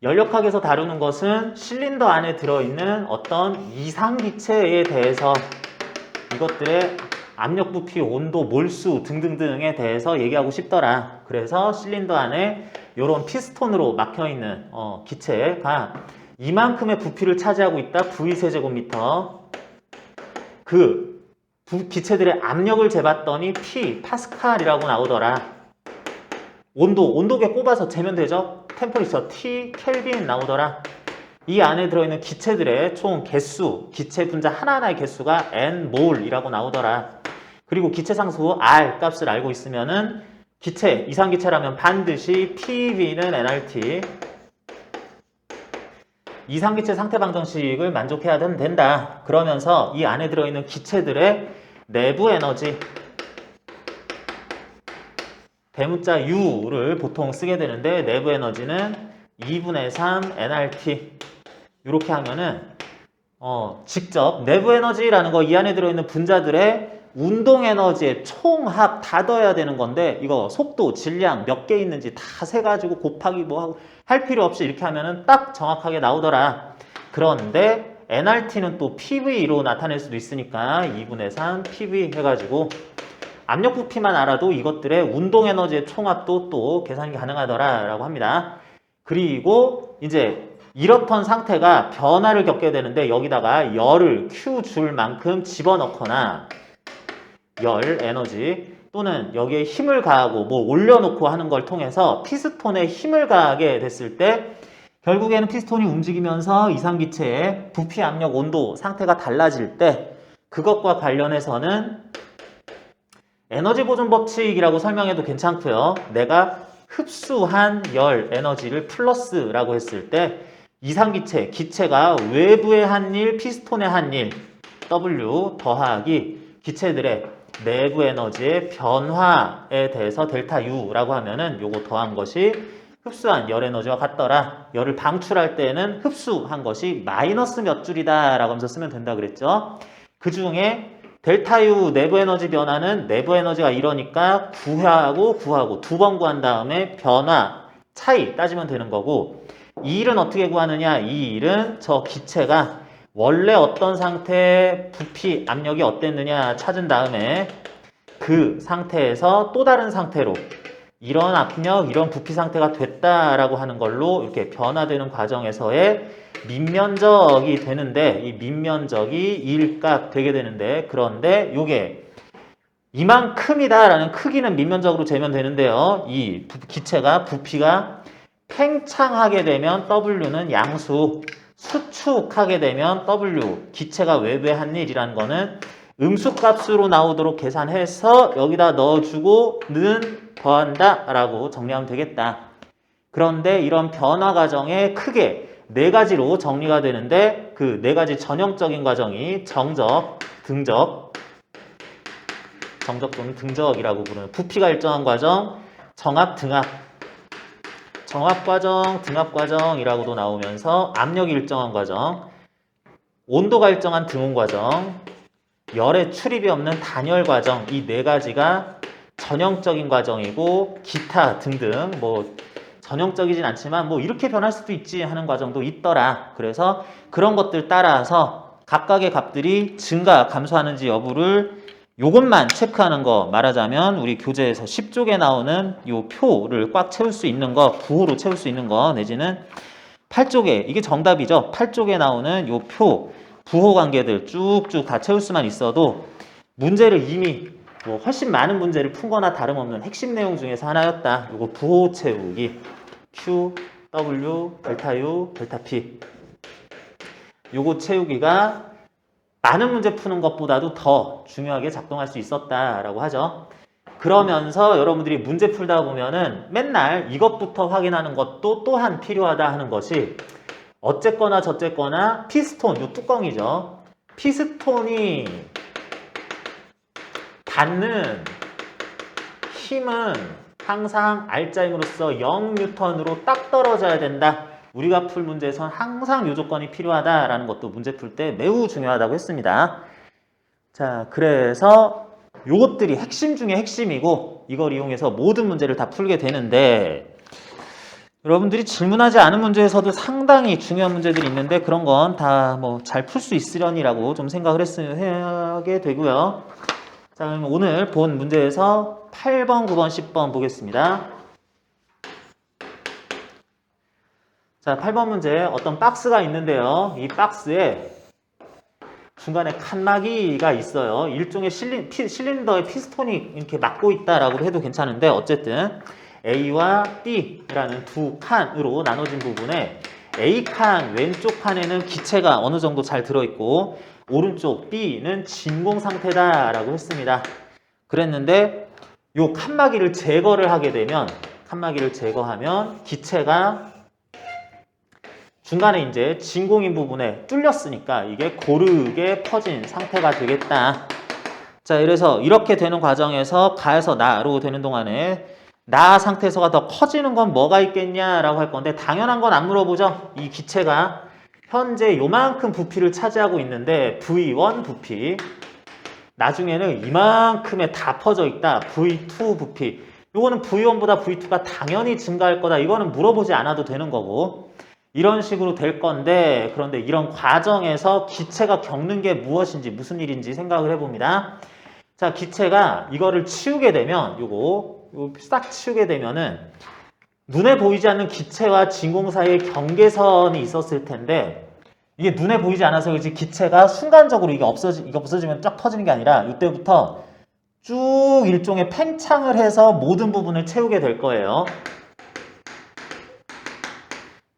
연력학에서 다루는 것은 실린더 안에 들어있는 어떤 이상기체에 대해서 이것들의 압력, 부피, 온도, 몰수 등등등에 대해서 얘기하고 싶더라. 그래서 실린더 안에 이런 피스톤으로 막혀있는 기체가 이만큼의 부피를 차지하고 있다. V 세제곱미터. 그 기체들의 압력을 재봤더니 P, 파스칼이라고 나오더라. 온도계 꼽아서 재면 되죠? 템퍼리처 T, 켈빈 나오더라. 이 안에 들어있는 기체들의 총 개수, 기체 분자 하나하나의 개수가 N몰이라고 나오더라. 그리고 기체 상수 R 값을 알고 있으면은 기체, 이상기체라면 반드시 PV는 nRT. 이상기체 상태 방정식을 만족해야 된다. 그러면서 이 안에 들어있는 기체들의 내부 에너지, 대문자 U를 보통 쓰게 되는데 내부 에너지는 2분의 3 nRT. 이렇게 하면은 직접 내부 에너지라는 거 이 안에 들어있는 분자들의 운동 에너지의 총합 다 넣어야 되는 건데 이거 속도, 질량 몇 개 있는지 다 세가지고 곱하기 뭐 하고 할 필요 없이 이렇게 하면은 딱 정확하게 나오더라. 그런데 nRT는 또 PV로 나타낼 수도 있으니까 2분의 3 PV 해가지고 압력 부피만 알아도 이것들의 운동 에너지의 총합도 또 계산이 가능하더라 라고 합니다. 그리고 이제 이렇던 상태가 변화를 겪게 되는데 여기다가 열을 Q 줄 만큼 집어넣거나 열, 에너지 또는 여기에 힘을 가하고 뭐 올려놓고 하는 걸 통해서 피스톤에 힘을 가하게 됐을 때 결국에는 피스톤이 움직이면서 이상기체의 부피, 압력, 온도 상태가 달라질 때 그것과 관련해서는 에너지 보존 법칙이라고 설명해도 괜찮고요. 내가 흡수한 열, 에너지를 플러스라고 했을 때 이상기체, 기체가 외부의 한 일, 피스톤의 한 일, W 더하기 기체들의 내부 에너지의 변화에 대해서 델타 U라고 하면은 요거 더한 것이 흡수한 열 에너지와 같더라. 열을 방출할 때는 흡수한 것이 마이너스 몇 줄이다 라고 하면서 쓰면 된다 그랬죠. 그 중에 델타 U 내부 에너지 변화는 내부 에너지가 이러니까 구하고 두 번 구한 다음에 변화, 차이 따지면 되는 거고 이 일은 어떻게 구하느냐? 이 일은 저 기체가 원래 어떤 상태의 부피, 압력이 어땠느냐 찾은 다음에 그 상태에서 또 다른 상태로 이런 압력, 이런 부피 상태가 됐다라고 하는 걸로 이렇게 변화되는 과정에서의 밑면적이 되는데 이 밑면적이 1값 되게 되는데 그런데 이게 이만큼이다라는 크기는 밑면적으로 재면 되는데요. 이 기체가 부피가 팽창하게 되면 W는 양수, 수축하게 되면 W, 기체가 외부의 한 일이라는 거는 음수값으로 나오도록 계산해서 여기다 넣어주고 는 더한다 라고 정리하면 되겠다. 그런데 이런 변화 과정에 크게 네 가지로 정리가 되는데 그 네 가지 전형적인 과정이 정적, 등적, 정적 또는 등적이라고 부르는 부피가 일정한 과정, 정압, 등압, 정압 과정, 등압 과정이라고도 나오면서 압력이 일정한 과정, 온도가 일정한 등온 과정, 열의 출입이 없는 단열 과정 이 네 가지가 전형적인 과정이고 기타 등등 뭐 전형적이진 않지만 뭐 이렇게 변할 수도 있지 하는 과정도 있더라. 그래서 그런 것들 따라서 각각의 값들이 증가, 감소하는지 여부를 요것만 체크하는 거 말하자면 우리 교재에서 10쪽에 나오는 요 표를 꽉 채울 수 있는 거, 부호로 채울 수 있는 거 내지는 8쪽에 이게 정답이죠. 8쪽에 나오는 요 표, 부호 관계들 쭉쭉 다 채울 수만 있어도 문제를 이미 뭐 훨씬 많은 문제를 푼 거나 다름없는 핵심 내용 중에서 하나였다. 요거 부호 채우기 Q, W, 델타 U, 델타 P 요거 채우기가 많은 문제 푸는 것보다도 더 중요하게 작동할 수 있었다라고 하죠. 그러면서 여러분들이 문제 풀다 보면은 맨날 이것부터 확인하는 것도 또한 필요하다 하는 것이 어쨌거나 저쨌거나 피스톤, 요 뚜껑이죠. 피스톤이 받는 힘은 항상 R자임으로써 0N으로 딱 떨어져야 된다. 우리가 풀 문제에선 항상 이 조건이 필요하다라는 것도 문제 풀 때 매우 중요하다고 했습니다. 자, 그래서 요것들이 핵심 중에 핵심이고 이걸 이용해서 모든 문제를 다 풀게 되는데 여러분들이 질문하지 않은 문제에서도 상당히 중요한 문제들이 있는데 그런 건 다 뭐 잘 풀 수 있으려니라고 좀 생각을 하게 되고요. 자, 그럼 오늘 본 문제에서 8번, 9번, 10번 보겠습니다. 자, 8번 문제 어떤 박스가 있는데요. 이 박스에 중간에 칸막이가 있어요. 일종의 실린더에 피스톤이 이렇게 막고 있다라고 해도 괜찮은데 어쨌든 A와 B라는 두 칸으로 나눠진 부분에 A칸 왼쪽 칸에는 기체가 어느 정도 잘 들어있고 오른쪽 B는 진공 상태다라고 했습니다. 그랬는데 요 칸막이를 제거를 하게 되면 칸막이를 제거하면 기체가 중간에 이제 진공인 부분에 뚫렸으니까 이게 고르게 퍼진 상태가 되겠다. 자, 그래서 이렇게 되는 과정에서 가에서 나로 되는 동안에 나 상태에서가 더 커지는 건 뭐가 있겠냐라고 할 건데 당연한 건 안 물어보죠. 이 기체가 현재 요만큼 부피를 차지하고 있는데 V1 부피 나중에는 이만큼에 다 퍼져 있다. V2 부피 요거는 V1보다 V2가 당연히 증가할 거다. 이거는 물어보지 않아도 되는 거고 이런 식으로 될 건데 그런데 이런 과정에서 기체가 겪는 게 무엇인지 무슨 일인지 생각을 해봅니다. 자, 기체가 이거를 치우게 되면 요거 싹 치우게 되면은 눈에 보이지 않는 기체와 진공 사이에 경계선이 있었을 텐데 이게 눈에 보이지 않아서 그렇지 기체가 순간적으로 이게 없어지면 쫙 터지는 게 아니라 이때부터 쭉 일종의 팽창을 해서 모든 부분을 채우게 될 거예요.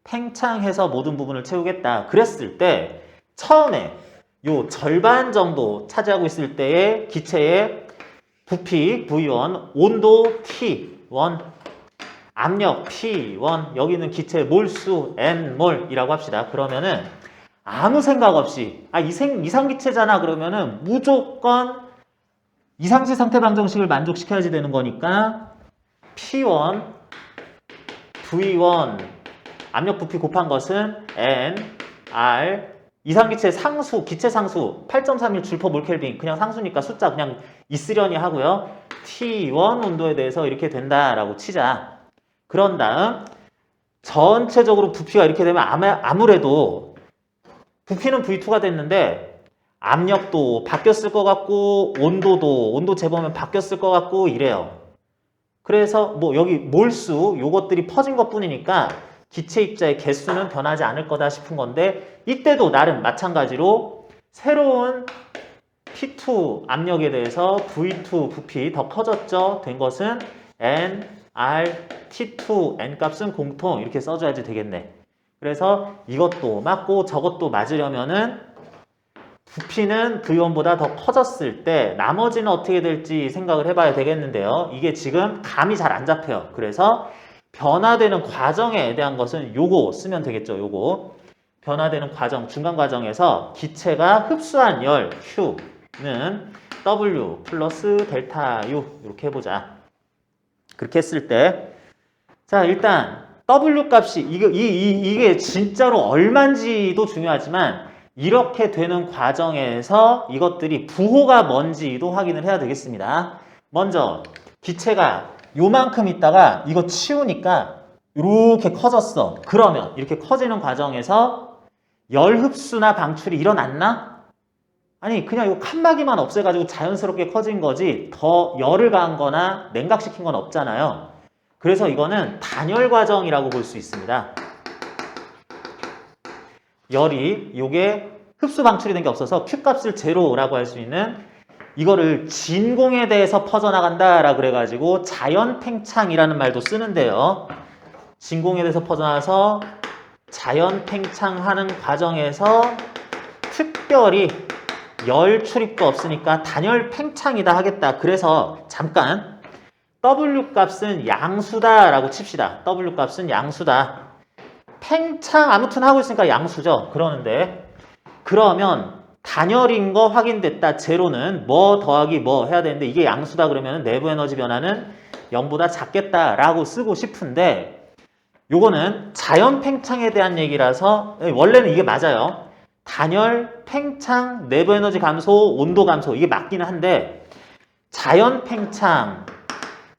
팽창해서 모든 부분을 채우겠다. 그랬을 때 처음에 요 절반 정도 차지하고 있을 때의 기체의 부피 V1, 온도 T1, 압력 P1, 여기는 기체의 몰수 N몰이라고 합시다. 그러면은 아무 생각 없이 이상기체잖아 그러면은 무조건 이상시 상태 방정식을 만족시켜야지 되는 거니까 P1, V1 압력 부피 곱한 것은 N, R 이상기체 상수, 기체 상수 8.31 줄퍼몰켈빈 그냥 상수니까 숫자 그냥 있으려니 하고요. T1 온도에 대해서 이렇게 된다라고 치자. 그런 다음 전체적으로 부피가 이렇게 되면 아무래도 부피는 V2가 됐는데 압력도 바뀌었을 것 같고 온도 재보면 바뀌었을 것 같고 이래요. 그래서 뭐 여기 몰수 요것들이 퍼진 것 뿐이니까 기체 입자의 개수는 변하지 않을 거다 싶은 건데 이때도 나름 마찬가지로 새로운 P2 압력에 대해서 V2 부피 더 커졌죠. 된 것은 N, R, T2, N 값은 공통 이렇게 써줘야지 되겠네. 그래서 이것도 맞고 저것도 맞으려면은 부피는 V1보다 더 커졌을 때 나머지는 어떻게 될지 생각을 해봐야 되겠는데요. 이게 지금 감이 잘 안 잡혀요. 그래서 변화되는 과정에 대한 것은 요거 쓰면 되겠죠. 요거 변화되는 과정, 중간 과정에서 기체가 흡수한 열 Q는 W 플러스 델타 U 이렇게 해보자. 그렇게 했을 때 자 일단 W 값이 이게 진짜로 얼마인지도 중요하지만 이렇게 되는 과정에서 이것들이 부호가 뭔지도 확인을 해야 되겠습니다. 먼저 기체가 요만큼 있다가 이거 치우니까 이렇게 커졌어. 그러면 이렇게 커지는 과정에서 열 흡수나 방출이 일어났나? 아니 그냥 이 칸막이만 없애가지고 자연스럽게 커진 거지 더 열을 가한 거나 냉각시킨 건 없잖아요. 그래서 이거는 단열 과정이라고 볼 수 있습니다. 열이 요게 흡수 방출이 된 게 없어서 Q값을 제로라고 할 수 있는 이거를 진공에 대해서 퍼져나간다 라고 그래가지고 자연 팽창이라는 말도 쓰는데요. 진공에 대해서 퍼져나가서 자연 팽창하는 과정에서 특별히 열 출입도 없으니까 단열 팽창이다 하겠다. 그래서 잠깐 W 값은 양수다 라고 칩시다. W 값은 양수다. 팽창 아무튼 하고 있으니까 양수죠. 그러는데 그러면 단열인 거 확인됐다. 제로는 뭐 더하기 뭐 해야 되는데 이게 양수다 그러면 내부 에너지 변화는 0보다 작겠다라고 쓰고 싶은데 요거는 자연 팽창에 대한 얘기라서 원래는 이게 맞아요. 단열, 팽창, 내부 에너지 감소, 온도 감소 이게 맞기는 한데 자연 팽창,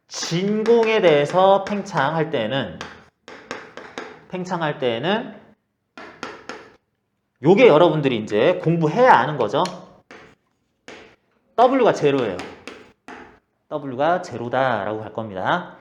진공에 대해서 팽창할 때는 팽창할 때에는 요게 여러분들이 이제 공부해야 아는 거죠. W가 제로예요. W가 제로다라고 할 겁니다.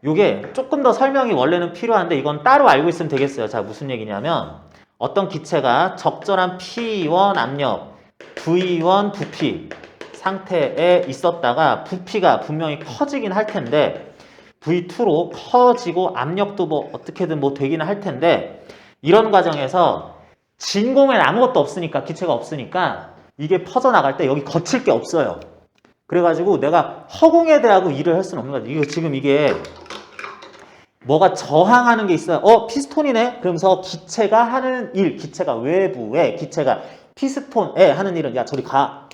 요게 조금 더 설명이 원래는 필요한데 이건 따로 알고 있으면 되겠어요. 자, 무슨 얘기냐면 어떤 기체가 적절한 P1 압력, V1 부피 상태에 있었다가 부피가 분명히 커지긴 할 텐데 V2로 커지고 압력도 뭐 어떻게든 뭐 되기는 할 텐데 이런 과정에서 진공에는 아무것도 없으니까 기체가 없으니까 이게 퍼져나갈 때 여기 거칠 게 없어요. 그래가지고 내가 허공에 대하고 일을 할 수는 없는 거죠. 이거 지금 이게 뭐가 저항하는 게 있어요. 피스톤이네? 그러면서 기체가 하는 일, 기체가 외부에, 기체가 피스톤에 하는 일은 야 저리 가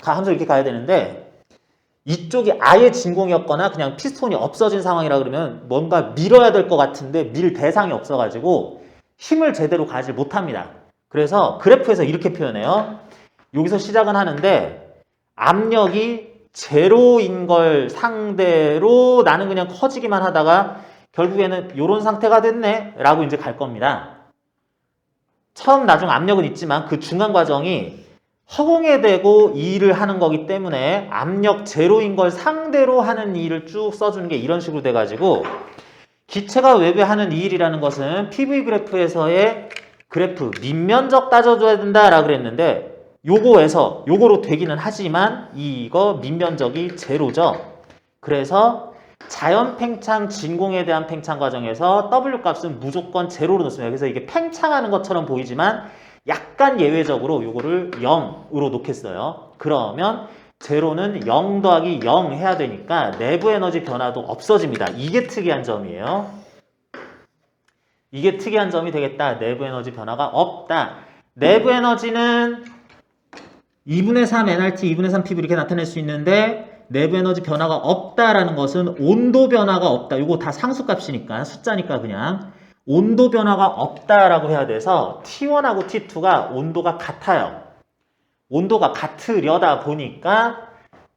하면서 이렇게 가야 되는데 이쪽이 아예 진공이었거나 그냥 피스톤이 없어진 상황이라 그러면 뭔가 밀어야 될 것 같은데 밀 대상이 없어가지고 힘을 제대로 가지 못합니다. 그래서 그래프에서 이렇게 표현해요. 여기서 시작은 하는데 압력이 제로인 걸 상대로 나는 그냥 커지기만 하다가 결국에는 이런 상태가 됐네 라고 이제 갈 겁니다. 처음 나중 압력은 있지만 그 중간 과정이 허공에 대고 일을 하는 거기 때문에 압력 제로인 걸 상대로 하는 일을 쭉 써주는 게 이런 식으로 돼가지고 기체가 외부에 하는 이 일이라는 것은 PV 그래프에서의 그래프 밑면적 따져줘야 된다라고 그랬는데 요거로 되기는 하지만 이거 밑면적이 제로죠. 그래서 자연 팽창, 진공에 대한 팽창 과정에서 W 값은 무조건 제로로 놓습니다. 그래서 이게 팽창하는 것처럼 보이지만 약간 예외적으로 요거를 0으로 놓겠어요. 그러면 제로는 0 더하기 0 해야 되니까 내부 에너지 변화도 없어집니다. 이게 특이한 점이에요. 이게 특이한 점이 되겠다. 내부 에너지 변화가 없다. 내부 에너지는 2분의 3 nRT, 2분의 3 PV 이렇게 나타낼 수 있는데 내부 에너지 변화가 없다라는 것은 온도 변화가 없다. 이거 다 상수값이니까 숫자니까 그냥 온도 변화가 없다라고 해야 돼서 T1하고 T2가 온도가 같아요. 온도가 같으려다 보니까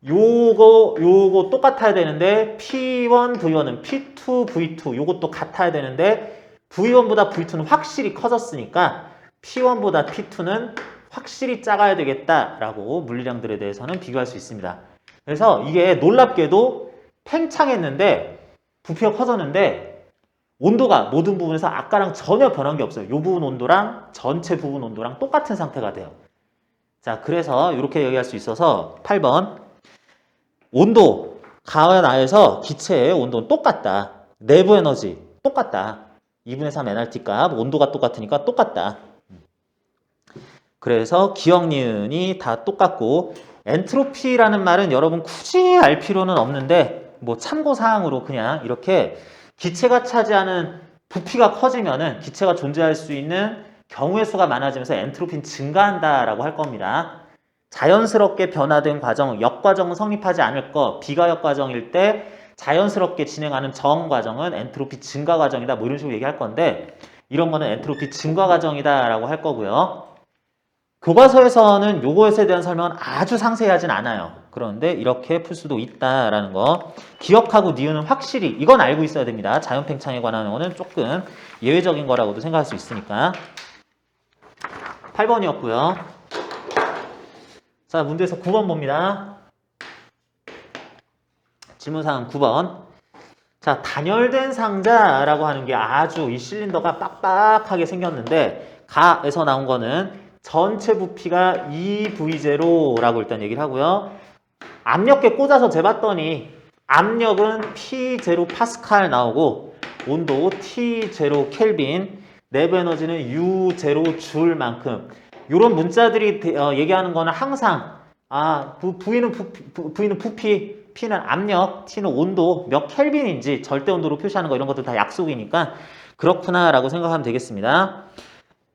요거 똑같아야 되는데 P1, V1은 P2, V2 요것도 같아야 되는데 V1보다 V2는 확실히 커졌으니까 P1보다 P2는 확실히 작아야 되겠다라고 물리량들에 대해서는 비교할 수 있습니다. 그래서 이게 놀랍게도 팽창했는데 부피가 커졌는데 온도가 모든 부분에서 아까랑 전혀 변한 게 없어요. 이 부분 온도랑 전체 부분 온도랑 똑같은 상태가 돼요. 자, 그래서 이렇게 얘기할 수 있어서 8번 온도 가나에서 기체의 온도는 똑같다. 내부 에너지 똑같다. 2분의 3 nRT 값 온도가 똑같으니까 똑같다. 그래서 기억 니은이 다 똑같고 엔트로피라는 말은 여러분 굳이 알 필요는 없는데 뭐 참고사항으로 그냥 이렇게 기체가 차지하는 부피가 커지면은 기체가 존재할 수 있는 경우의 수가 많아지면서 엔트로피는 증가한다라고 할 겁니다. 자연스럽게 변화된 과정, 역과정은 성립하지 않을 거, 비가역 과정일 때 자연스럽게 진행하는 저항 과정은 엔트로피 증가 과정이다. 뭐 이런 식으로 얘기할 건데 이런 거는 엔트로피 증가 과정이다라고 할 거고요. 교과서에서는 요것에 대한 설명은 아주 상세히 하진 않아요. 그런데 이렇게 풀 수도 있다라는 거 기억하고 니은은 확실히 이건 알고 있어야 됩니다. 자연팽창에 관한 거는 조금 예외적인 거라고도 생각할 수 있으니까 8번이었고요. 자, 문제에서 9번 봅니다. 질문사항 9번. 자, 단열된 상자라고 하는 게 아주 이 실린더가 빡빡하게 생겼는데 가에서 나온 거는 전체 부피가 2V0라고 일단 얘기를 하고요. 압력계 꽂아서 재봤더니 압력은 P0 파스칼 나오고 온도 T0 켈빈, 내부 에너지는 U0 줄만큼 이런 문자들이 얘기하는 거는 항상 V는 부피, P는 압력, T는 온도, 몇 켈빈인지 절대 온도로 표시하는 거 이런 것들 다 약속이니까 그렇구나 라고 생각하면 되겠습니다.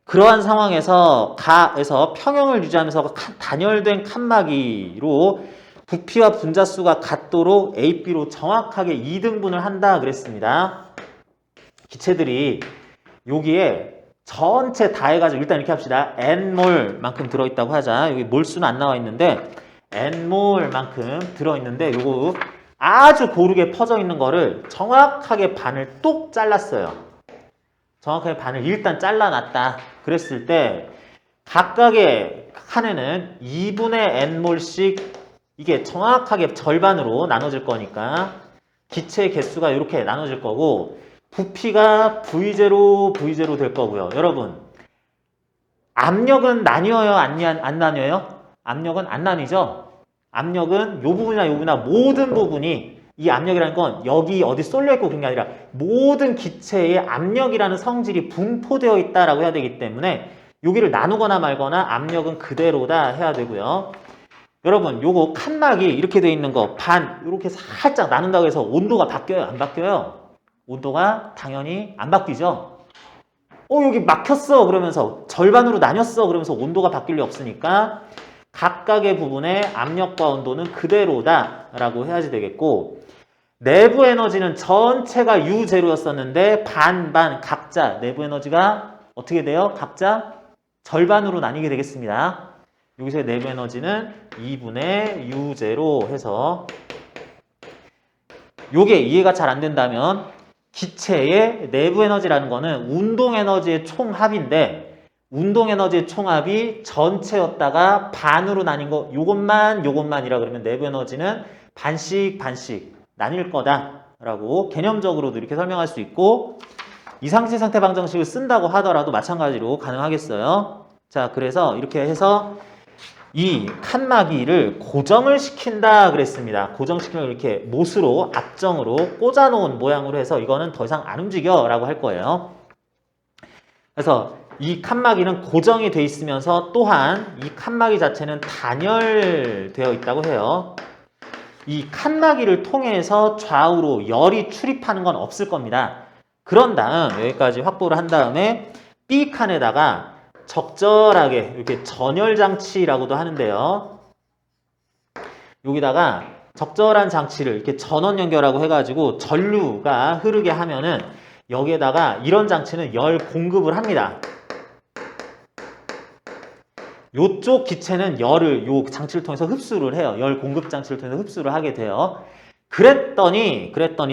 그러한 상황에서 가에서 평형을 유지하면서 단열된 칸막이로 부피와 분자수가 같도록 A, B로 정확하게 2등분을 한다 그랬습니다. 기체들이 여기에 전체 다 해가지고 일단 이렇게 합시다. N몰만큼 들어있다고 하자. 여기 몰수는 안 나와 있는데 N몰만큼 들어있는데 요거 아주 고르게 퍼져 있는 거를 정확하게 반을 똑 잘랐어요. 정확하게 반을 일단 잘라놨다. 그랬을 때 각각의 칸에는 2분의 n몰씩 이게 정확하게 절반으로 나눠질 거니까 기체의 개수가 이렇게 나눠질 거고 부피가 V0, V0 될 거고요. 여러분 압력은 나뉘어요? 안 나뉘어요? 압력은 안 나뉘죠? 압력은 요 부분이나 요 부분이나 모든 부분이 이 압력이라는 건 여기 어디 쏠려 있고 그런 게 아니라 모든 기체의 압력이라는 성질이 분포되어 있다라고 해야 되기 때문에 여기를 나누거나 말거나 압력은 그대로다 해야 되고요. 여러분 요거 칸막이 이렇게 돼 있는 거 반 이렇게 살짝 나눈다고 해서 온도가 바뀌어요? 안 바뀌어요? 온도가 당연히 안 바뀌죠. 여기 막혔어 그러면서 절반으로 나뉘었어 그러면서 온도가 바뀔 리 없으니까 각각의 부분의 압력과 온도는 그대로다 라고 해야지 되겠고 내부 에너지는 전체가 U0였었는데 반반 각자 내부 에너지가 어떻게 돼요? 각자 절반으로 나뉘게 되겠습니다. 여기서의 내부 에너지는 2분의 U0 해서 요게 이해가 잘 안 된다면 기체의 내부 에너지라는 거는 운동 에너지의 총합인데 운동 에너지의 총합이 전체였다가 반으로 나뉜 거 요것만이라 그러면 내부 에너지는 반씩 나뉠 거다라고 개념적으로도 이렇게 설명할 수 있고 이상치 상태 방정식을 쓴다고 하더라도 마찬가지로 가능하겠어요. 자, 그래서 이렇게 해서 이 칸막이를 고정을 시킨다 그랬습니다. 고정시키면 이렇게 못으로 앞정으로 꽂아놓은 모양으로 해서 이거는 더 이상 안 움직여 라고 할 거예요. 그래서 이 칸막이는 고정이 돼 있으면서 또한 이 칸막이 자체는 단열되어 있다고 해요. 이 칸막이를 통해서 좌우로 열이 출입하는 건 없을 겁니다. 그런 다음 여기까지 확보를 한 다음에 B칸에다가 적절하게 이렇게 전열장치라고도 하는데요. 여기다가 적절한 장치를 이렇게 전원 연결하고 해가지고 전류가 흐르게 하면은 여기에다가 이런 장치는 열 공급을 합니다. 요쪽 기체는 열을 요 장치를 통해서 흡수를 해요. 열 공급 장치를 통해서 흡수를 하게 돼요. 그랬더니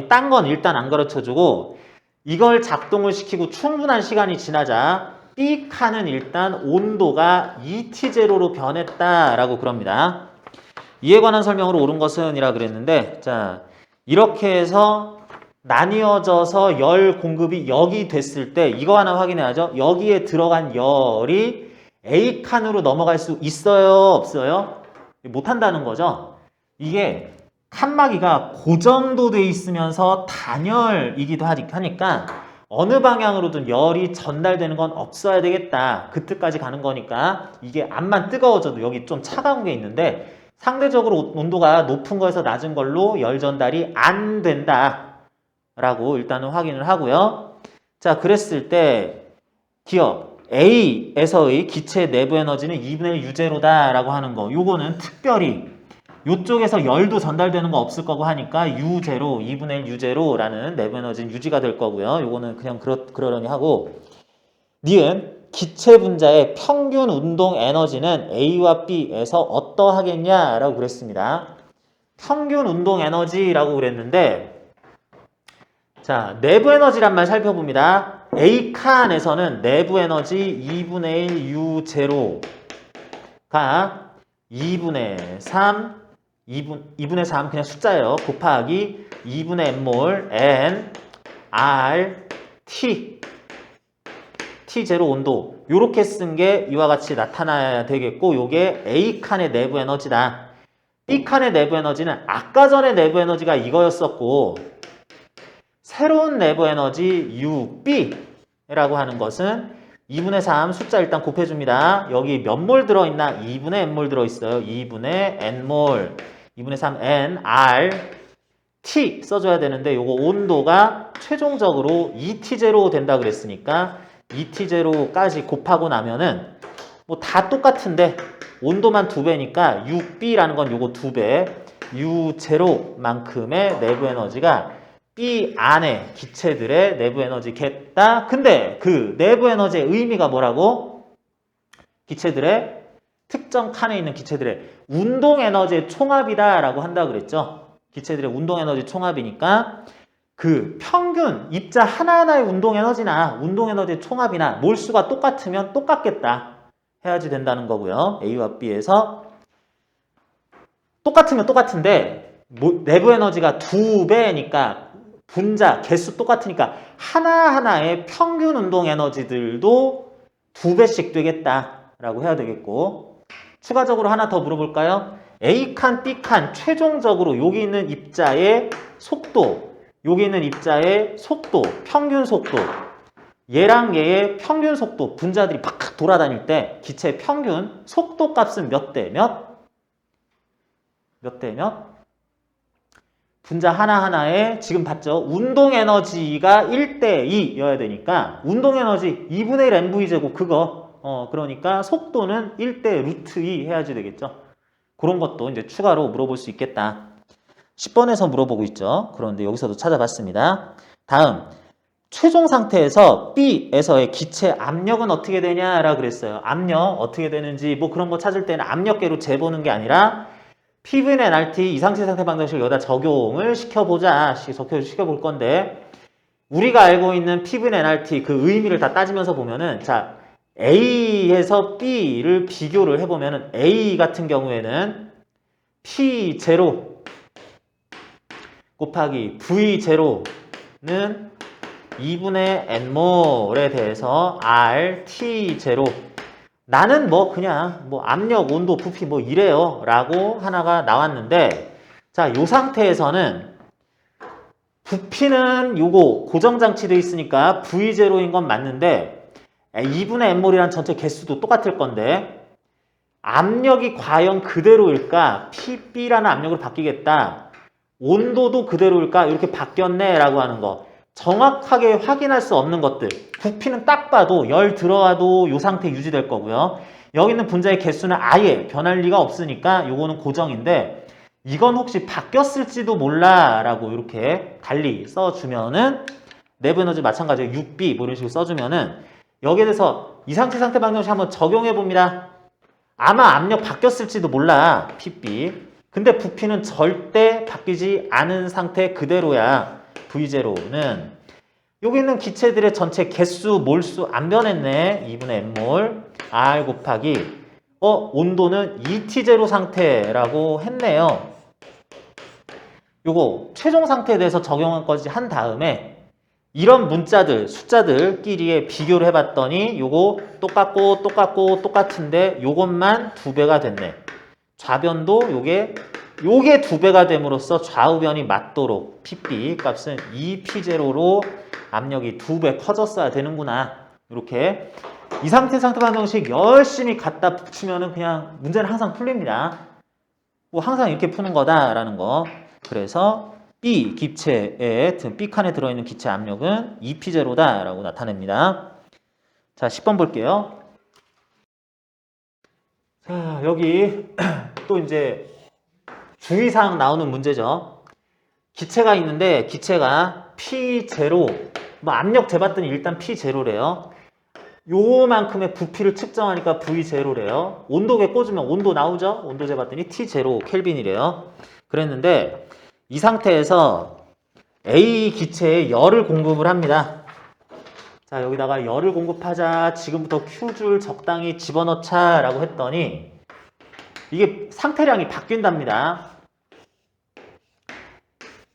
딴 건 일단 안 가르쳐주고 이걸 작동을 시키고 충분한 시간이 지나자 B칸은 일단 온도가 ET0로 변했다라고 그럽니다. 이에 관한 설명으로 옳은 것은 이라 그랬는데 자 이렇게 해서 나뉘어져서 열 공급이 여기 됐을 때 이거 하나 확인해야죠. 여기에 들어간 열이 A칸으로 넘어갈 수 있어요? 없어요? 못한다는 거죠. 이게 칸막이가 고정도 돼 있으면서 단열이기도 하니까 어느 방향으로든 열이 전달되는 건 없어야 되겠다. 그 뜻까지 가는 거니까 이게 암만 뜨거워져도 여기 좀 차가운 게 있는데 상대적으로 온도가 높은 거에서 낮은 걸로 열 전달이 안 된다 라고 일단은 확인을 하고요. 자, 그랬을 때 기억 A에서의 기체 내부 에너지는 2분의 1 U0다 라고 하는 거 요거는 특별히 요쪽에서 열도 전달되는 거 없을 거고 하니까 U0, 2분의 1 U0라는 내부 에너지는 유지가 될 거고요. 요거는 그냥 그러려니 하고 니은 기체 분자의 평균 운동 에너지는 A와 B에서 어떠하겠냐라고 그랬습니다. 평균 운동 에너지라고 그랬는데 자, 내부 에너지란 말 살펴봅니다. A칸에서는 내부 에너지 2분의 1 U0가 2분의 3 2분의 3 그냥 숫자예요. 곱하기 2분의 n몰 n r t T0 온도 요렇게 쓴 게 이와 같이 나타나야 되겠고 요게 A칸의 내부 에너지다. B칸의 내부 에너지는 아까 전에 내부 에너지가 이거였었고 새로운 내부 에너지 UB라고 하는 것은 2분의 3 숫자 일단 곱해줍니다. 여기 몇 몰 들어있나? 2분의 n몰 들어있어요. 2분의 n몰 2분의 3 n r t 써줘야 되는데 요거 온도가 최종적으로 ET0 된다 그랬으니까 ET0까지 곱하고 나면은 뭐 다 똑같은데 온도만 2배니까 6B라는 건 요거 2배 U0만큼의 내부 에너지가 B 안에 기체들의 내부 에너지겠다. 근데 그 내부 에너지의 의미가 뭐라고? 기체들의 특정 칸에 있는 기체들의 운동 에너지의 총합이다 라고 한다 그랬죠. 기체들의 운동 에너지 총합이니까 그 평균 입자 하나하나의 운동 에너지나 운동 에너지의 총합이나 몰수가 똑같으면 똑같겠다 해야지 된다는 거고요. A와 B에서 똑같으면 똑같은데 내부 에너지가 2배니까 분자 개수 똑같으니까 하나하나의 평균 운동 에너지들도 2배씩 되겠다라고 해야 되겠고, 추가적으로 하나 더 물어볼까요? A칸, B칸 최종적으로 여기 있는 입자의 속도, 여기 있는 입자의 속도, 평균 속도, 얘랑 얘의 평균 속도, 분자들이 팍 돌아다닐 때 기체의 평균 속도 값은 몇 대 몇? 몇 대 몇? 분자 하나하나에 지금 봤죠? 운동 에너지가 1대 2여야 되니까 운동 에너지 2분의 1 mv 제곱 그거 그러니까 속도는 1대 루트 2 해야지 되겠죠? 그런 것도 이제 추가로 물어볼 수 있겠다. 10번에서 물어보고 있죠. 그런데 여기서도 찾아봤습니다. 다음 최종 상태에서 B에서의 기체 압력은 어떻게 되냐라고 그랬어요. 압력 어떻게 되는지 뭐 그런 거 찾을 때는 압력계로 재보는 게 아니라 PV는 NRT 이상치 상태 방정식을 여기다 적용을 시켜보자. 시켜볼 건데 우리가 알고 있는 PV는 NRT 그 의미를 다 따지면서 보면은 자 A에서 B를 비교를 해보면은 A 같은 경우에는 P0 곱하기 V0는 2분의 N몰에 대해서 RT0 나는 뭐 그냥 뭐 압력, 온도, 부피 뭐 이래요 라고 하나가 나왔는데 자, 요 상태에서는 부피는 요거 고정장치 돼 있으니까 V0인 건 맞는데 2분의 N몰이란 전체 개수도 똑같을 건데 압력이 과연 그대로일까? PB라는 압력으로 바뀌겠다. 온도도 그대로일까? 이렇게 바뀌었네 라고 하는 거. 정확하게 확인할 수 없는 것들. 부피는 딱 봐도 열 들어와도 이 상태 유지될 거고요. 여기 있는 분자의 개수는 아예 변할 리가 없으니까 요거는 고정인데 이건 혹시 바뀌었을지도 몰라 라고 이렇게 달리 써주면은 내부 에너지 마찬가지로 6B 뭐 이런 식으로 써주면은 여기에 대해서 이상치 상태 방정식 한번 적용해 봅니다. 아마 압력 바뀌었을지도 몰라 PB. 근데 부피는 절대 바뀌지 않은 상태 그대로야. V0는 여기 있는 기체들의 전체 개수, 몰수 안 변했네. 2분의 N몰 R 곱하기 온도는 ET0 상태라고 했네요. 요거 최종 상태에 대해서 적용한 것까지 한 다음에 이런 문자들, 숫자들끼리의 비교를 해봤더니 요거 똑같고 똑같은데 요것만 2배가 됐네. 좌변도 요게 2배가 됨으로써 좌우변이 맞도록 PP 값은 2P0로 압력이 2배 커졌어야 되는구나. 이렇게 이 상태 방정식 열심히 갖다 붙이면은 그냥 문제는 항상 풀립니다. 뭐 항상 이렇게 푸는 거다라는 거. 그래서 B 기체에 B칸에 들어있는 기체 압력은 2P0다라고 나타냅니다. 자, 10번 볼게요. 자, 여기 또 이제 주의사항 나오는 문제죠. 기체가 있는데 기체가 P0 뭐 압력 재봤더니 일단 P0래요. 요만큼의 부피를 측정하니까 V0래요. 온도계 꽂으면 온도 나오죠? 온도 재봤더니 T0 켈빈이래요. 그랬는데 이 상태에서 A 기체에 열을 공급을 합니다. 자, 여기다가 열을 공급하자. 지금부터 Q줄 적당히 집어넣자 라고 했더니 이게 상태량이 바뀐답니다.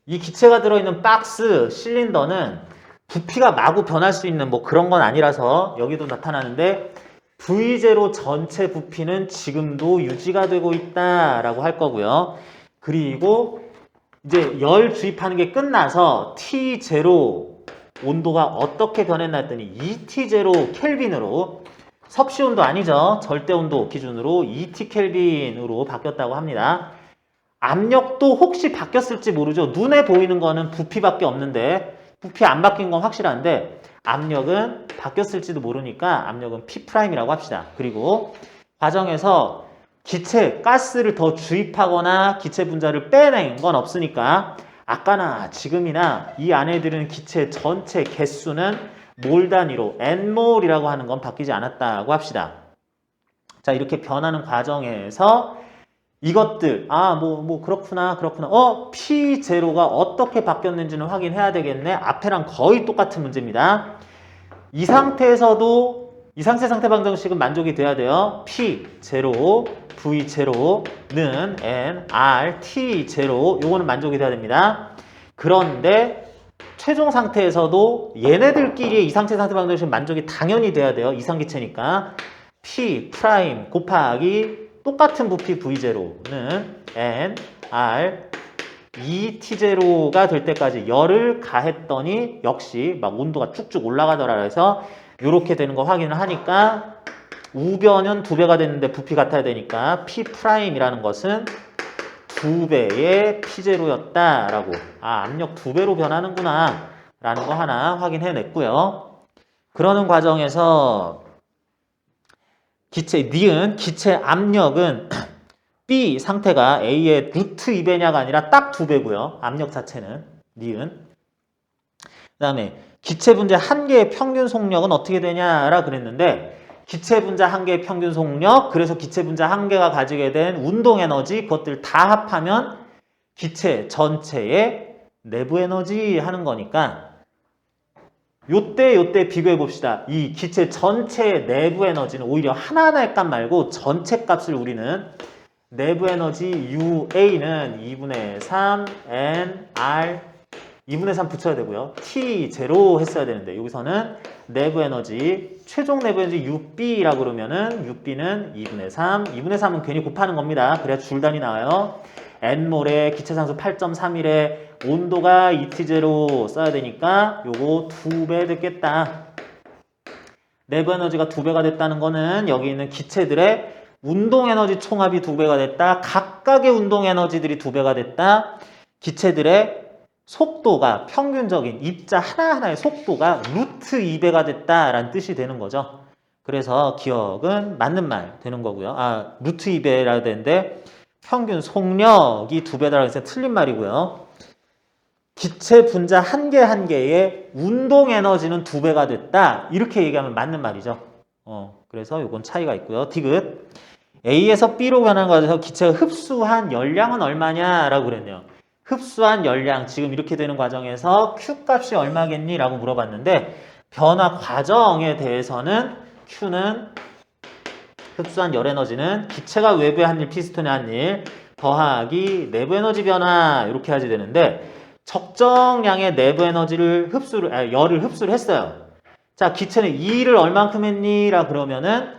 이 기체가 들어있는 박스, 실린더는 부피가 마구 변할 수 있는 뭐 그런 건 아니라서 여기도 나타나는데 V0 전체 부피는 지금도 유지가 되고 있다라고 할 거고요. 그리고 이제 열 주입하는 게 끝나서 T0 온도가 어떻게 변했나 했더니 ET0 켈빈으로 섭씨 온도 아니죠. 절대 온도 기준으로 ET 켈빈으로 바뀌었다고 합니다. 압력도 혹시 바뀌었을지 모르죠. 눈에 보이는 거는 부피밖에 없는데 부피 안 바뀐 건 확실한데 압력은 바뀌었을지도 모르니까 압력은 P'이라고 합시다. 그리고 과정에서 기체, 가스를 더 주입하거나 기체 분자를 빼낸 건 없으니까 아까나 지금이나 이 안에 들은 기체 전체 개수는 몰 단위로 N몰이라고 하는 건 바뀌지 않았다고 합시다. 자, 이렇게 변하는 과정에서 이것들 그렇구나 P0가 어떻게 바뀌었는지는 확인해야 되겠네. 앞에랑 거의 똑같은 문제입니다. 이 상태에서도 이상세 상태 방정식은 만족이 돼야 돼요. P0, V0는 N, R, T0 요거는 만족이 돼야 됩니다. 그런데 최종 상태에서도 얘네들끼리의 이상세 상태 방정식은 만족이 당연히 돼야 돼요. 이상기체니까 P 프라임 곱하기 똑같은 부피 V0는 N, R, T0가 될 때까지 열을 가했더니 역시 막 온도가 쭉쭉 올라가더라. 그래서 이렇게 되는 거 확인을 하니까 우변은 2배가 됐는데 부피 같아야 되니까 P'이라는 것은 2배의 P0였다라고. 압력 2배로 변하는구나 라는 거 하나 확인해냈고요. 그러는 과정에서 니은 기체 압력은 B 상태가 A의 루트 2배냐가 아니라 딱 2배고요. 압력 자체는 니은. 그 다음에 기체 분자 한 개의 평균 속력은 어떻게 되냐라 그랬는데 기체 분자 한 개의 평균 속력, 그래서 기체 분자 한 개가 가지게 된 운동 에너지, 그것들 다 합하면 기체 전체의 내부 에너지 하는 거니까 요때 비교해 봅시다. 이 기체 전체의 내부 에너지는 오히려 하나하나의 값 말고 전체 값을 우리는 내부 에너지 UA는 2분의 3 NR 2분의 3 붙여야 되고요. T0 했어야 되는데 여기서는 내부 에너지 최종 내부 에너지 UB라고 그러면은 UB는 2분의 3 2분의 3은 괜히 곱하는 겁니다. 그래야 줄단위 나와요. N몰에 기체상수 8.31에 온도가 ET0 써야 되니까 요거 2배 됐겠다. 내부 에너지가 2배가 됐다는 거는 여기 있는 기체들의 운동 에너지 총합이 2배가 됐다. 각각의 운동 에너지들이 2배가 됐다. 기체들의 속도가 평균적인 입자 하나하나의 속도가 루트 2배가 됐다라는 뜻이 되는 거죠. 그래서 기억은 맞는 말 되는 거고요. 루트 2배라 되는데 평균 속력이 2배다라고 해서 틀린 말이고요. 기체 분자 한 개 한 개의 운동 에너지는 2배가 됐다. 이렇게 얘기하면 맞는 말이죠. 그래서 요건 차이가 있고요. 디귿. A에서 B로 변하는 과정에서 기체가 흡수한 열량은 얼마냐라고 그랬네요. 흡수한 열량, 지금 이렇게 되는 과정에서 Q값이 얼마겠니? 라고 물어봤는데 변화 과정에 대해서는 Q는 흡수한 열 에너지는 기체가 외부에 한 일, 피스톤에 한 일, 더하기 내부 에너지 변화 이렇게 해야지 되는데 적정량의 내부 에너지를 열을 흡수를 했어요. 자, 기체는 이 일을 얼만큼 했니? 라 그러면은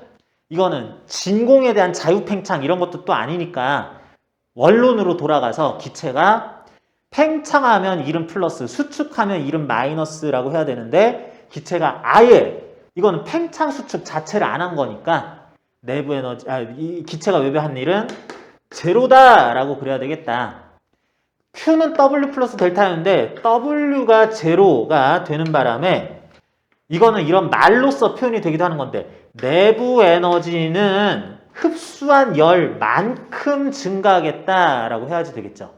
이거는 진공에 대한 자유팽창 이런 것도 또 아니니까 원론으로 돌아가서 기체가 팽창하면 1은 플러스, 수축하면 1은 마이너스라고 해야 되는데 기체가 아예 이거는 팽창 수축 자체를 안 한 거니까 내부 에너지, 이 기체가 외부한 일은 제로다라고 그래야 되겠다. Q는 W 플러스 델타였는데 W가 제로가 되는 바람에 이거는 이런 말로써 표현이 되기도 하는 건데 내부 에너지는 흡수한 열만큼 증가하겠다라고 해야지 되겠죠.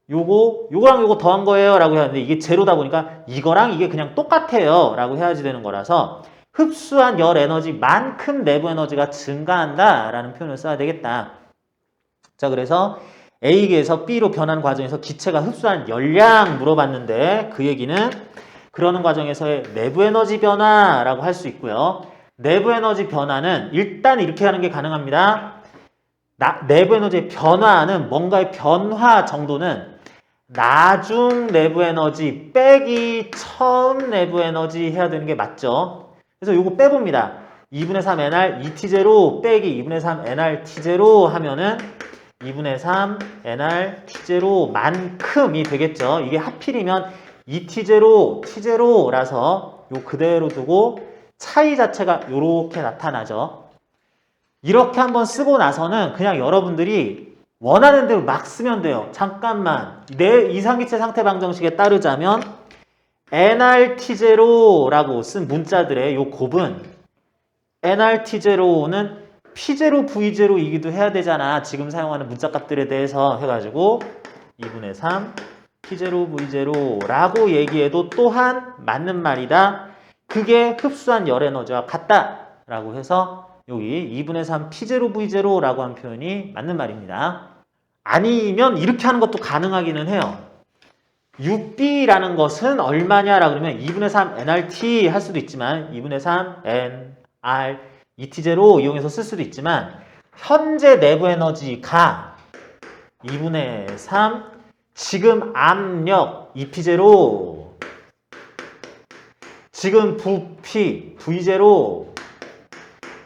요거랑 요거 더한 거예요 라고 해야 하는데 이게 제로다 보니까 이거랑 이게 그냥 똑같아요 라고 해야지 되는 거라서 흡수한 열 에너지만큼 내부 에너지가 증가한다 라는 표현을 써야 되겠다. 자, 그래서 A에서 B로 변하는 과정에서 기체가 흡수한 열량 물어봤는데 그 얘기는 그러는 과정에서의 내부 에너지 변화라고 할 수 있고요. 내부 에너지 변화는 일단 이렇게 하는 게 가능합니다. 내부 에너지의 변화는 뭔가의 변화 정도는 나중 내부 에너지 빼기 처음 내부 에너지 해야 되는 게 맞죠. 그래서 요거 빼봅니다. 2분의 3 NR ET0 빼기 2분의 3 NR T0 하면은 2분의 3 NR T0만큼이 되겠죠. 이게 하필이면 ET0, T0라서 요 그대로 두고 차이 자체가 요렇게 나타나죠. 이렇게 한번 쓰고 나서는 그냥 여러분들이 원하는 대로 막 쓰면 돼요. 잠깐만. 내 이상기체 상태 방정식에 따르자면 nRT0라고 쓴 문자들의 요 곱은 nRT0는 P0, V0이기도 해야 되잖아. 지금 사용하는 문자값들에 대해서 해가지고 2분의 3 P0, V0라고 얘기해도 또한 맞는 말이다. 그게 흡수한 열 에너지와 같다라고 해서 여기 2분의 3 P0 V0라고 한 표현이 맞는 말입니다. 아니면 이렇게 하는 것도 가능하기는 해요. 6B라는 것은 얼마냐라 그러면 2분의 3 nRT 할 수도 있지만 2분의 3 nR ET0 이용해서 쓸 수도 있지만 현재 내부 에너지가 2분의 3 지금 압력 EP0 지금 부피 V0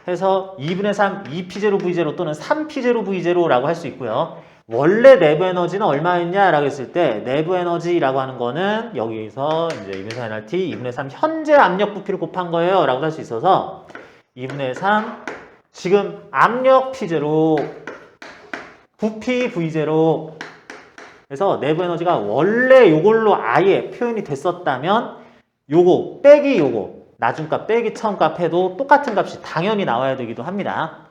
해서 2분의 3 2P0 V0 또는 3P0 V0라고 할 수 있고요. 원래 내부 에너지는 얼마였냐라고 했을 때 내부 에너지라고 하는 거는 여기서 이제 2분의 3 nRT 2분의 3 현재 압력 부피를 곱한 거예요 라고 할 수 있어서 2분의 3 지금 압력 P0 부피 V0 그래서 내부 에너지가 원래 요걸로 아예 표현이 됐었다면 요거 빼기 요거 나중값 빼기 처음값 해도 똑같은 값이 당연히 나와야 되기도 합니다.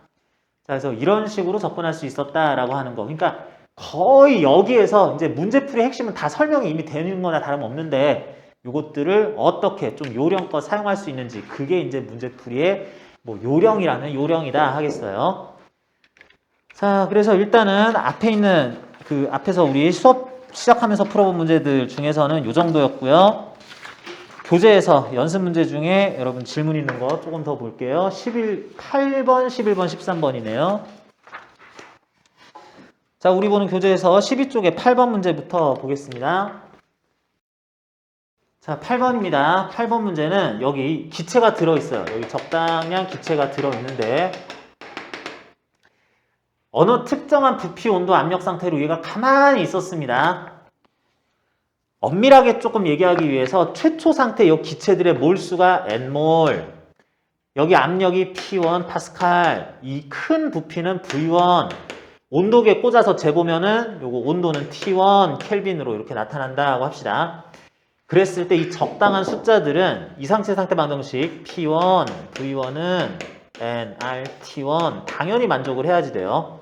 자, 그래서 이런 식으로 접근할 수 있었다라고 하는 거. 그러니까 거의 여기에서 이제 문제풀이 핵심은 다 설명이 이미 되는 거나 다름없는데 요것들을 어떻게 좀 요령껏 사용할 수 있는지 그게 이제 문제풀이의 뭐 요령이라면 요령이다 하겠어요. 자, 그래서 일단은 앞에 있는 그 앞에서 우리 수업 시작하면서 풀어본 문제들 중에서는 요 정도였고요. 교재에서 연습 문제 중에 여러분 질문 있는 거 조금 더 볼게요. 8번, 11번, 13번이네요. 자, 우리 보는 교재에서 12쪽에 8번 문제부터 보겠습니다. 자, 8번입니다. 8번 문제는 여기 기체가 들어있어요. 여기 적당량 기체가 들어있는데 어느 특정한 부피, 온도, 압력 상태로 얘가 가만히 있었습니다. 엄밀하게 조금 얘기하기 위해서 최초 상태 이 기체들의 몰수가 n몰, 여기 압력이 P1 파스칼, 이 큰 부피는 V1, 온도계 꽂아서 재보면은 요거 온도는 T1 켈빈으로 이렇게 나타난다고 합시다. 그랬을 때 이 적당한 숫자들은 이상체 상태 방정식 P1, V1은 nRT1 당연히 만족을 해야지 돼요.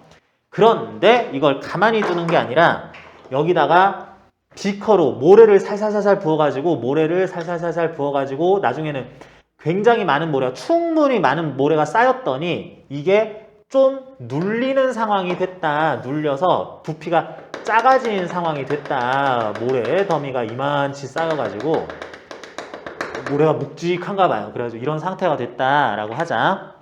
그런데 이걸 가만히 두는 게 아니라 여기다가 비커로 모래를 살살살살 부어가지고 나중에는 굉장히 많은 모래가 충분히 많은 모래가 쌓였더니 이게 좀 눌리는 상황이 됐다. 눌려서 부피가 작아진 상황이 됐다. 모래 더미가 이만치 쌓여가지고 모래가 묵직한가 봐요. 그래가지고 이런 상태가 됐다라고 하자.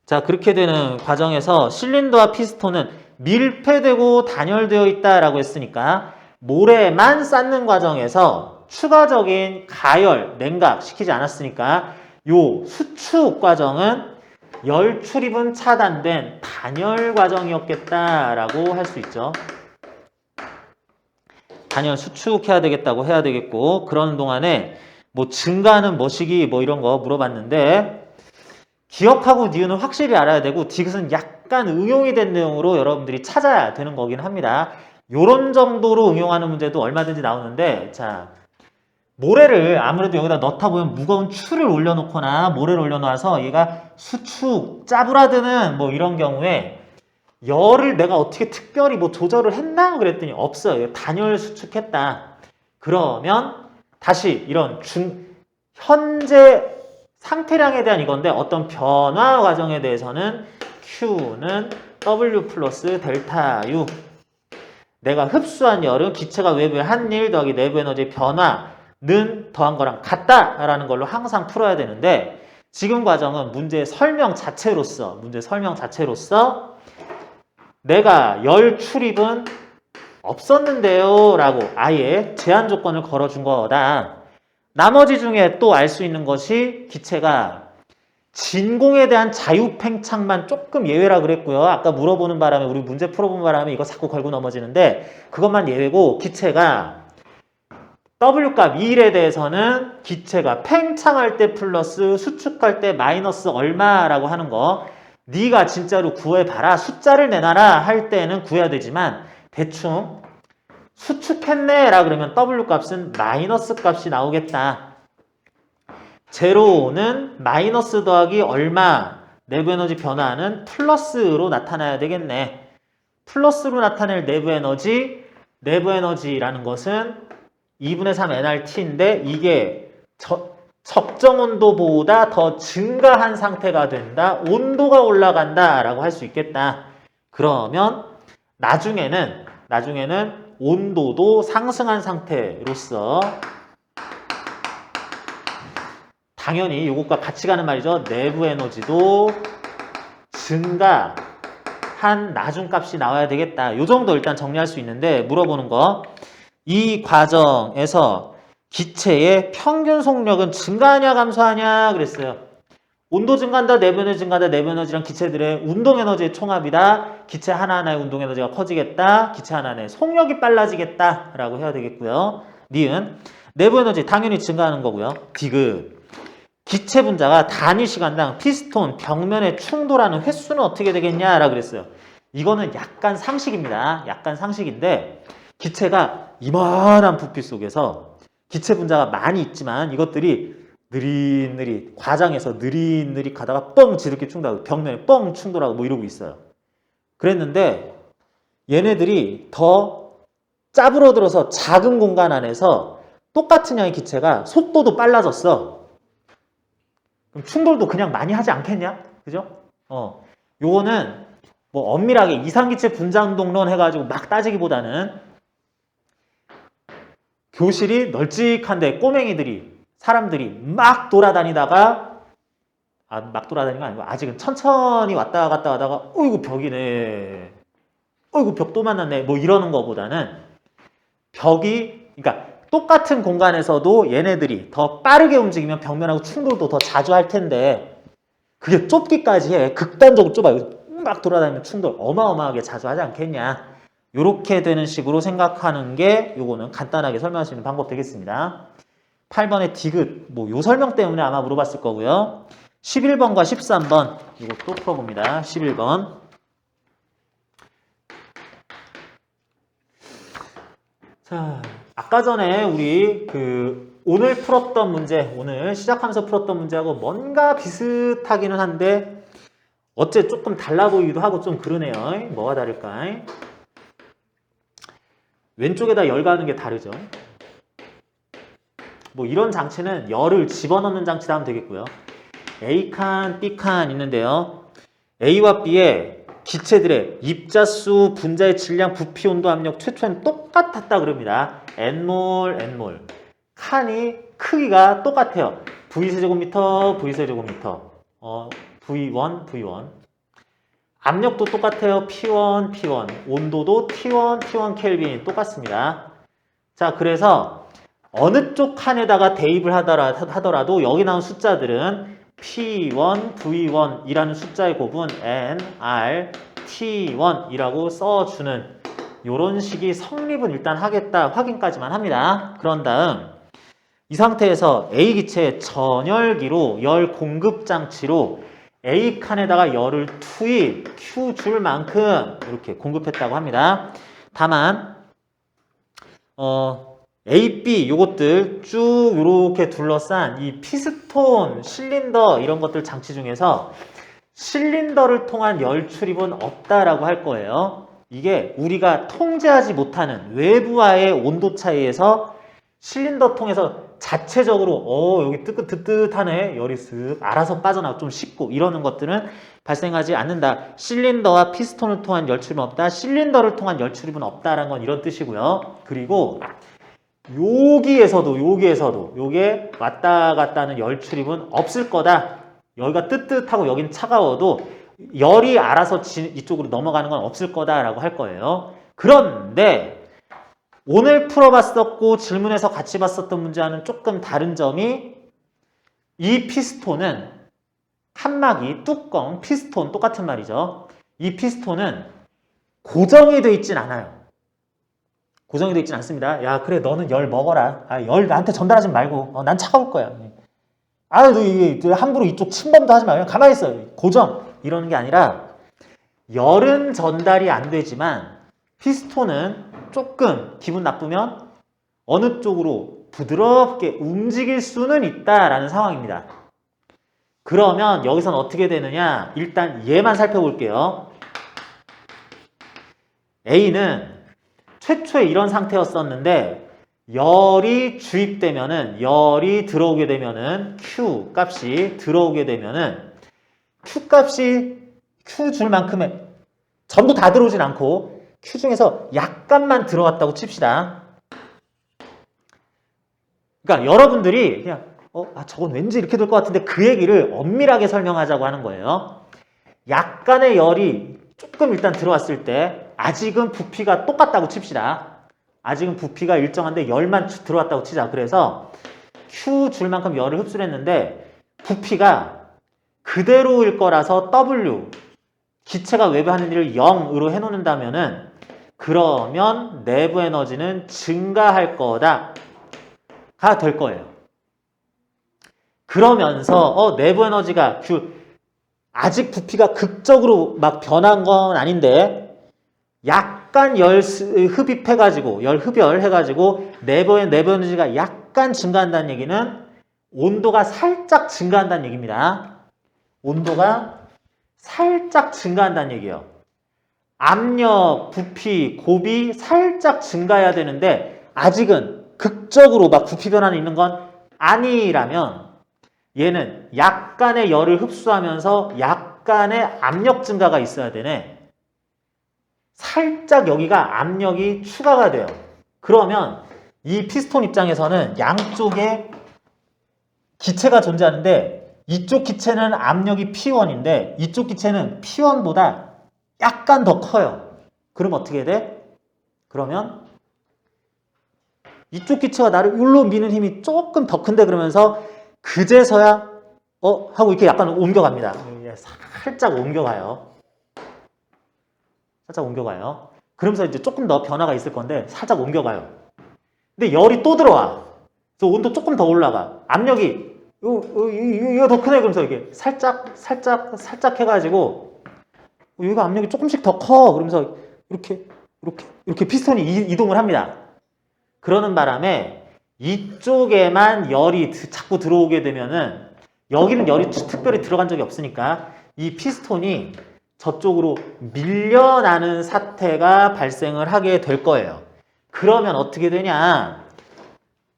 자, 그렇게 되는 과정에서 실린더와 피스톤은 밀폐되고 단열되어 있다라고 했으니까 모래만 쌓는 과정에서 추가적인 가열, 냉각 시키지 않았으니까 요 수축 과정은 열 출입은 차단된 단열 과정이었겠다라고 할 수 있죠. 단열 수축해야 되겠다고 해야 되겠고 그런 동안에 뭐 증가하는 뭐시기 뭐 이런 거 물어봤는데 기억하고 니은은 확실히 알아야 되고 디귿은 약간 응용이 된 내용으로 여러분들이 찾아야 되는 거긴 합니다. 요런 정도로 응용하는 문제도 얼마든지 나오는데 자 모래를 아무래도 여기다 넣다 보면 무거운 추를 올려놓거나 모래를 올려놔서 얘가 수축, 짜부라드는 뭐 이런 경우에 열을 내가 어떻게 특별히 뭐 조절을 했나 그랬더니 없어요. 단열 수축했다. 그러면 다시 이런 현재 상태량에 대한 이건데 어떤 변화 과정에 대해서는 Q는 W 플러스 델타 U 내가 흡수한 열은 기체가 외부에 한 일 더하기 내부 에너지의 변화는 더한 거랑 같다라는 걸로 항상 풀어야 되는데 지금 과정은 문제 설명 자체로서 내가 열 출입은 없었는데요 라고 아예 제한 조건을 걸어준 거다. 나머지 중에 또 알 수 있는 것이 기체가 진공에 대한 자유팽창만 조금 예외라 그랬고요. 아까 물어보는 바람에 우리 문제 풀어본 바람에 이거 자꾸 걸고 넘어지는데 그것만 예외고 기체가 W값 2일에 대해서는 기체가 팽창할 때 플러스 수축할 때 마이너스 얼마라고 하는 거 네가 진짜로 구해봐라 숫자를 내놔라 할 때는 구해야 되지만 대충 수축했네 라 그러면 W값은 마이너스 값이 나오겠다. 제로는 마이너스 더하기 얼마 내부 에너지 변화는 플러스로 나타나야 되겠네. 플러스로 나타낼 내부 에너지라는 것은 2분의 3 nRT인데 이게 적정 온도보다 더 증가한 상태가 된다. 온도가 올라간다 라고 할 수 있겠다. 그러면 나중에는 온도도 상승한 상태로서 당연히 이것과 같이 가는 말이죠. 내부 에너지도 증가한 나중값이 나와야 되겠다. 이 정도 일단 정리할 수 있는데 물어보는 거. 이 과정에서 기체의 평균 속력은 증가하냐 감소하냐 그랬어요. 온도 증가한다, 내부 에너지 증가한다. 내부 에너지랑 기체들의 운동 에너지의 총합이다. 기체 하나하나의 운동 에너지가 커지겠다. 기체 하나하나의 속력이 빨라지겠다 라고 해야 되겠고요. 니은 내부 에너지 당연히 증가하는 거고요. 디귿 기체 분자가 단위 시간당 피스톤 벽면에 충돌하는 횟수는 어떻게 되겠냐라고 그랬어요. 이거는 약간 상식입니다. 약간 상식인데 기체가 이만한 부피 속에서 기체 분자가 많이 있지만 이것들이 느릿느릿 과장해서 느릿느릿 가다가 뻥 지들끼리 충돌하고 벽면에 뻥 충돌하고 뭐 이러고 있어요. 그랬는데 얘네들이 더 짜부러들어서 작은 공간 안에서 똑같은 양의 기체가 속도도 빨라졌어. 그럼 충돌도 그냥 많이 하지 않겠냐? 그죠? 요거는 뭐 엄밀하게 이상기체 분자운동론 해가지고 막 따지기보다는 교실이 널찍한데 꼬맹이들이 사람들이 막 돌아다니다가 막 돌아다니는 건 아니고 아직은 천천히 왔다 갔다 하다가 어이구 벽이네 어이구 벽 또 만났네 뭐 이러는 거보다는 그러니까 똑같은 공간에서도 얘네들이 더 빠르게 움직이면 벽면하고 충돌도 더 자주 할 텐데 그게 좁기까지 해. 극단적으로 좁아요. 막 돌아다니면 충돌 어마어마하게 자주 하지 않겠냐. 요렇게 되는 식으로 생각하는 게 요거는 간단하게 설명할 수 있는 방법 되겠습니다. 8번의 디귿 뭐 요 설명 때문에 아마 물어봤을 거고요. 11번과 13번 이것도 풀어봅니다. 11번 자 아까 전에 우리 오늘 풀었던 문제 오늘 시작하면서 풀었던 문제하고 뭔가 비슷하기는 한데 어째 조금 달라 보이기도 하고 좀 그러네요. 뭐가 다를까? 왼쪽에다 열 가는 게 다르죠. 뭐 이런 장치는 열을 집어넣는 장치라 하면 되겠고요. A칸, B칸 있는데요. A와 B의 기체들의 입자수, 분자의 질량, 부피, 온도, 압력 최초엔 똑같았다 그럽니다. N몰, N몰. 칸이 크기가 똑같아요. V세제곱미터, V세제곱미터. V1, V1. 압력도 똑같아요. P1, P1. 온도도 T1, T1 켈빈 똑같습니다. 자, 그래서 어느 쪽 칸에다가 대입을 하더라도 여기 나온 숫자들은 P1, V1이라는 숫자의 곱은 N, R, T1이라고 써주는 이런 식이 성립은 일단 하겠다 확인까지만 합니다. 그런 다음 이 상태에서 A 기체의 전열기로 열 공급 장치로 A 칸에다가 열을 투입, Q 줄 만큼 이렇게 공급했다고 합니다. 다만 A, B 요것들 쭉 이렇게 둘러싼 이 피스톤, 실린더 이런 것들 장치 중에서 실린더를 통한 열 출입은 없다라고 할 거예요. 이게 우리가 통제하지 못하는 외부와의 온도 차이에서 실린더 통해서 자체적으로 여기 뜨뜻하네 열이 쓱 알아서 빠져나가 좀 식고 이러는 것들은 발생하지 않는다. 실린더와 피스톤을 통한 열 출입은 없다. 실린더를 통한 열 출입은 없다라는 건 이런 뜻이고요. 그리고 여기에서도 요게 왔다 갔다 하는 열 출입은 없을 거다. 여기가 뜨뜻하고 여긴 차가워도 열이 알아서 이쪽으로 넘어가는 건 없을 거다라고 할 거예요. 그런데 오늘 풀어봤었고 질문에서 같이 봤었던 문제와는 조금 다른 점이 이 피스톤은 칸막이, 뚜껑, 피스톤 똑같은 말이죠. 이 피스톤은 고정이 돼 있진 않아요. 고정이 돼 있진 않습니다. 야 그래 너는 열 먹어라. 열 나한테 전달하지 말고 난 차가울 거야. 너 함부로 이쪽 침범도 하지 말고 가만히 있어. 고정 이러는 게 아니라 열은 전달이 안 되지만 피스톤은 조금 기분 나쁘면 어느 쪽으로 부드럽게 움직일 수는 있다라는 상황입니다. 그러면 여기서는 어떻게 되느냐? 일단 얘만 살펴볼게요. A는 최초에 이런 상태였었는데 열이 주입되면은, 열이 들어오게 되면은, Q 값이 들어오게 되면은, Q 값이 Q 줄 만큼의 전부 다 들어오진 않고, Q 중에서 약간만 들어왔다고 칩시다. 그러니까 여러분들이 그냥, 저건 왠지 이렇게 될 것 같은데 그 얘기를 엄밀하게 설명하자고 하는 거예요. 약간의 열이 조금 일단 들어왔을 때, 아직은 부피가 똑같다고 칩시다. 아직은 부피가 일정한데 열만 들어왔다고 치자. 그래서 Q 줄 만큼 열을 흡수를 했는데 부피가 그대로일 거라서 W, 기체가 외부하는 일을 0으로 해놓는다면은 그러면 내부 에너지는 증가할 거다가 될 거예요. 그러면서 내부 에너지가 아직 부피가 극적으로 막 변한 건 아닌데 약간 열 흡입해가지고, 열 흡열해가지고 내부 에너지가 약간 증가한다는 얘기는 온도가 살짝 증가한다는 얘기입니다. 온도가 살짝 증가한다는 얘기예요. 압력, 부피, 곱이 살짝 증가해야 되는데 아직은 극적으로 막 부피 변화는 있는 건 아니라면 얘는 약간의 열을 흡수하면서 약간의 압력 증가가 있어야 되네. 살짝 여기가 압력이 추가가 돼요. 그러면 이 피스톤 입장에서는 양쪽에 기체가 존재하는데 이쪽 기체는 압력이 P1인데 이쪽 기체는 P1보다 약간 더 커요. 그럼 어떻게 돼? 그러면 이쪽 기체가 나를 일로 미는 힘이 조금 더 큰데 그러면서 그제서야 하고 이렇게 약간 옮겨갑니다. 살짝 옮겨가요. 살짝 옮겨가요. 그러면서 이제 조금 더 변화가 있을 건데 살짝 옮겨가요. 근데 열이 또 들어와. 그래서 온도 조금 더 올라가. 압력이 이거 더 크네. 그러면서 이게 살짝 해가지고 여기가 압력이 조금씩 더 커. 그러면서 이렇게 피스톤이 이동을 합니다. 그러는 바람에 이쪽에만 열이 자꾸 들어오게 되면은 여기는 열이 특별히 들어간 적이 없으니까 이 피스톤이 저쪽으로 밀려나는 사태가 발생을 하게 될 거예요. 그러면 어떻게 되냐?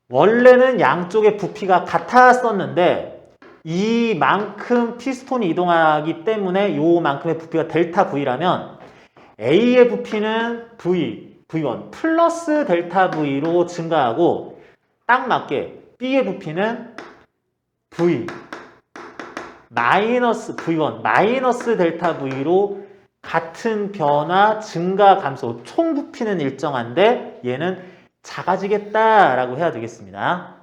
원래는 양쪽의 부피가 같았었는데 이만큼 피스톤이 이동하기 때문에 요만큼의 부피가 델타 V라면 A의 부피는 V1 플러스 델타 V로 증가하고 딱 맞게 B의 부피는 V 마이너스 V1 마이너스 델타 V로 같은 변화, 증가, 감소, 총 부피는 일정한데 얘는 작아지겠다라고 해야 되겠습니다.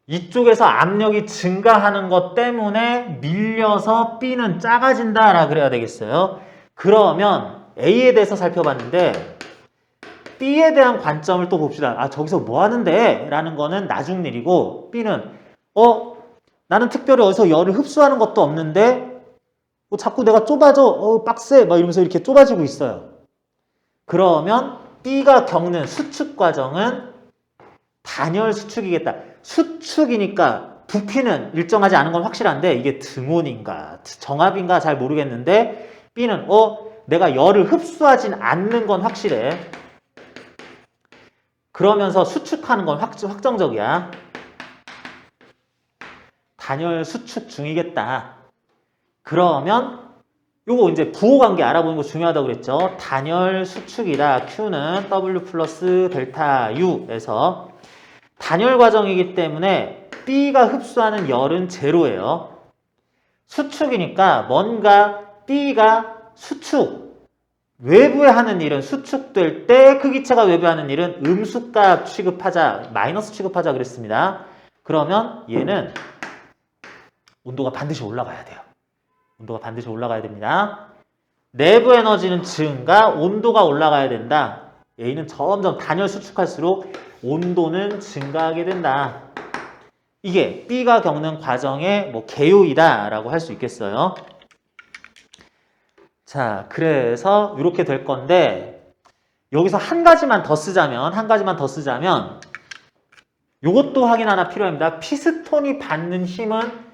이쪽에서 압력이 증가하는 것 때문에 밀려서 B는 작아진다라고 그래야 되겠어요. 그러면 A에 대해서 살펴봤는데 B에 대한 관점을 또 봅시다. 저기서 뭐 하는데? 라는 거는 나중 일이고 B는 나는 특별히 어디서 열을 흡수하는 것도 없는데 자꾸 내가 좁아져. 빡세. 막 이러면서 이렇게 좁아지고 있어요. 그러면 B가 겪는 수축 과정은 단열 수축이겠다. 수축이니까 부피는 일정하지 않은 건 확실한데 이게 등온인가 정압인가 잘 모르겠는데 B는 내가 열을 흡수하진 않는 건 확실해. 그러면서 수축하는 건 확정적이야. 단열 수축 중이겠다. 그러면 요거 이제 부호관계 알아보는 거 중요하다고 그랬죠. 단열 수축이다. Q는 W 플러스 델타 U에서 단열 과정이기 때문에 B가 흡수하는 열은 제로예요. 수축이니까 뭔가 B가 외부에 하는 일은 수축될 때 그 기체가 외부에 하는 일은 음수값 취급하자, 마이너스 취급하자 그랬습니다. 그러면 얘는 온도가 반드시 올라가야 돼요. 온도가 반드시 올라가야 됩니다. 내부 에너지는 증가, 온도가 올라가야 된다. A는 점점 단열 수축할수록 온도는 증가하게 된다. 이게 B가 겪는 과정의 개요이다 라고 할 수 있겠어요. 자, 그래서 이렇게 될 건데 여기서 한 가지만 더 쓰자면 이것도 확인 하나 필요합니다. 피스톤이 받는 힘은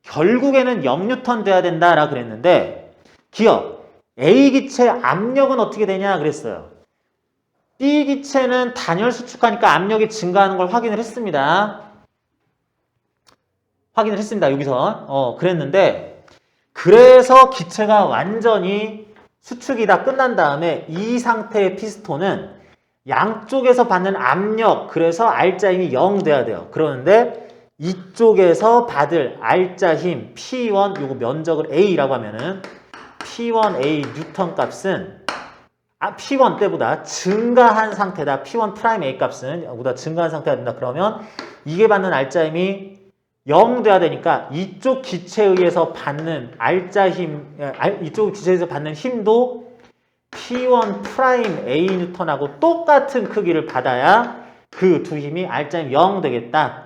결국에는 0N 돼야 된다라고 그랬는데 기억, A 기체 압력은 어떻게 되냐 그랬어요. B 기체는 단열 수축하니까 압력이 증가하는 걸 확인을 했습니다. 여기서. 그랬는데, 그래서 기체가 완전히 수축이 다 끝난 다음에 이 상태의 피스톤은 양쪽에서 받는 압력, 그래서 R자 힘이 0 돼야 돼요. 그러는데 이쪽에서 받을 R자 힘 P1, 요거 면적을 A라고 하면은 P1A 뉴턴 값은 P1 때보다 증가한 상태다. P1 프라임 A 값은 보다 증가한 상태가 된다. 그러면 이게 받는 R자 힘이 0 돼야 되니까 이쪽 기체에 의해서 받는 R자 힘, 이쪽 기체에서 받는 힘도 P1 프라임 A 뉴턴하고 똑같은 크기를 받아야 그 두 힘이 R자 힘 0 되겠다.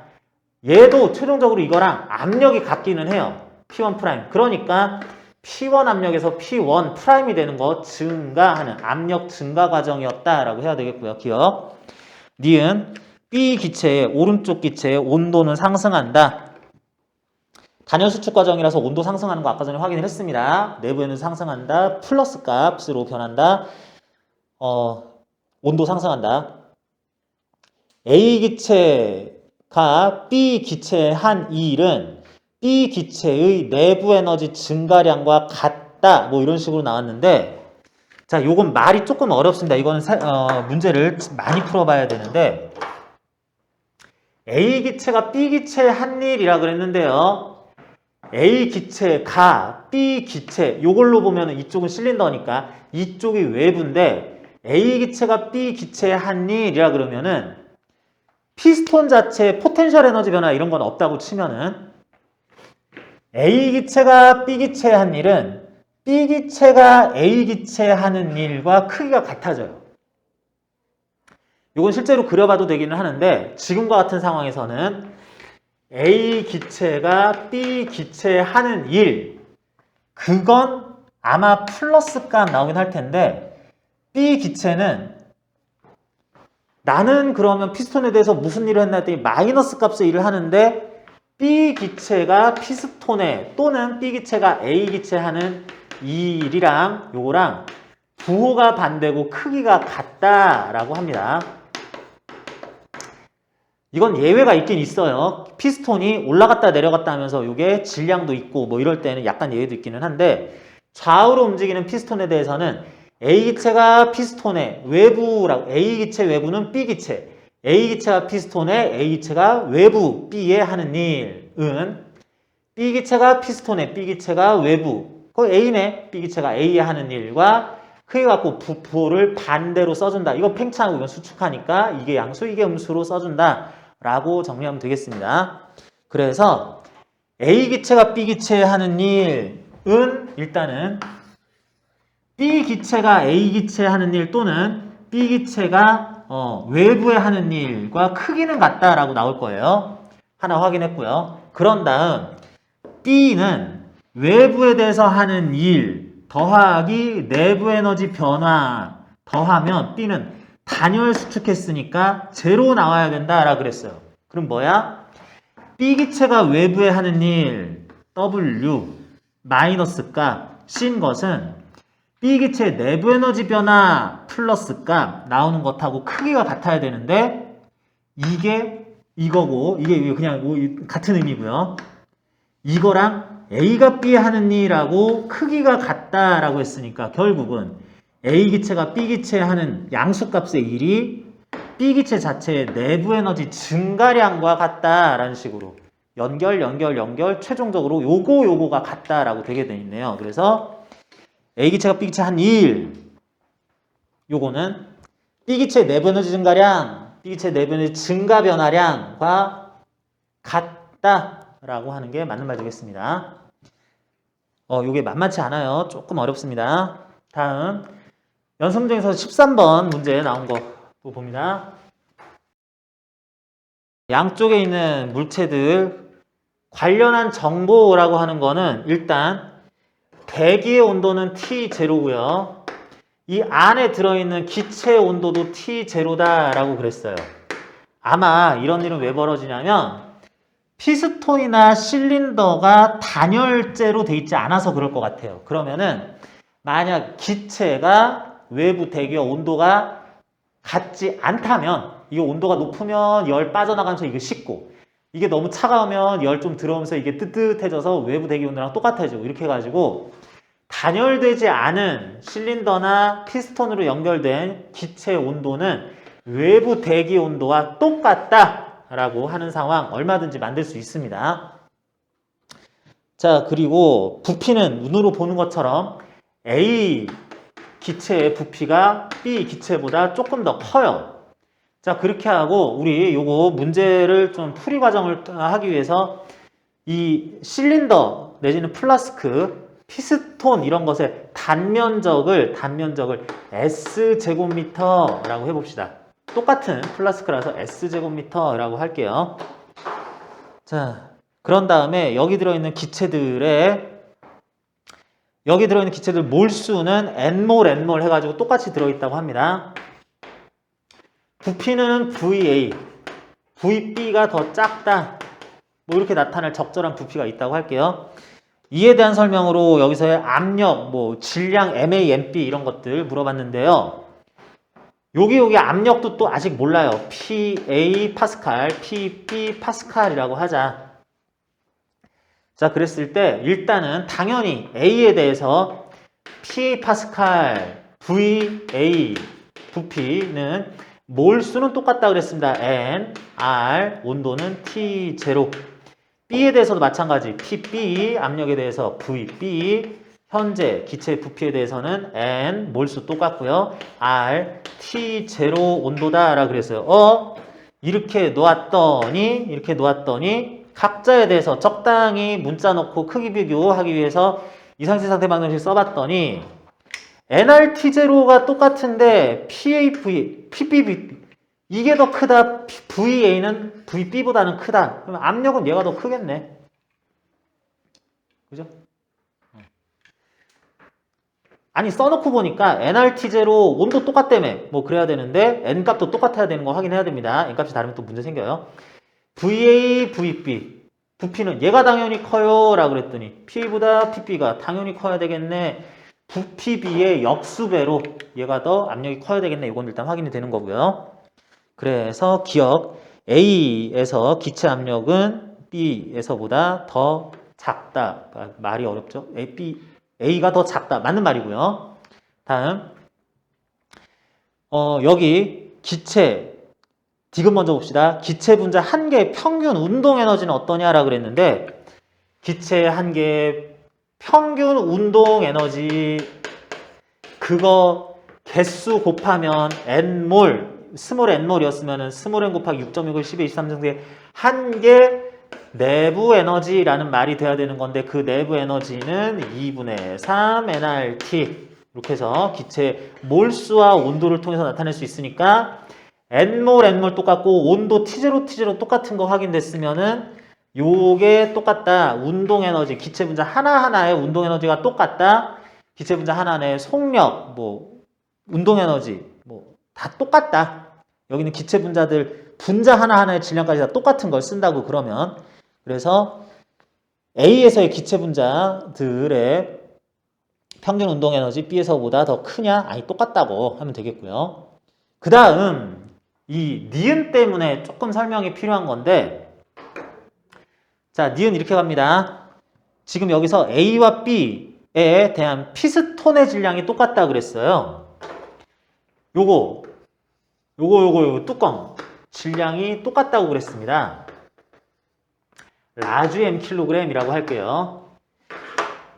얘도 최종적으로 이거랑 압력이 같기는 해요. P1 프라임. 그러니까 P1 압력에서 P1 프라임이 되는 거 증가하는 압력 증가 과정이었다라고 해야 되겠고요. 기억. 니은 B 기체의 오른쪽 기체의 온도는 상승한다. 단열 수축 과정이라서 온도 상승하는 거 아까 전에 확인을 했습니다. 내부에는 상승한다. 플러스 값으로 변한다. 온도 상승한다. A 기체가 B 기체에 한 일은 B 기체의 내부 에너지 증가량과 같다. 뭐 이런 식으로 나왔는데, 자, 요건 말이 조금 어렵습니다. 이거는 문제를 많이 풀어봐야 되는데, A 기체가 B 기체에 한 일이라 그랬는데요. A 기체가 B 기체, 요걸로 보면 이쪽은 실린더니까 이쪽이 외부인데, A 기체가 B 기체에 한 일이라 그러면은 피스톤 자체에 포텐셜 에너지 변화 이런 건 없다고 치면은 A 기체가 B 기체에 한 일은 B 기체가 A 기체에 하는 일과 크기가 같아져요. 이건 실제로 그려봐도 되기는 하는데 지금과 같은 상황에서는 A 기체가 B 기체에 하는 일, 그건 아마 플러스 값 나오긴 할 텐데 B 기체는 나는 그러면 피스톤에 대해서 무슨 일을 했나 했더니 마이너스 값의 일을 하는데 B 기체가 피스톤에 또는 B 기체가 A 기체에 하는 이 일이랑 요거랑 부호가 반대고 크기가 같다라고 합니다. 이건 예외가 있긴 있어요. 피스톤이 올라갔다 내려갔다 하면서 이게 질량도 있고 뭐 이럴 때는 약간 예외도 있기는 한데 좌우로 움직이는 피스톤에 대해서는 A 기체가 피스톤의 외부라고, A 기체 외부는 B 기체, A 기체가 피스톤에 A 기체가 외부 B에 하는 일은 B 기체가 피스톤에 B 기체가 외부, 그 A네, B 기체가 A에 하는 일과 크게 갖고 부호를 반대로 써준다. 이거 팽창하고 이건 수축하니까 이게 양수 이게 음수로 써준다 라고 정리하면 되겠습니다. 그래서 A 기체가 B 기체에 하는 일은 일단은 B 기체가 A 기체에 하는 일 또는 B 기체가 외부에 하는 일과 크기는 같다라고 나올 거예요. 하나 확인했고요. 그런 다음 B는 외부에 대해서 하는 일 더하기 내부 에너지 변화 더하면 B는 단열 수축했으니까 제로 나와야 된다라고 그랬어요. 그럼 뭐야? B 기체가 외부에 하는 일 W 마이너스 값 C인 것은 B 기체의 내부 에너지 변화 플러스 값 나오는 것하고 크기가 같아야 되는데 이게 이거고 이게 그냥 같은 의미고요. 이거랑 A가 B에 하는 일하고 크기가 같다라고 했으니까 결국은 A 기체가 B 기체에 하는 양수값의 일이 B 기체 자체의 내부 에너지 증가량과 같다라는 식으로 연결 최종적으로 요거가 같다라고 되게 돼 있네요. 그래서 A 기체가 B 기체 한 일, 요거는 B 기체 내부 에너지 증가량, B 기체 내부 에너지 증가 변화량과 같다라고 하는 게 맞는 말 되겠습니다. 요게 만만치 않아요. 조금 어렵습니다. 다음 연습 중에서 13번 문제 나온 거 또 봅니다. 양쪽에 있는 물체들 관련한 정보라고 하는 거는 일단 대기의 온도는 T0고요. 이 안에 들어있는 기체의 온도도 T0다라고 그랬어요. 아마 이런 일은 왜 벌어지냐면 피스톤이나 실린더가 단열재로 돼 있지 않아서 그럴 것 같아요. 그러면은 만약 기체가 외부 대기의 온도가 같지 않다면, 이게 온도가 높으면 열 빠져나가면서 이게 식고, 이게 너무 차가우면 열 좀 들어오면서 이게 뜨뜻해져서 외부 대기 온도랑 똑같아지고, 이렇게 해가지고 단열되지 않은 실린더나 피스톤으로 연결된 기체 온도는 외부 대기 온도와 똑같다라고 하는 상황 얼마든지 만들 수 있습니다. 자, 그리고 부피는 눈으로 보는 것처럼 A 기체의 부피가 B 기체보다 조금 더 커요. 자, 그렇게 하고 우리 요거 문제를 좀 풀이 과정을 하기 위해서 이 실린더 내지는 플라스크, 피스톤 이런 것의 단면적을 S제곱미터라고 해봅시다. 똑같은 플라스크라서 S제곱미터라고 할게요. 자, 그런 다음에 여기 들어있는 기체들 몰수는 N몰 해가지고 똑같이 들어있다고 합니다. 부피는 VA, VB가 더 작다. 뭐 이렇게 나타날 적절한 부피가 있다고 할게요. 이에 대한 설명으로 여기서의 압력, 뭐 질량, MA, MB 이런 것들 물어봤는데요. 여기 압력도 또 아직 몰라요. PA 파스칼, PB 파스칼이라고 하자. 자, 그랬을 때 일단은 당연히 A에 대해서 PA 파스칼, VA 부피는 몰수는 똑같다 그랬습니다. N, R, 온도는 T0. B에 대해서도 마찬가지. PB, 압력에 대해서 VB, 현재 기체 부피에 대해서는 N, 몰수 똑같고요. R, T0 온도다라 그랬어요. 이렇게 놓았더니 각자에 대해서 적당히 문자 넣고 크기 비교하기 위해서 이상시 상태 방정식 써봤더니 NRT0가 똑같은데 PAV, PBB 이게 더 크다. VA는 VB보다는 크다. 그럼 압력은 얘가 더 크겠네. 그죠? 아니 써놓고 보니까 NRT0 온도 똑같다며 뭐 그래야 되는데 N값도 똑같아야 되는 거 확인해야 됩니다. N값이 다르면 또 문제 생겨요. VA, VB 부피는 얘가 당연히 커요 라고 그랬더니 PA보다 PB가 당연히 커야 되겠네. 부피비의 역수배로 얘가 더 압력이 커야 되겠네. 이건 일단 확인이 되는 거고요. 그래서 기억 A에서 기체 압력은 B에서보다 더 작다. 말이 어렵죠? A가 더 작다. 맞는 말이고요. 다음 여기 기체 디귿 먼저 봅시다. 기체 분자 한 개의 평균 운동 에너지는 어떠냐라고 그랬는데 기체 한 개의 평균 운동 에너지 그거 개수 곱하면 N몰 스몰 N몰이었으면 스몰 N 곱하기 6.6을 10에 23승에 한 개 내부 에너지라는 말이 돼야 되는 건데 그 내부 에너지는 2분의 3 nRT 이렇게 해서 기체 몰수와 온도를 통해서 나타낼 수 있으니까 N몰 똑같고 온도 T0 똑같은 거 확인됐으면은 요게 똑같다. 운동 에너지 기체 분자 하나하나의 운동 에너지가 똑같다. 기체 분자 하나하나의 속력 뭐 운동 에너지 뭐 다 똑같다. 여기는 기체 분자들 분자 하나하나의 질량까지 다 똑같은 걸 쓴다고 그러면 그래서 A에서의 기체 분자들의 평균 운동 에너지 B에서보다 더 크냐? 아니 똑같다고 하면 되겠고요. 그 다음 이 니은 때문에 조금 설명이 필요한 건데 자 니은 이렇게 갑니다. 지금 여기서 A와 B에 대한 피스톤의 질량이 똑같다 그랬어요. 요거 뚜껑 질량이 똑같다고 그랬습니다. 라주 M 킬로그램이라고 할게요.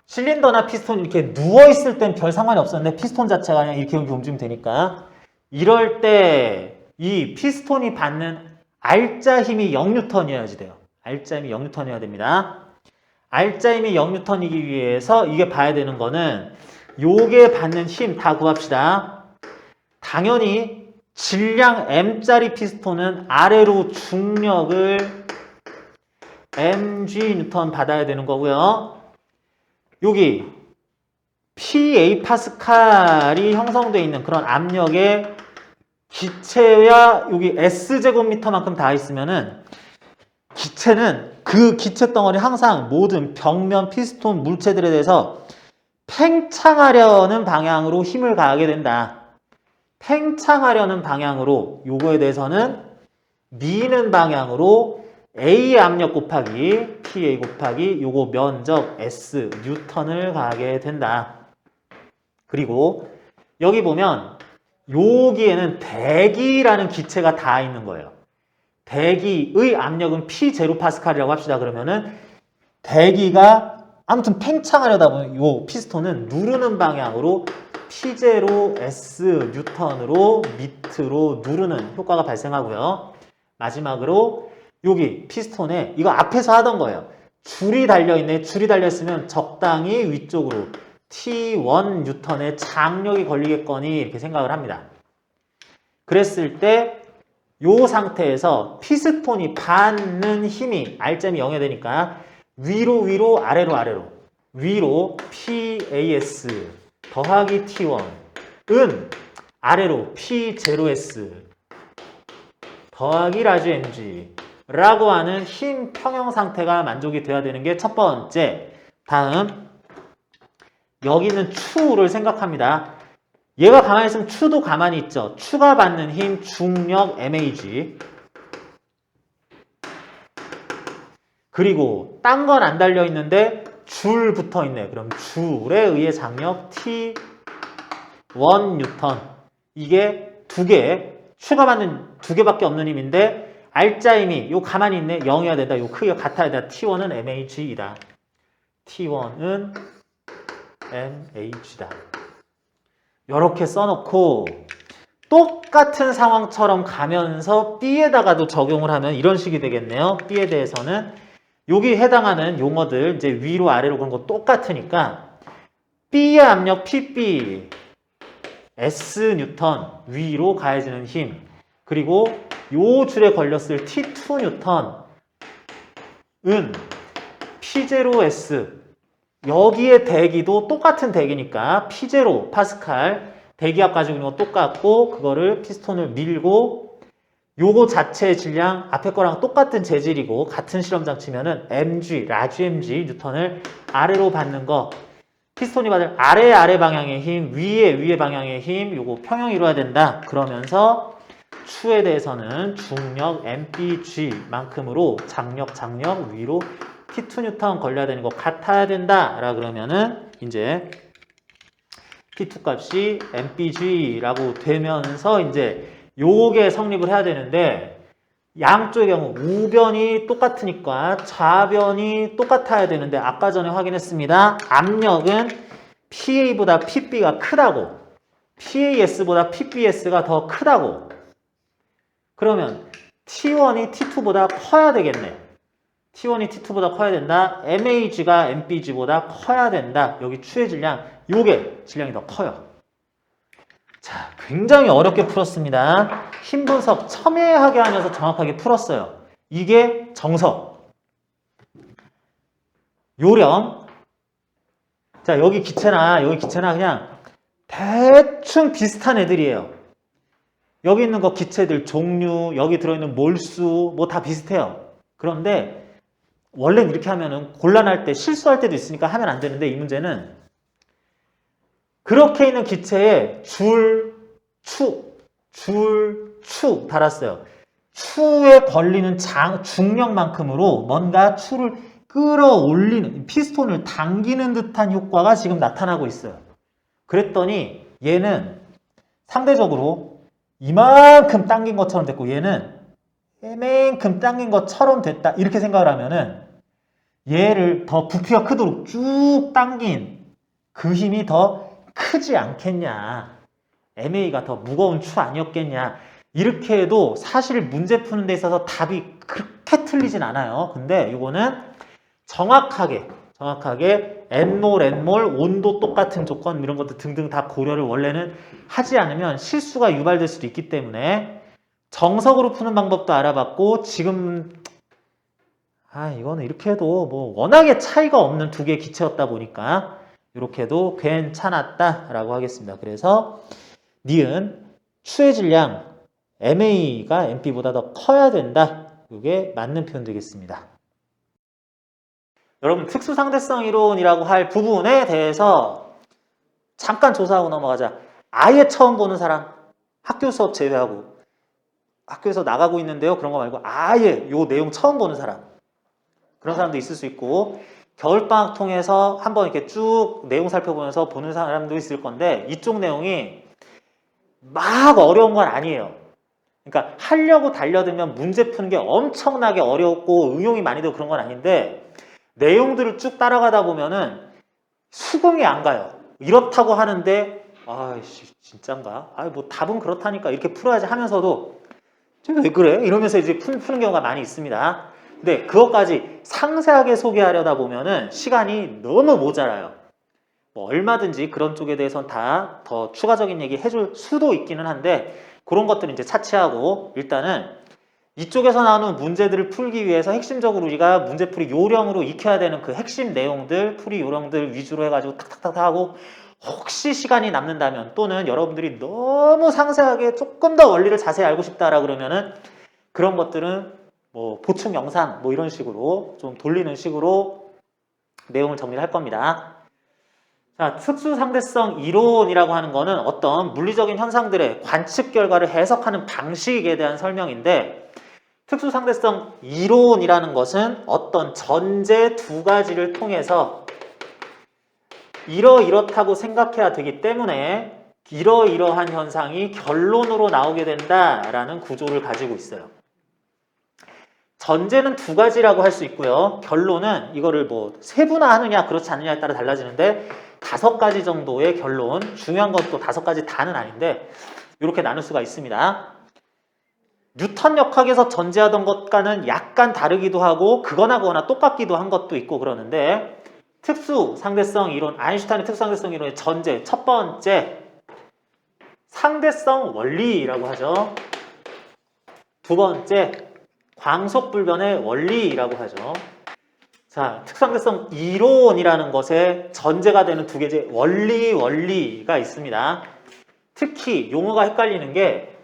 실린더나 피스톤 이렇게 누워있을 땐 별 상관이 없었는데 피스톤 자체가 그냥 이렇게 움직이면 되니까 이럴 때 이 피스톤이 받는 알짜 힘이 0N이어야지 돼요. 알짜 힘이 0N이어야 됩니다. 알짜 힘이 0N이기 위해서 이게 봐야 되는 거는 요게 받는 힘 다 구합시다. 당연히 질량 M짜리 피스톤은 아래로 중력을 mg 뉴턴 받아야 되는 거고요. 여기 PA 파스칼이 형성되어 있는 그런 압력의 기체와 여기 S제곱미터만큼 닿아 있으면은 기체는 그 기체 덩어리 항상 모든 벽면 피스톤 물체들에 대해서 팽창하려는 방향으로 힘을 가하게 된다. 팽창하려는 방향으로 요거에 대해서는 미는 방향으로 A의 압력 곱하기 PA 곱하기 요거 면적 S 뉴턴을 가하게 된다. 그리고 여기 보면 여기에는 대기라는 기체가 다 있는 거예요. 대기의 압력은 P0파스칼이라고 합시다. 그러면은 대기가 아무튼 팽창하려다 보면 요 피스톤은 누르는 방향으로 P0S 뉴턴으로 밑으로 누르는 효과가 발생하고요. 마지막으로 여기 피스톤에 이거 앞에서 하던 거예요. 줄이 달려있네. 줄이 달려있으면 적당히 위쪽으로 T1 뉴턴의 장력이 걸리겠거니 이렇게 생각을 합니다. 그랬을 때 이 상태에서 피스톤이 받는 힘이 R점이 0이 되니까 위로 아래로 위로 PAS 더하기 T1은 아래로 P0S 더하기 라지 mg 라고 하는 힘 평형 상태가 만족이 돼야 되는 게 첫 번째. 다음 여기 있는 추를 생각합니다. 얘가 가만히 있으면 추도 가만히 있죠. 추가 받는 힘 중력 MAG 그리고 딴 건 안 달려 있는데 줄 붙어 있네. 그럼 줄에 의해 장력 T1 뉴턴 이게 두 개, 추가 받는 두 개밖에 없는 힘인데 R자 힘이 요 가만히 있네. 0이어야 된다. 요 크기가 같아야 된다. T1은 MAG이다. T1은 MAG다. 이렇게 써놓고 똑같은 상황처럼 가면서 B에다가도 적용을 하면 이런 식이 되겠네요. B에 대해서는 여기 해당하는 용어들 이제 위로 아래로 그런 거 똑같으니까 B의 압력 PB S 뉴턴 위로 가해지는 힘 그리고 요 줄에 걸렸을 T2 뉴턴은 P0S 여기에 대기도 똑같은 대기니까 P0 파스칼 대기압 가지고 있는 거 똑같고 그거를 피스톤을 밀고 요거 자체의 질량 앞에 거랑 똑같은 재질이고 같은 실험 장치면은 mg, 라지 mg 뉴턴을 아래로 받는 거 피스톤이 받을 아래 방향의 힘, 위에 방향의 힘 요거 평형 이루어야 된다. 그러면서 추에 대해서는 중력 mpg만큼으로 장력 위로 T2 뉴턴 걸려야 되는 거 같아야 된다. 라 그러면은 이제 T2 값이 mpg라고 되면서 이제 요게 성립을 해야 되는데 양쪽의 경우 우변이 똑같으니까 좌변이 똑같아야 되는데 아까 전에 확인했습니다. 압력은 PA보다 PB가 크다고 PAS보다 PBS가 더 크다고 그러면 T1이 T2보다 커야 되겠네. T1이 T2보다 커야 된다. MAG가 MPG보다 커야 된다. 여기 추의 질량, 요게 질량이 더 커요. 자, 굉장히 어렵게 풀었습니다. 힘 분석 첨예하게 하면서 정확하게 풀었어요. 이게 정석. 요령. 자, 여기 기체나 그냥 대충 비슷한 애들이에요. 여기 있는 거 기체들 종류, 여기 들어있는 몰수 뭐 다 비슷해요. 그런데 원래는 이렇게 하면은 곤란할 때 실수할 때도 있으니까 하면 안 되는데 이 문제는 그렇게 있는 기체에 추 달았어요. 추에 걸리는 중력만큼으로 뭔가 추를 끌어올리는 피스톤을 당기는 듯한 효과가 지금 나타나고 있어요. 그랬더니 얘는 상대적으로 이만큼 당긴 것처럼 됐고 얘는 이만큼 당긴 것처럼 됐다. 이렇게 생각을 하면은 얘를 더 부피가 크도록 쭉 당긴 그 힘이 더 크지 않겠냐. MA가 더 무거운 추 아니었겠냐. 이렇게 해도 사실 문제 푸는 데 있어서 답이 그렇게 틀리진 않아요. 근데 이거는 정확하게 N몰, 온도 똑같은 조건 이런 것들 등등 다 고려를 원래는 하지 않으면 실수가 유발될 수도 있기 때문에 정석으로 푸는 방법도 알아봤고 지금 이거는 이렇게 해도 뭐 워낙에 차이가 없는 두 개의 기체였다 보니까 이렇게 해도 괜찮았다라고 하겠습니다. 그래서 니은 추의 질량 MA가 MP보다 더 커야 된다. 이게 맞는 표현 되겠습니다. 여러분 특수상대성 이론이라고 할 부분에 대해서 잠깐 조사하고 넘어가자. 아예 처음 보는 사람 학교 수업 제외하고 학교에서 나가고 있는데요. 그런 거 말고 아예 요 내용 처음 보는 사람. 그런 사람도 있을 수 있고 겨울방학 통해서 한번 이렇게 쭉 내용 살펴보면서 보는 사람도 있을 건데 이쪽 내용이 막 어려운 건 아니에요. 그러니까 하려고 달려들면 문제 푸는 게 엄청나게 어렵고 응용이 많이 되고 그런 건 아닌데 내용들을 쭉 따라가다 보면은 수긍이 안 가요. 이렇다고 하는데 아이씨 진짠가? 뭐 답은 그렇다니까 이렇게 풀어야지 하면서도 왜 그래? 이러면서 이제 푸는 경우가 많이 있습니다. 근데 그것까지 상세하게 소개하려다 보면은 시간이 너무 모자라요. 뭐 얼마든지 그런 쪽에 대해서는 다 더 추가적인 얘기 해줄 수도 있기는 한데 그런 것들은 이제 차치하고 일단은 이쪽에서 나오는 문제들을 풀기 위해서 핵심적으로 우리가 문제풀이 요령으로 익혀야 되는 그 핵심 내용들, 풀이 요령들 위주로 해가지고 탁탁탁 하고 혹시 시간이 남는다면 또는 여러분들이 너무 상세하게 조금 더 원리를 자세히 알고 싶다라 그러면은 그런 것들은 뭐 보충 영상 뭐 이런 식으로 좀 돌리는 식으로 내용을 정리를 할 겁니다. 자, 특수상대성 이론이라고 하는 거는 어떤 물리적인 현상들의 관측 결과를 해석하는 방식에 대한 설명인데 특수상대성 이론이라는 것은 어떤 전제 두 가지를 통해서 이러이렇다고 생각해야 되기 때문에 이러이러한 현상이 결론으로 나오게 된다라는 구조를 가지고 있어요. 전제는 두 가지라고 할 수 있고요. 결론은 이거를 뭐 세분화하느냐 그렇지 않느냐에 따라 달라지는데 5가지 정도의 결론, 중요한 건 또 5가지 다는 아닌데 이렇게 나눌 수가 있습니다. 뉴턴 역학에서 전제하던 것과는 약간 다르기도 하고 그거나 그거나 똑같기도 한 것도 있고 그러는데 특수상대성 이론, 아인슈타인의 특수상대성 이론의 전제 첫 번째 상대성 원리라고 하죠. 두 번째 광속불변의 원리라고 하죠. 자, 특수상대성 이론이라는 것에 전제가 되는 두 개의 원리가 있습니다. 특히 용어가 헷갈리는 게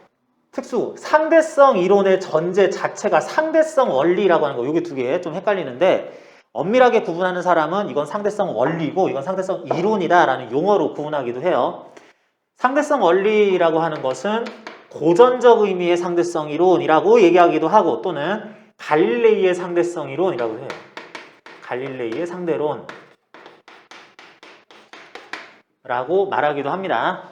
특수 상대성 이론의 전제 자체가 상대성 원리라고 하는 거, 요게 두 개 좀 헷갈리는데 엄밀하게 구분하는 사람은 이건 상대성 원리고 이건 상대성 이론이다라는 용어로 구분하기도 해요. 상대성 원리라고 하는 것은 고전적 의미의 상대성 이론이라고 얘기하기도 하고 또는 갈릴레이의 상대성 이론이라고 해요. 갈릴레이의 상대론 라고 말하기도 합니다.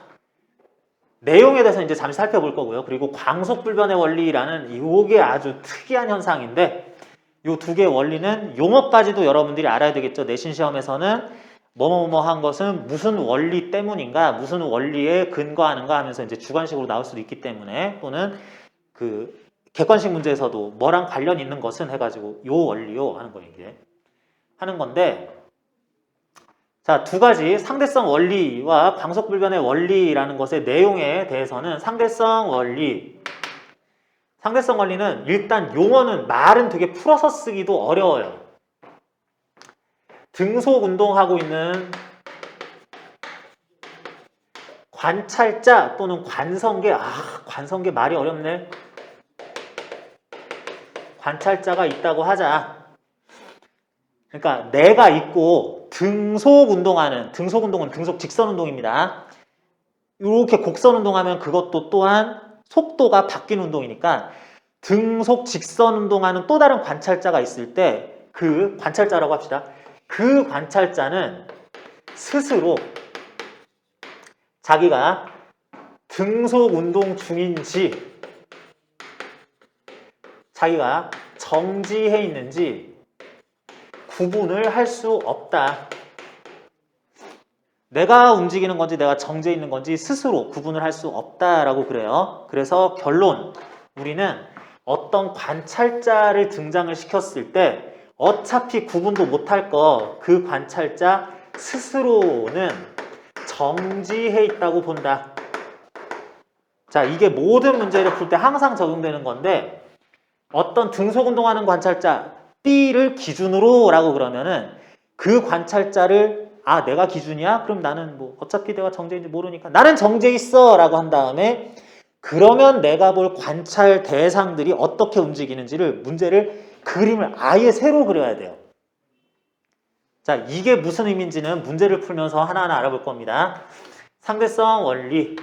내용에 대해서 이제 잠시 살펴볼 거고요. 그리고 광속불변의 원리라는 이게 아주 특이한 현상인데 이 두 개의 원리는 용어까지도 여러분들이 알아야 되겠죠. 내신 시험에서는 뭐뭐뭐 한 것은 무슨 원리 때문인가, 무슨 원리에 근거하는가 하면서 이제 주관식으로 나올 수도 있기 때문에 또는 그 객관식 문제에서도 뭐랑 관련 있는 것은 해가지고 요 원리요 하는 거 이게 하는 건데 자, 두 가지 상대성 원리와 광속불변의 원리라는 것의 내용에 대해서는 상대성 원리는 일단 용어는 말은 되게 풀어서 쓰기도 어려워요. 등속 운동하고 있는 관찰자 또는 관성계, 관성계 말이 어렵네. 관찰자가 있다고 하자. 그러니까 내가 있고 등속 운동은 등속 직선 운동입니다. 이렇게 곡선 운동하면 그것도 또한 속도가 바뀌는 운동이니까 등속 직선 운동하는 또 다른 관찰자가 있을 때 그 관찰자라고 합시다. 그 관찰자는 스스로 자기가 등속 운동 중인지 자기가 정지해 있는지 구분을 할 수 없다. 내가 움직이는 건지 내가 정지해 있는 건지 스스로 구분을 할 수 없다라고 그래요. 그래서 결론, 우리는 어떤 관찰자를 등장을 시켰을 때 어차피 구분도 못할 거 그 관찰자 스스로는 정지해 있다고 본다. 자, 이게 모든 문제를 풀 때 항상 적용되는 건데 어떤 등속 운동하는 관찰자 B를 기준으로 라고 그러면은 그 관찰자를 내가 기준이야? 그럼 나는 뭐 어차피 내가 정제인지 모르니까 나는 정제 있어 라고 한 다음에 그러면 내가 볼 관찰 대상들이 어떻게 움직이는지를 문제를 그림을 아예 새로 그려야 돼요. 자, 이게 무슨 의미인지는 문제를 풀면서 하나하나 알아볼 겁니다. 상대성 원리,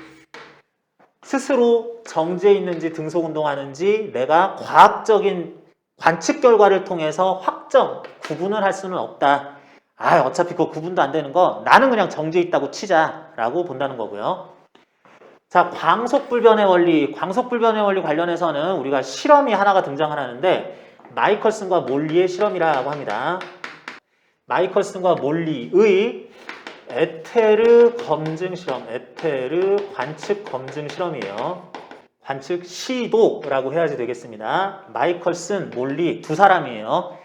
스스로 정지해 있는지 등속운동하는지 내가 과학적인 관측 결과를 통해서 구분을 할 수는 없다. 어차피 그거 구분도 안 되는 거 나는 그냥 정지해 있다고 치자라고 본다는 거고요. 자, 광속불변의 원리 관련해서는 우리가 실험이 하나가 등장하는데 마이컬슨과 몰리의 실험이라고 합니다. 마이컬슨과 몰리의 에테르 검증 실험, 에테르 관측 검증 실험이에요. 관측 시도라고 해야지 되겠습니다. 마이컬슨, 몰리 두 사람이에요.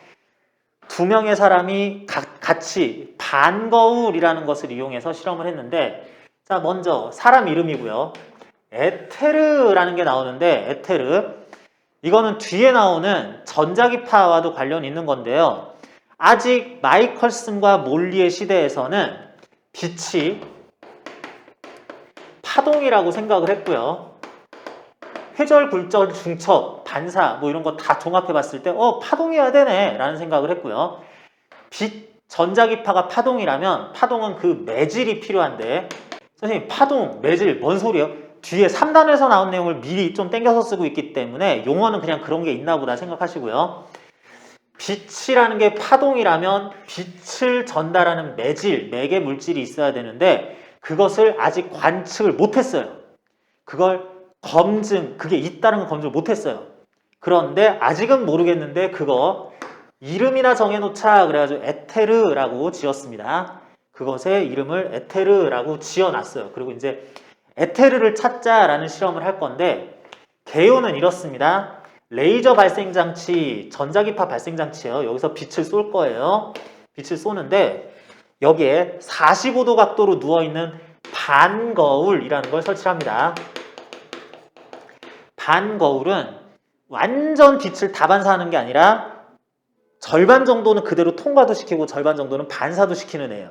두 명의 사람이 같이 반거울이라는 것을 이용해서 실험을 했는데, 자, 먼저 사람 이름이고요. 에테르라는 게 나오는데, 에테르 이거는 뒤에 나오는 전자기파와도 관련이 있는 건데요. 아직 마이컬슨과 몰리의 시대에서는 빛이 파동이라고 생각을 했고요. 회절, 굴절, 중첩, 반사 뭐 이런 거 다 종합해 봤을 때 파동이어야 되네 라는 생각을 했고요. 전자기파가 파동이라면 파동은 그 매질이 필요한데 선생님 파동, 매질 뭔 소리예요? 뒤에 3단에서 나온 내용을 미리 좀 땡겨서 쓰고 있기 때문에 용어는 그냥 그런 게 있나 보다 생각하시고요. 빛이라는 게 파동이라면 빛을 전달하는 매질, 매개 물질이 있어야 되는데 그것을 아직 관측을 못했어요. 그걸 그게 있다는 걸 검증을 못했어요. 그런데 아직은 모르겠는데 그거 이름이나 정해놓자 그래가지고 에테르라고 지었습니다. 그것의 이름을 에테르라고 지어놨어요. 그리고 이제 에테르를 찾자라는 실험을 할 건데 개요는 이렇습니다. 레이저 발생장치, 전자기파 발생장치예요. 여기서 빛을 쏠 거예요. 빛을 쏘는데 여기에 45도 각도로 누워있는 반거울이라는 걸 설치합니다. 반거울은 완전 빛을 다 반사하는 게 아니라 절반 정도는 그대로 통과도 시키고 절반 정도는 반사도 시키는 애예요.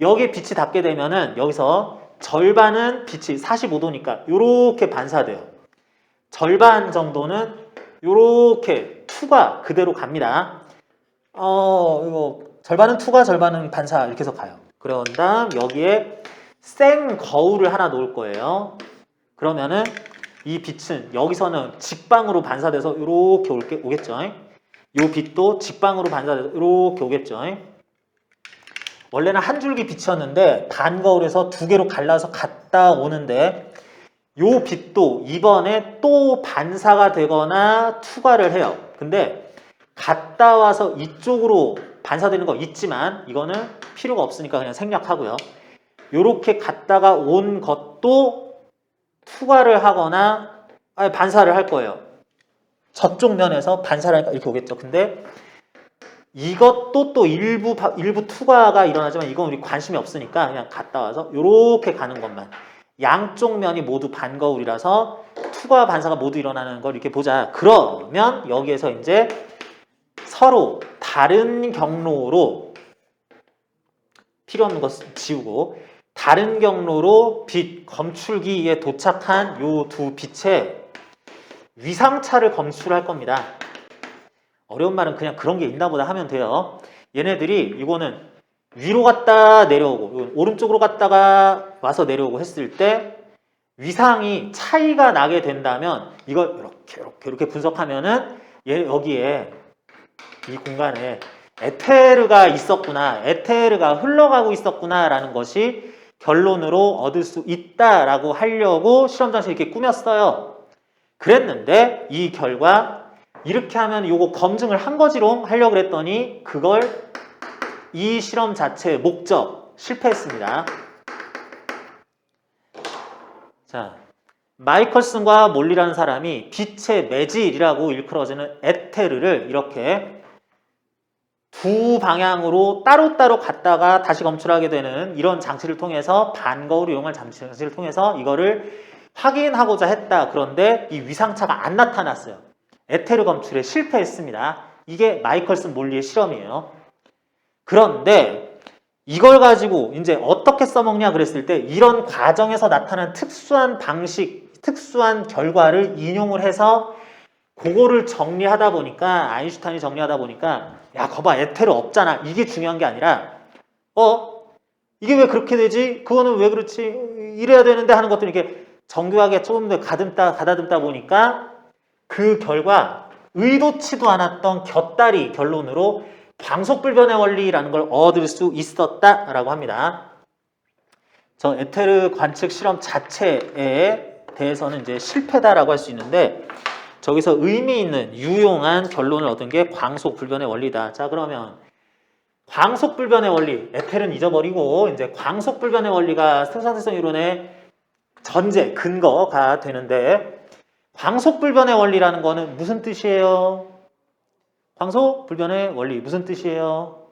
여기에 빛이 닿게 되면은 여기서 절반은 빛이 45도니까 이렇게 반사돼요. 절반 정도는 이렇게 투과 그대로 갑니다. 이거 절반은 투과, 절반은 반사 이렇게 해서 가요. 그런 다음 여기에 생 거울을 하나 놓을 거예요. 그러면은 이 빛은 여기서는 직방으로 반사돼서 이렇게 오겠죠. 이 빛도 직방으로 반사돼서 이렇게 오겠죠. 원래는 한 줄기 빛이었는데 반거울에서 두 개로 갈라서 갔다 오는데 이 빛도 이번에 또 반사가 되거나 투과를 해요. 근데 갔다 와서 이쪽으로 반사되는 거 있지만 이거는 필요가 없으니까 그냥 생략하고요. 이렇게 갔다가 온 것도 투과를 하거나 반사를 할 거예요. 저쪽 면에서 반사를 하니까 이렇게 오겠죠. 근데 이것도 또 일부 투과가 일어나지만 이건 우리 관심이 없으니까 그냥 갔다 와서 이렇게 가는 것만. 양쪽 면이 모두 반거울이라서 투과 반사가 모두 일어나는 걸 이렇게 보자. 그러면 여기에서 이제 서로 다른 경로로 필요 없는 것 지우고 다른 경로로 빛 검출기에 도착한 요 두 빛의 위상차를 검출할 겁니다. 어려운 말은 그냥 그런 게 있나 보다 하면 돼요. 얘네들이 이거는 위로 갔다 내려오고 오른쪽으로 갔다가 와서 내려오고 했을 때 위상이 차이가 나게 된다면 이걸 이렇게 분석하면은 여기에 이 공간에 에테르가 있었구나, 에테르가 흘러가고 있었구나 라는 것이 결론으로 얻을 수 있다라고 하려고 실험장에서 이렇게 꾸몄어요. 그랬는데 이 결과 이렇게 하면 이거 검증을 한 거지롱 하려고 그랬더니 그걸 이 실험 자체의 목적 실패했습니다. 자, 마이컬슨과 몰리라는 사람이 빛의 매질이라고 일컬어지는 에테르를 이렇게 두 방향으로 따로따로 갔다가 다시 검출하게 되는 이런 장치를 통해서 반거울을 이용한 장치를 통해서 이거를 확인하고자 했다. 그런데 이 위상차가 안 나타났어요. 에테르 검출에 실패했습니다. 이게 마이컬슨 몰리의 실험이에요. 그런데 이걸 가지고 이제 어떻게 써먹냐 그랬을 때 이런 과정에서 나타난 특수한 방식, 특수한 결과를 인용을 해서 그거를 정리하다 보니까 아인슈타인이 정리하다 보니까 야 거봐 에테르 없잖아 이게 중요한 게 아니라 이게 왜 그렇게 되지? 그거는 왜 그렇지? 이래야 되는데 하는 것들이 이렇게 정교하게 조금 더 가다듬다 보니까 그 결과 의도치도 않았던 곁다리 결론으로 광속불변의 원리라는 걸 얻을 수 있었다라고 합니다. 저 에테르 관측 실험 자체에 대해서는 이제 실패다라고 할 수 있는데 저기서 의미 있는 유용한 결론을 얻은 게 광속불변의 원리다. 자, 그러면 광속불변의 원리, 에텔은 잊어버리고 이제 광속불변의 원리가 생산성 이론의 전제, 근거가 되는데 광속불변의 원리라는 거는 무슨 뜻이에요? 광속불변의 원리 무슨 뜻이에요?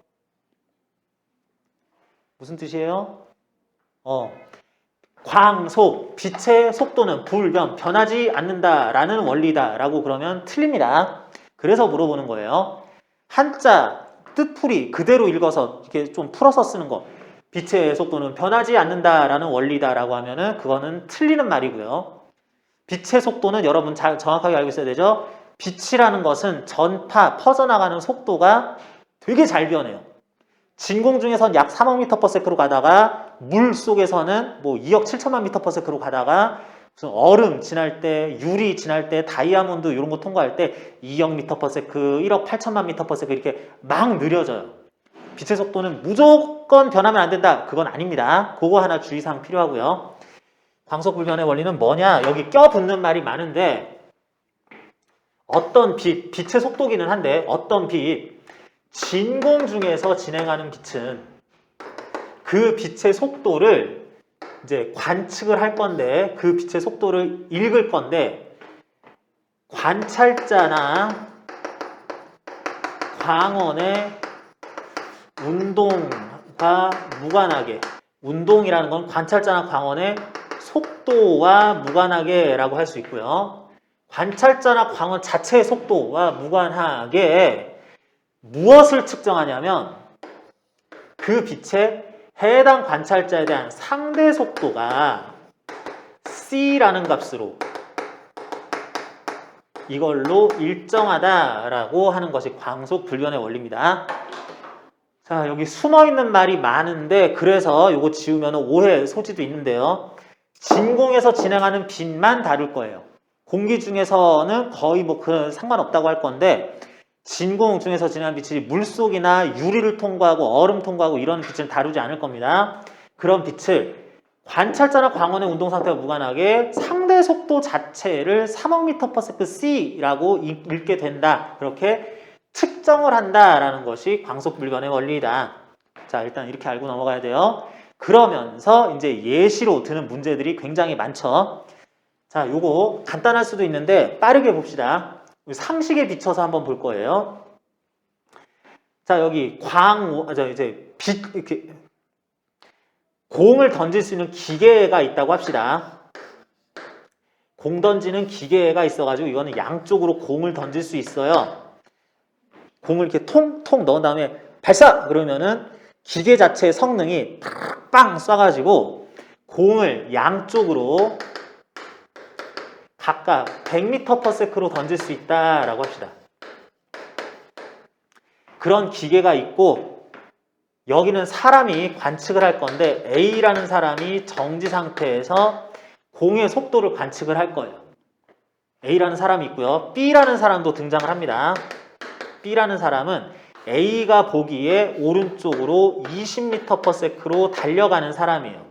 무슨 뜻이에요? 광속, 빛의 속도는 불변, 변하지 않는다라는 원리다라고 그러면 틀립니다. 그래서 물어보는 거예요. 한자 뜻풀이 그대로 읽어서 이렇게 좀 풀어서 쓰는 거. 빛의 속도는 변하지 않는다라는 원리다라고 하면은 그거는 틀리는 말이고요. 빛의 속도는 여러분 잘 정확하게 알고 있어야 되죠. 빛이라는 것은 전파, 퍼져나가는 속도가 되게 잘 변해요. 진공 중에서는 약 3억 m/s로 가다가 물 속에서는 뭐 2억 7천만 m/s로 가다가 무슨 얼음 지날 때, 유리 지날 때, 다이아몬드 이런 거 통과할 때 2억 m/s, 1억 8천만 m/s 이렇게 막 느려져요. 빛의 속도는 무조건 변하면 안 된다. 그건 아닙니다. 그거 하나 주의사항 필요하고요. 광속불변의 원리는 뭐냐? 여기 껴붙는 말이 많은데 어떤 빛의 속도기는 한데 어떤 진공 중에서 진행하는 빛은 그 빛의 속도를 이제 관측을 할 건데 그 빛의 속도를 읽을 건데 관찰자나 광원의 운동과 무관하게 운동이라는 건 관찰자나 광원의 속도와 무관하게 라고 할 수 있고요. 관찰자나 광원 자체의 속도와 무관하게 무엇을 측정하냐면 그 빛의 해당 관찰자에 대한 상대 속도가 C라는 값으로 이걸로 일정하다라고 하는 것이 광속불변의 원리입니다. 자, 여기 숨어있는 말이 많은데 그래서 이거 지우면 오해 소지도 있는데요. 진공에서 진행하는 빛만 다룰 거예요. 공기 중에서는 거의 뭐 그런 상관없다고 할 건데 진공 중에서 진행하는 빛이 물속이나 유리를 통과하고 얼음 통과하고 이런 빛을 다루지 않을 겁니다. 그런 빛을 관찰자나 광원의 운동 상태와 무관하게 상대 속도 자체를 3억 m/s라고 읽게 된다. 그렇게 측정을 한다라는 것이 광속불변의 원리다. 자, 일단 이렇게 알고 넘어가야 돼요. 그러면서 이제 예시로 드는 문제들이 굉장히 많죠. 자, 요거 간단할 수도 있는데 빠르게 봅시다. 상식에 비춰서 한번 볼 거예요. 자, 여기 빛 이렇게 공을 던질 수 있는 기계가 있다고 합시다. 공 던지는 기계가 있어가지고 이거는 양쪽으로 공을 던질 수 있어요. 공을 이렇게 통통 넣은 다음에 발사! 그러면은 기계 자체의 성능이 빵 쏴가지고 공을 양쪽으로 각각 100m/s로 던질 수 있다라고 합시다. 그런 기계가 있고 여기는 사람이 관측을 할 건데 A라는 사람이 정지 상태에서 공의 속도를 관측을 할 거예요. A라는 사람이 있고요. B라는 사람도 등장을 합니다. B라는 사람은 A가 보기에 오른쪽으로 20m/s로 달려가는 사람이에요.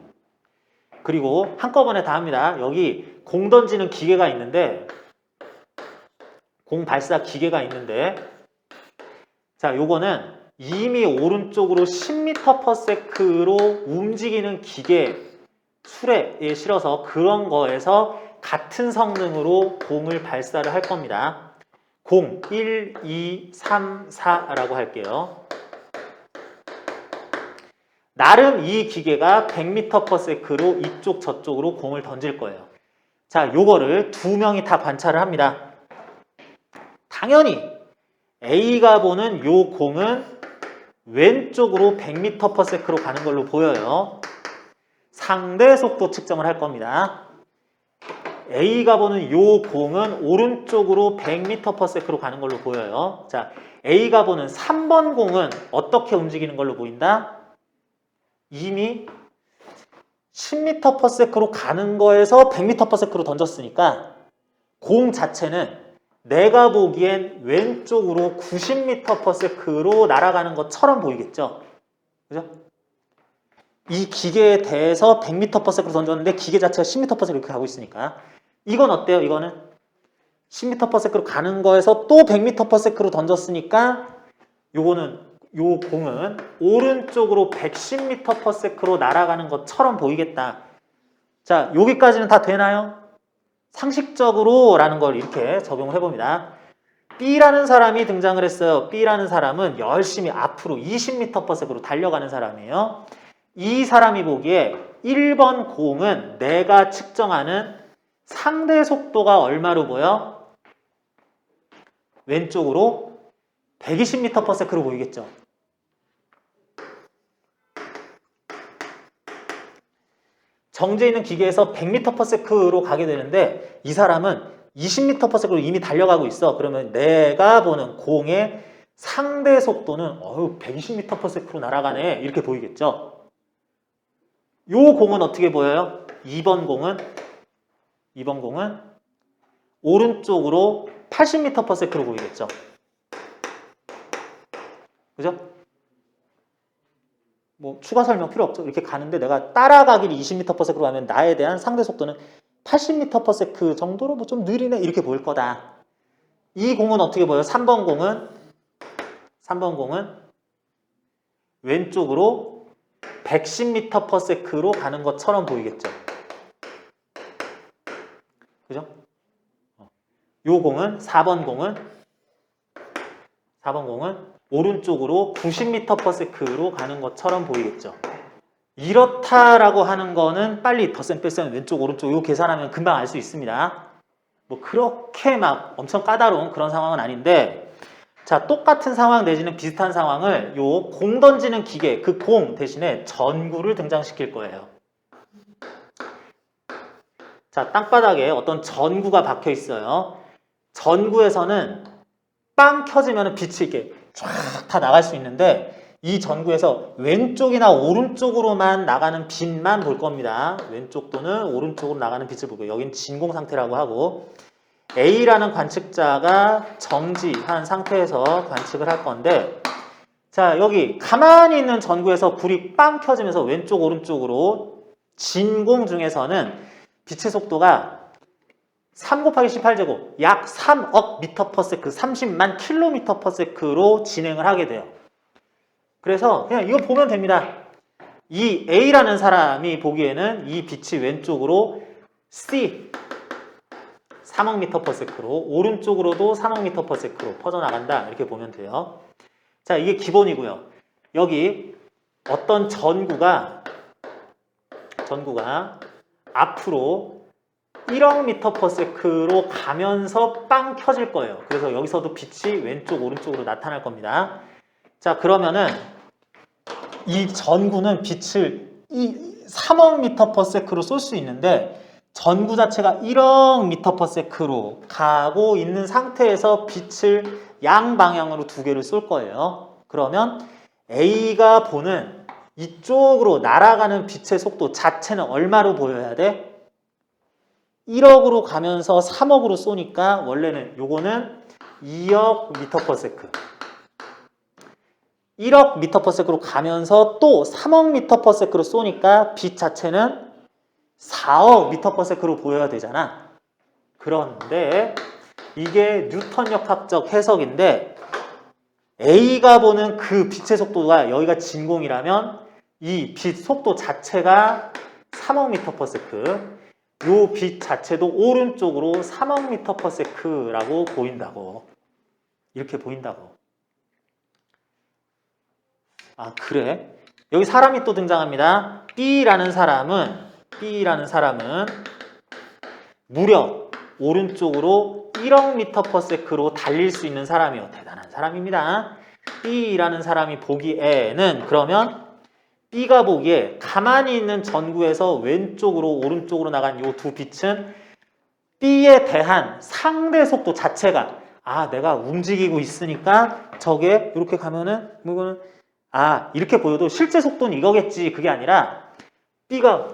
그리고 한꺼번에 다 합니다. 여기 공 던지는 기계가 있는데 공 발사 기계가 있는데 자, 요거는 이미 오른쪽으로 10m/s로 움직이는 기계 수레에 실어서 그런 거에서 같은 성능으로 공을 발사를 할 겁니다. 공 1, 2, 3, 4라고 할게요. 나름 이 기계가 100m/s로 이쪽 저쪽으로 공을 던질 거예요. 자, 요거를 두 명이 다 관찰을 합니다. 당연히 A가 보는 요 공은 왼쪽으로 100m/s로 가는 걸로 보여요. 상대 속도 측정을 할 겁니다. A가 보는 요 공은 오른쪽으로 100m/s로 가는 걸로 보여요. 자, A가 보는 3번 공은 어떻게 움직이는 걸로 보인다? 이미 10m/s로 가는 거에서 100m/s로 던졌으니까 공 자체는 내가 보기엔 왼쪽으로 90m/s로 날아가는 것처럼 보이겠죠? 그죠? 이 기계에 대해서 100m/s로 던졌는데 기계 자체가 10m/s 이렇게 가고 있으니까 이건 어때요? 이거는 10m/s로 가는 거에서 또 100m/s로 던졌으니까 요 공은 오른쪽으로 110m/s로 날아가는 것처럼 보이겠다. 자, 여기까지는 다 되나요? 상식적으로 라는 걸 이렇게 적용을 해봅니다. B라는 사람이 등장을 했어요. B라는 사람은 열심히 앞으로 20m/s로 달려가는 사람이에요. 이 사람이 보기에 1번 공은 내가 측정하는 상대 속도가 얼마로 보여? 왼쪽으로 120m/s로 보이겠죠. 정제 있는 기계에서 100m/s로 가게 되는데 이 사람은 20m/s로 이미 달려가고 있어. 그러면 내가 보는 공의 상대 속도는 120m/s로 날아가네. 이렇게 보이겠죠. 요 공은 어떻게 보여요? 2번 공은 오른쪽으로 80m/s로 보이겠죠. 그죠? 뭐 추가 설명 필요 없죠. 이렇게 가는데 내가 따라가기를 20m/s로 가면 나에 대한 상대 속도는 80m/s 정도로 뭐 좀 느리네 이렇게 보일 거다. 이 공은 어떻게 보여요? 3번 공은 왼쪽으로 110m/s로 가는 것처럼 보이겠죠. 그죠? 요 공은 4번 공은 오른쪽으로 90m/s로 가는 것처럼 보이겠죠. 이렇다라고 하는 거는 빨리 덧셈 뺄셈 왼쪽 오른쪽 요 계산하면 금방 알 수 있습니다. 뭐 그렇게 막 엄청 까다로운 그런 상황은 아닌데 자, 똑같은 상황 내지는 비슷한 상황을 요 공 던지는 기계 그 공 대신에 전구를 등장시킬 거예요. 자, 땅바닥에 어떤 전구가 박혀 있어요. 전구에서는 빵 켜지면 빛이 이렇게 쫙 다 나갈 수 있는데 이 전구에서 왼쪽이나 오른쪽으로만 나가는 빛만 볼 겁니다. 왼쪽 또는 오른쪽으로 나가는 빛을 보고 여긴 진공 상태라고 하고 A라는 관측자가 정지한 상태에서 관측을 할 건데 자, 여기 가만히 있는 전구에서 불이 빵 켜지면서 왼쪽 오른쪽으로 진공 중에서는 빛의 속도가 3 곱하기 18제곱 약 3억 m/s 30만 km/s로 진행을 하게 돼요. 그래서 그냥 이거 보면 됩니다. 이 A라는 사람이 보기에는 이 빛이 왼쪽으로 C 3억 m/s로 오른쪽으로도 3억 m/s로 퍼져나간다 이렇게 보면 돼요. 자, 이게 기본이고요. 여기 어떤 전구가 앞으로 1억 m/s로 가면서 빵 켜질 거예요. 그래서 여기서도 빛이 왼쪽 오른쪽으로 나타날 겁니다. 자, 그러면은 이 전구는 빛을 3억 m/s로 쏠 수 있는데 전구 자체가 1억 m/s로 가고 있는 상태에서 빛을 양방향으로 두 개를 쏠 거예요. 그러면 A가 보는 이쪽으로 날아가는 빛의 속도 자체는 얼마로 보여야 돼? 1억으로 가면서 3억으로 쏘니까 원래는 요거는 2억 m/s 1억 m/s로 가면서 또 3억 m/s로 쏘니까 빛 자체는 4억 m/s로 보여야 되잖아. 그런데 이게 뉴턴 역학적 해석인데 A가 보는 그 빛의 속도가 여기가 진공이라면 이 빛 속도 자체가 3억 m/s 요 빛 자체도 오른쪽으로 3억 m/s라고 보인다고. 이렇게 보인다고. 아, 그래? 여기 사람이 또 등장합니다. B라는 사람은 무려 오른쪽으로 1억 m/s로 달릴 수 있는 사람이요. 대단한 사람입니다. B라는 사람이 보기에는 그러면 B가 보기에 가만히 있는 전구에서 왼쪽으로 오른쪽으로 나간 이 두 빛은 B에 대한 상대 속도 자체가 내가 움직이고 있으니까 저게 이렇게 가면은 이렇게 보여도 실제 속도는 이거겠지. 그게 아니라 B가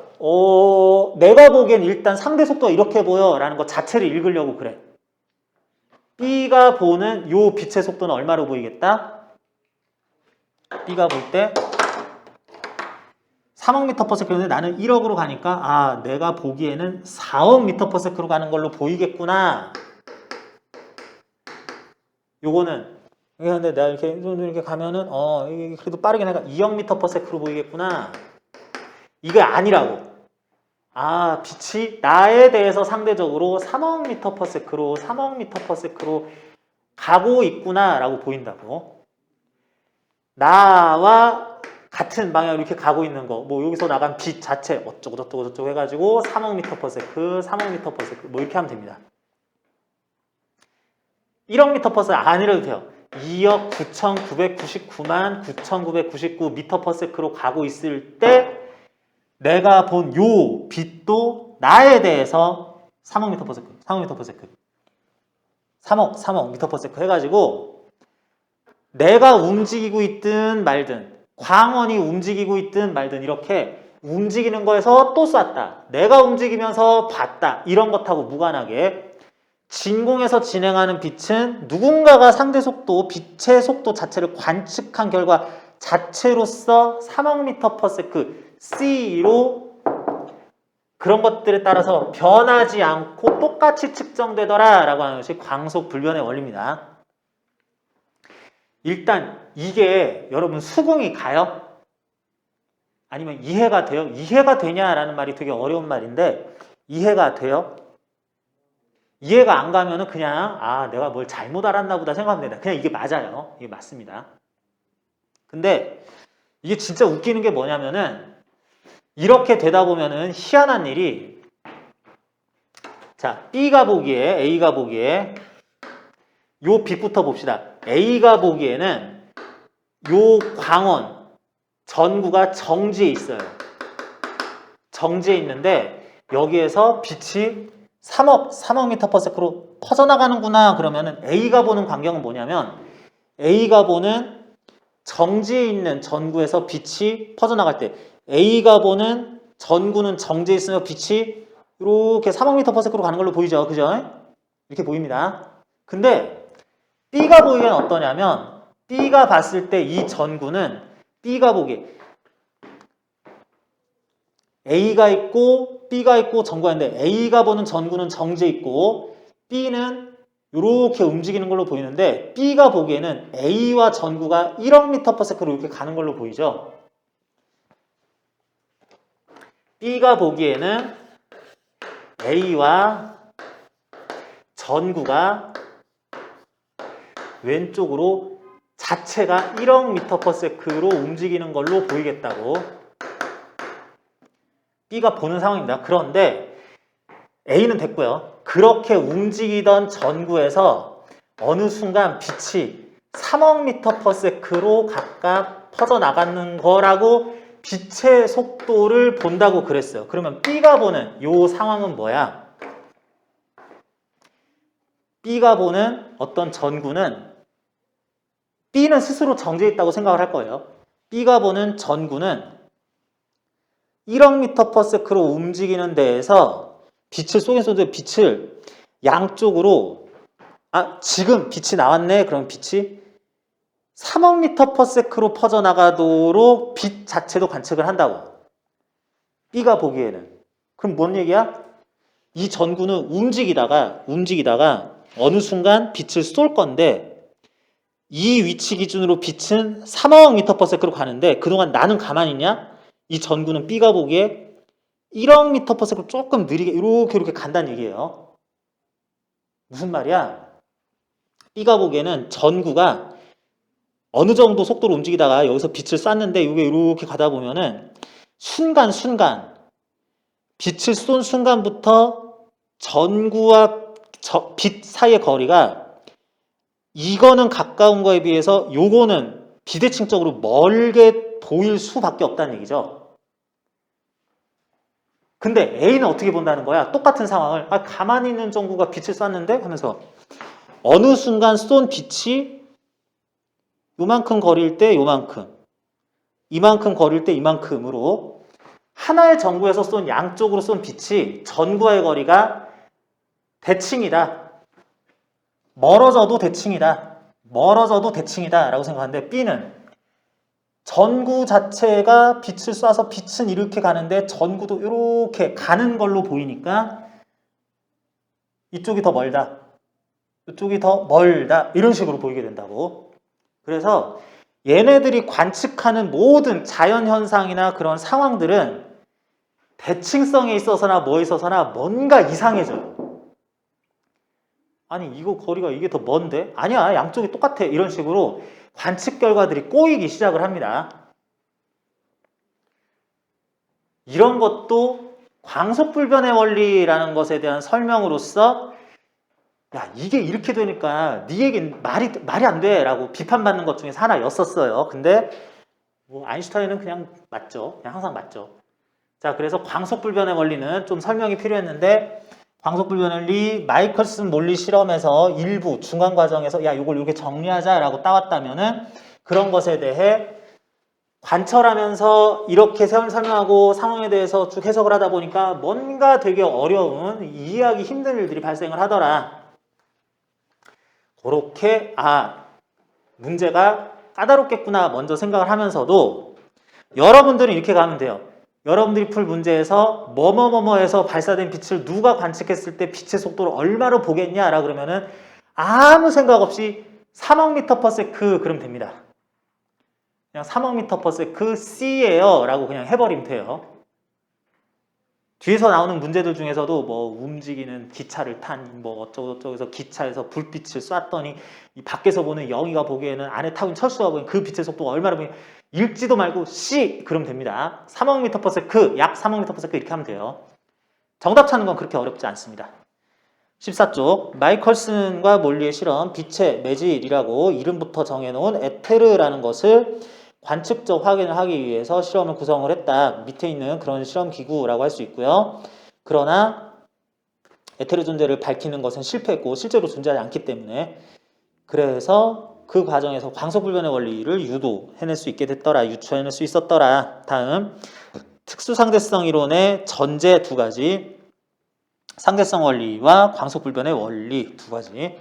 내가 보기엔 일단 상대 속도가 이렇게 보여 라는 것 자체를 읽으려고 그래. B가 보는 요 빛의 속도는 얼마로 보이겠다? B가 볼 때 3억 미터 퍼 세컨드인데 나는 1억으로 가니까 내가 보기에는 4억 미터 퍼 세컨드로 가는 걸로 보이겠구나. 요거는 근데 내가 이렇게 가면은 그래도 빠르게 내가 2억 미터 퍼 세컨드로 보이겠구나. 이게 아니라고. 빛이 나에 대해서 상대적으로 3억 미터 퍼 세컨드로 3억 미터 퍼 세컨드로 가고 있구나 라고 보인다고. 나와 같은 방향으로 이렇게 가고 있는 거, 뭐 여기서 나간 빛 자체 어쩌고 해가지고 3억 미터 퍼 세컨드, 3억 미터 퍼 세컨드 뭐 이렇게 하면 됩니다. 1억 미터 퍼 세컨드 아니라도 돼요. 2억 9,999만 9,999 미터 퍼 세컨드로 가고 있을 때 내가 본 요 빛도 나에 대해서 3억 미터 퍼 세컨드, 3억 미터 퍼 세컨드, 3억 미터 퍼 세컨드 해가지고 내가 움직이고 있든 말든 광원이 움직이고 있든 말든 이렇게 움직이는 거에서 또 쐈다. 내가 움직이면서 봤다. 이런 것하고 무관하게 진공에서 진행하는 빛은 누군가가 상대 속도, 빛의 속도 자체를 관측한 결과 자체로서 3억 미터 퍼 세컨드 C로 그런 것들에 따라서 변하지 않고 똑같이 측정되더라 라고 하는 것이 광속 불변의 원리입니다. 일단 이게 여러분 수긍이 가요? 아니면 이해가 돼요? 이해가 되냐라는 말이 되게 어려운 말인데 이해가 돼요? 이해가 안 가면은 그냥 내가 뭘 잘못 알았나 보다 생각하면 된다. 그냥 이게 맞아요. 이게 맞습니다. 근데 이게 진짜 웃기는 게 뭐냐면은 이렇게 되다 보면은 희한한 일이 자, B가 보기에 A가 보기에 요 빛부터 봅시다. A가 보기에는 요 광원 전구가 정지해 있어요. 정지해 있는데 여기에서 빛이 3억 미터 퍼 세컨드로 퍼져나가는구나. 그러면은 A가 보는 광경은 뭐냐면 A가 보는 정지해 있는 전구에서 빛이 퍼져나갈 때 A가 보는 전구는 정지해 있으며 빛이 이렇게 3억 미터 퍼 세컨드로 가는 걸로 보이죠. 그죠? 이렇게 보입니다. 근데 B가 보기엔 어떠냐면 B가 봤을 때 이 전구는 B가 보기에 A가 있고 B가 있고 전구가 있는데 A가 보는 전구는 정지해 있고 B는 이렇게 움직이는 걸로 보이는데 B가 보기에는 A와 전구가 1억 미터 퍼 세컨드로 이렇게 가는 걸로 보이죠. B가 보기에는 A와 전구가 왼쪽으로 자체가 1억 미터 퍼 세컨드로 움직이는 걸로 보이겠다고 B가 보는 상황입니다. 그런데 A는 됐고요. 그렇게 움직이던 전구에서 어느 순간 빛이 3억 미터 퍼 세컨드로 각각 퍼져나가는 거라고 빛의 속도를 본다고 그랬어요. 그러면 B가 보는 이 상황은 뭐야? B가 보는 어떤 전구는 B는 스스로 정지해 있다고 생각을 할 거예요. B가 보는 전구는 1억 미터 퍼 세컨드로 움직이는 데에서 빛을 쏘는데 빛을 양쪽으로 지금 빛이 나왔네. 그럼 빛이 3억 미터 퍼 세컨드로 퍼져나가도록 빛 자체도 관측을 한다고. B가 보기에는. 그럼 뭔 얘기야? 이 전구는 움직이다가 어느 순간 빛을 쏠 건데 이 위치 기준으로 빛은 3억 미터 퍼 세컨드로 가는데 그동안 나는 가만히 있냐? 이 전구는 B가 보기에 1억 미터 퍼 세컨드 조금 느리게 이렇게 간다는 얘기예요. 무슨 말이야? B가 보기에는 전구가 어느 정도 속도로 움직이다가 여기서 빛을 쐈는데 이게 이렇게 가다 보면은 순간 빛을 쏜 순간부터 전구와 빛 사이의 거리가 이거는 가까운 거에 비해서 요거는 비대칭적으로 멀게 보일 수밖에 없다는 얘기죠. 근데 A는 어떻게 본다는 거야? 똑같은 상황을 가만히 있는 전구가 빛을 쐈는데 하면서 어느 순간 쏜 빛이 요만큼 거리일 때 요만큼 이만큼 거리일 때 이만큼으로 하나의 전구에서 쏜 양쪽으로 쏜 빛이 전구와의 거리가 대칭이다. 멀어져도 대칭이다. 멀어져도 대칭이다 라고 생각하는데 B는 전구 자체가 빛을 쏴서 빛은 이렇게 가는데 전구도 이렇게 가는 걸로 보이니까 이쪽이 더 멀다. 이쪽이 더 멀다. 이런 식으로 보이게 된다고. 그래서 얘네들이 관측하는 모든 자연현상이나 그런 상황들은 대칭성에 있어서나 뭐에 있어서나 뭔가 이상해져요. 아니 이거 거리가 이게 더 먼데? 아니야 양쪽이 똑같아. 이런 식으로 관측 결과들이 꼬이기 시작을 합니다. 이런 것도 광속불변의 원리라는 것에 대한 설명으로서 야 이게 이렇게 되니까 네 얘기는 말이 안 돼 라고 비판받는 것 중에서 하나였었어요. 근데 뭐 아인슈타인은 그냥 맞죠. 그냥 항상 맞죠. 자 그래서 광속불변의 원리는 좀 설명이 필요했는데 광속불변의 원리 마이컬슨 몰리 실험에서 일부 중간 과정에서 야 이걸 이렇게 정리하자 라고 따왔다면은 그런 것에 대해 관철하면서 이렇게 설명하고 상황에 대해서 쭉 해석을 하다 보니까 뭔가 되게 어려운 이해하기 힘든 일들이 발생을 하더라. 그렇게 문제가 까다롭겠구나 먼저 생각을 하면서도 여러분들은 이렇게 가면 돼요. 여러분들이 풀 문제에서 뭐뭐뭐뭐에서 발사된 빛을 누가 관측했을 때 빛의 속도를 얼마로 보겠냐라 그러면은 아무 생각 없이 3억 미터 퍼 세크 그러면 됩니다. 그냥 3억 미터 퍼 세크 C예요 라고 그냥 해버리면 돼요. 뒤에서 나오는 문제들 중에서도 뭐 움직이는 기차를 탄 뭐 어쩌고저쩌고해서 기차에서 불빛을 쐈더니 이 밖에서 보는 영희가 보기에는 안에 타고 있는 철수가 보기에는 그 빛의 속도가 얼마나 보이냐 읽지도 말고 C 그러면 됩니다. 3억 미터 퍼 세크 약 3억 미터 퍼 세크 이렇게 하면 돼요. 정답 찾는 건 그렇게 어렵지 않습니다. 14쪽 마이컬슨과 몰리의 실험 빛의 매질이라고 이름부터 정해놓은 에테르라는 것을 관측적 확인을 하기 위해서 실험을 구성을 했다. 밑에 있는 그런 실험 기구라고 할 수 있고요. 그러나 에테르 존재를 밝히는 것은 실패했고 실제로 존재하지 않기 때문에 그래서 그 과정에서 광속불변의 원리를 유도해낼 수 있게 됐더라. 유추해낼 수 있었더라. 다음 특수상대성 이론의 전제 두 가지 상대성 원리와 광속불변의 원리 두 가지.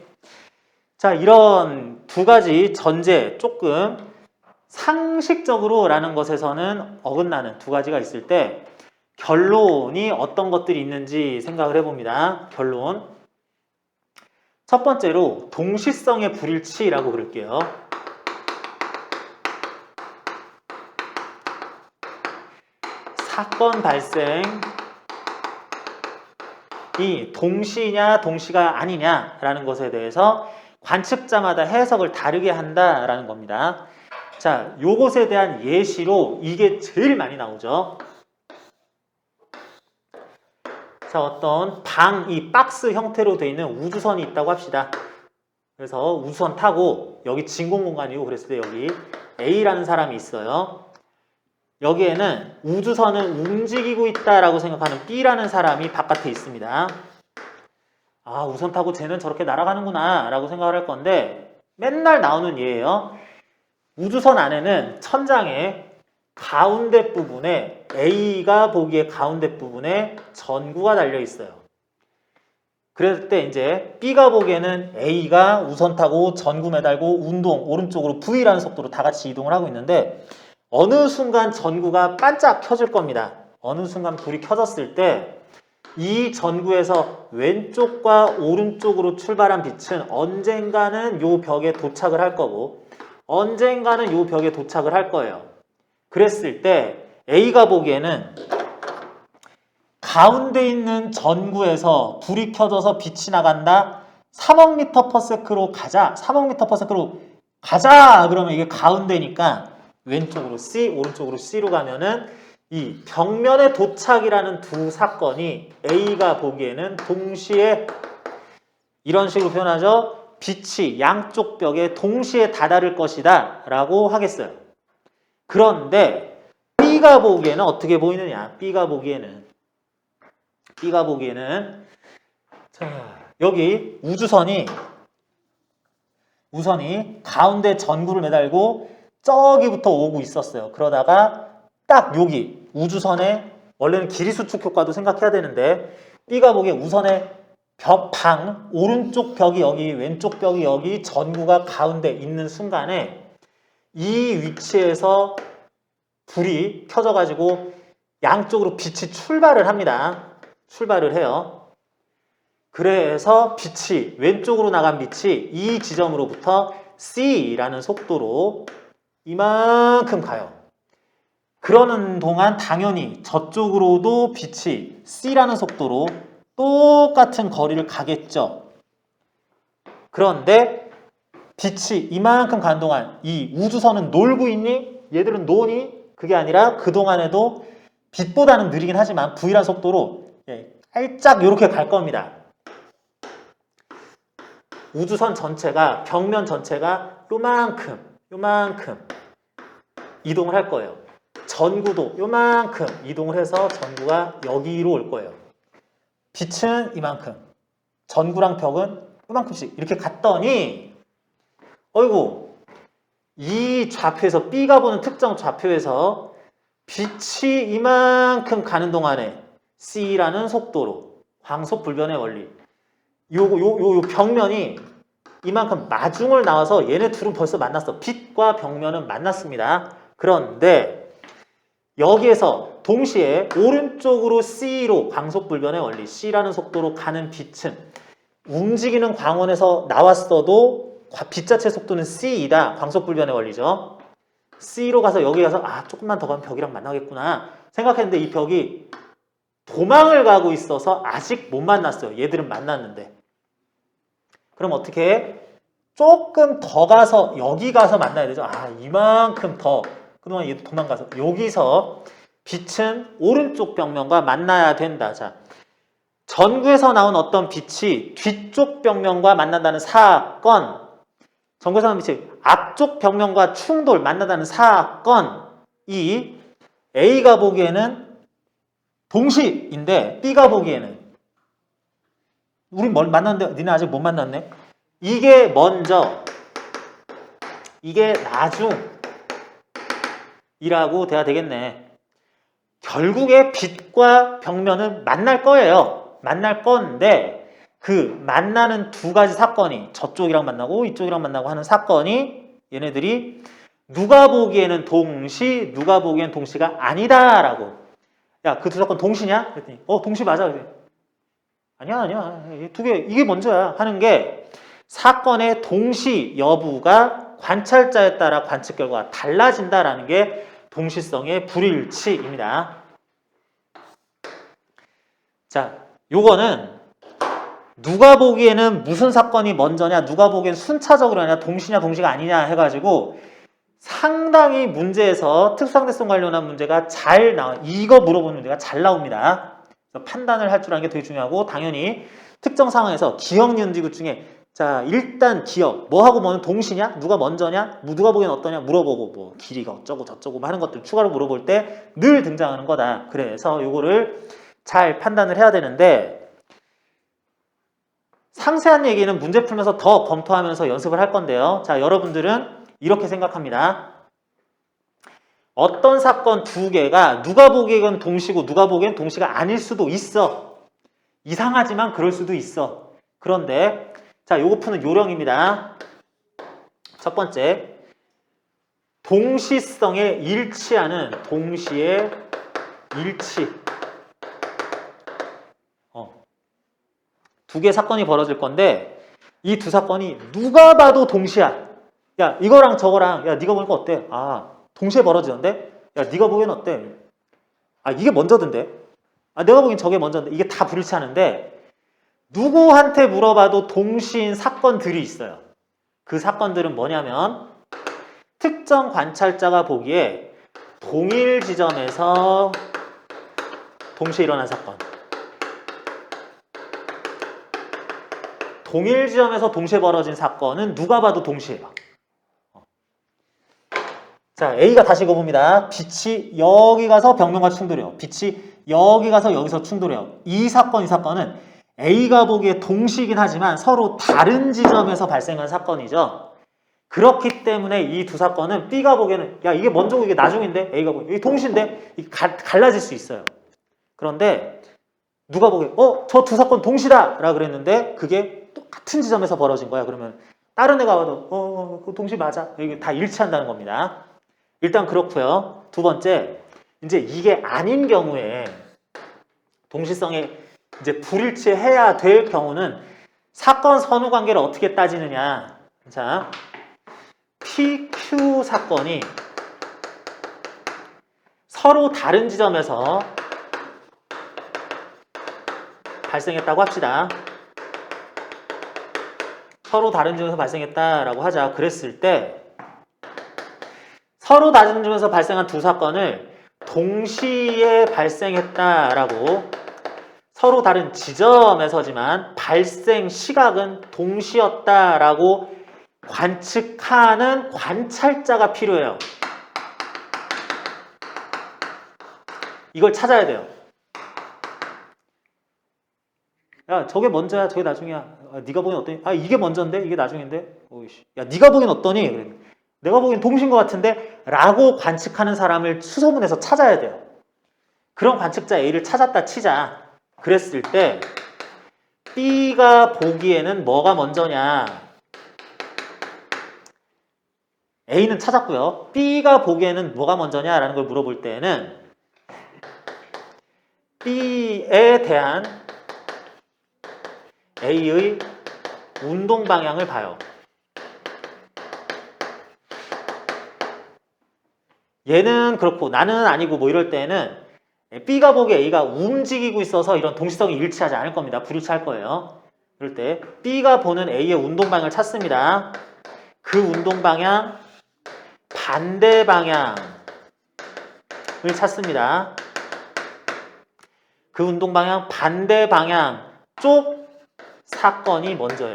자 이런 두 가지 전제 조금 상식적으로 라는 것에서는 어긋나는 두 가지가 있을 때 결론이 어떤 것들이 있는지 생각을 해봅니다. 결론 첫 번째로 동시성의 불일치라고 그럴게요. 사건 발생이 동시냐 동시가 아니냐라는 것에 대해서 관측자마다 해석을 다르게 한다라는 겁니다. 자, 요것에 대한 예시로 이게 제일 많이 나오죠. 자, 어떤 이 박스 형태로 되어 있는 우주선이 있다고 합시다. 그래서 우주선 타고 여기 진공 공간이고 그랬을 때 여기 A라는 사람이 있어요. 여기에는 우주선을 움직이고 있다라고 생각하는 B라는 사람이 바깥에 있습니다. 우주선 타고 쟤는 저렇게 날아가는구나 라고 생각을 할 건데 맨날 나오는 예예요. 우주선 안에는 천장의 가운데 부분에 A가 보기에 가운데 부분에 전구가 달려 있어요. 그럴 때 이제 B가 보기에는 A가 우선 타고 전구 매달고 운동 오른쪽으로 V라는 속도로 다 같이 이동을 하고 있는데 어느 순간 전구가 반짝 켜질 겁니다. 어느 순간 불이 켜졌을 때 이 전구에서 왼쪽과 오른쪽으로 출발한 빛은 언젠가는 요 벽에 도착을 할 거고 언젠가는 요 벽에 도착을 할 거예요. 그랬을 때 A가 보기에는 가운데 있는 전구에서 불이 켜져서 빛이 나간다. 3억 미터 퍼 세크로 가자. 3억 미터 퍼 세크로 가자. 그러면 이게 가운데니까 왼쪽으로 C, 오른쪽으로 C로 가면은 이 벽면에 도착이라는 두 사건이 A가 보기에는 동시에 이런 식으로 표현하죠. 빛이 양쪽 벽에 동시에 다다를 것이다 라고 하겠어요. 그런데 B가 보기에는 어떻게 보이느냐? B가 보기에는 자, 여기 우주선이 가운데 전구를 매달고 저기부터 오고 있었어요. 그러다가 딱 여기 우주선의 원래는 길이 수축 효과도 생각해야 되는데 B가 보기에 우선의 방, 오른쪽 벽이 여기, 왼쪽 벽이 여기, 전구가 가운데 있는 순간에 이 위치에서 불이 켜져가지고 양쪽으로 빛이 출발을 합니다. 출발을 해요. 그래서 빛이, 왼쪽으로 나간 빛이 이 지점으로부터 C라는 속도로 이만큼 가요. 그러는 동안 당연히 저쪽으로도 빛이 C라는 속도로 똑같은 거리를 가겠죠. 그런데 빛이 이만큼 가는 동안 이 우주선은 놀고 있니? 얘들은 노니? 그게 아니라 그동안에도 빛보다는 느리긴 하지만 V라는 속도로 살짝 이렇게 갈 겁니다. 우주선 전체가, 벽면 전체가 요만큼 이동을 할 거예요. 전구도 요만큼 이동을 해서 전구가 여기로 올 거예요. 빛은 이만큼, 전구랑 벽은 요만큼씩 이렇게 갔더니 어이구, 이 좌표에서 B가 보는 특정 좌표에서 빛이 이만큼 가는 동안에 C라는 속도로 광속 불변의 원리 요 벽면이 이만큼 마중을 나와서 얘네 둘은 벌써 만났어. 빛과 벽면은 만났습니다. 그런데 여기에서 동시에 오른쪽으로 C로 광속불변의 원리 C라는 속도로 가는 빛은 움직이는 광원에서 나왔어도 빛 자체 속도는 C이다. 광속불변의 원리죠. C로 가서 여기 가서 조금만 더 가면 벽이랑 만나겠구나 생각했는데 이 벽이 도망을 가고 있어서 아직 못 만났어요. 얘들은 만났는데. 그럼 어떻게 해? 조금 더 가서 여기 가서 만나야 되죠. 이만큼 더. 그동안 얘도 도망가서 여기서 빛은 오른쪽 벽면과 만나야 된다. 자, 전구에서 나온 어떤 빛이 뒤쪽 벽면과 만난다는 사건, 전구에서 나온 빛이 앞쪽 벽면과 충돌, 만난다는 사건이 A가 보기에는 동시인데 B가 보기에는 우린 만났는데 니네 아직 못 만났네. 이게 먼저, 이게 나중이라고 돼야 되겠네. 결국에 빛과 벽면은 만날 거예요. 만날 건데 그 만나는 두 가지 사건이 저쪽이랑 만나고 이쪽이랑 만나고 하는 사건이 얘네들이 누가 보기에는 동시, 누가 보기에는 동시가 아니다라고. 야, 그 두 사건 동시냐? 그랬더니 동시 맞아. 그랬더니, 아니야. 두 개, 이게 먼저야 하는 게 사건의 동시 여부가 관찰자에 따라 관측 결과가 달라진다라는 게 동시성의 불일치입니다. 자, 요거는 누가 보기에는 무슨 사건이 먼저냐, 누가 보기엔 순차적으로 하냐, 동시냐 동시가 아니냐 해가지고 상당히 문제에서 특수상대성 관련한 문제가 잘 나와. 이거 물어보는 문제가 잘 나옵니다. 그래서 판단을 할 줄 아는 게 되게 중요하고, 당연히 특정 상황에서 기억 니은지구 중에 자, 일단 기억, 뭐하고 뭐는 동시냐? 누가 먼저냐? 누가 보기엔 어떠냐? 물어보고 뭐 길이가 어쩌고 저쩌고 하는 것들 추가로 물어볼 때 늘 등장하는 거다. 그래서 요거를 잘 판단을 해야 되는데, 상세한 얘기는 문제 풀면서 더 검토하면서 연습을 할 건데요. 자, 여러분들은 이렇게 생각합니다. 어떤 사건 두 개가 누가 보기엔 동시고 누가 보기엔 동시가 아닐 수도 있어. 이상하지만 그럴 수도 있어. 그런데 자, 요거 푸는 요령입니다. 첫 번째, 동시성에 일치하는 동시의 일치. 두 개의 사건이 벌어질 건데 이 두 사건이 누가 봐도 동시야. 야, 이거랑 저거랑, 야, 네가 보니까 어때? 동시에 벌어지는데? 야, 네가 보기엔 어때? 이게 먼저던데? 내가 보기엔 저게 먼저인데? 이게 다 불일치하는데 누구한테 물어봐도 동시인 사건들이 있어요. 그 사건들은 뭐냐면 특정 관찰자가 보기에 동일 지점에서 동시에 일어난 사건. 동일 지점에서 동시에 벌어진 사건은 누가 봐도 동시에 봐. 자, A가 다시 읽어봅니다. 빛이 여기 가서 벽면과 충돌해요. 빛이 여기 가서 여기서 충돌해요. 이 사건은 A가 보기에 동시이긴 하지만 서로 다른 지점에서 발생한 사건이죠. 그렇기 때문에 이 두 사건은 B가 보기에는 야, 이게 먼저고 이게 나중인데? A가 보기에 이게 동시인데? 이게 갈라질 수 있어요. 그런데 누가 보기에 저 두 사건 동시다! 라고 그랬는데 그게 똑같은 지점에서 벌어진 거야. 그러면 다른 애가 봐도 그거 동시 맞아. 이게 다 일치한다는 겁니다. 일단 그렇고요. 두 번째, 이제 이게 아닌 경우에 동시성에 이제 불일치해야 될 경우는 사건 선후 관계를 어떻게 따지느냐. 자, PQ 사건이 서로 다른 지점에서 발생했다고 합시다. 서로 다른 지점에서 발생했다라고 하자. 그랬을 때 서로 다른 지점에서 발생한 두 사건을 동시에 발생했다라고 서로 다른 지점에서지만 발생 시각은 동시였다라고 관측하는 관찰자가 필요해요. 이걸 찾아야 돼요. 야, 저게 먼저야, 저게 나중이야. 네가 보기엔 어떠니? 이게 먼저인데, 이게 나중인데. 오이씨. 야, 네가 보기엔 어떠니? 그래. 내가 보기엔 동시인 것 같은데, 라고 관측하는 사람을 수소문해서 찾아야 돼요. 그런 관측자 A를 찾았다 치자. 그랬을 때 B가 보기에는 뭐가 먼저냐? A는 찾았고요. B가 보기에는 뭐가 먼저냐라는 걸 물어볼 때는 B에 대한 A의 운동 방향을 봐요. 얘는 그렇고 나는 아니고 뭐 이럴 때는 B가 보기에 A가 움직이고 있어서 이런 동시성이 일치하지 않을 겁니다. 불일치할 거예요. 그럴 때 B가 보는 A의 운동 방향을 찾습니다. 그 운동 방향 반대 방향을 찾습니다. 그 운동 방향 반대 방향 쪽 사건이 먼저예요.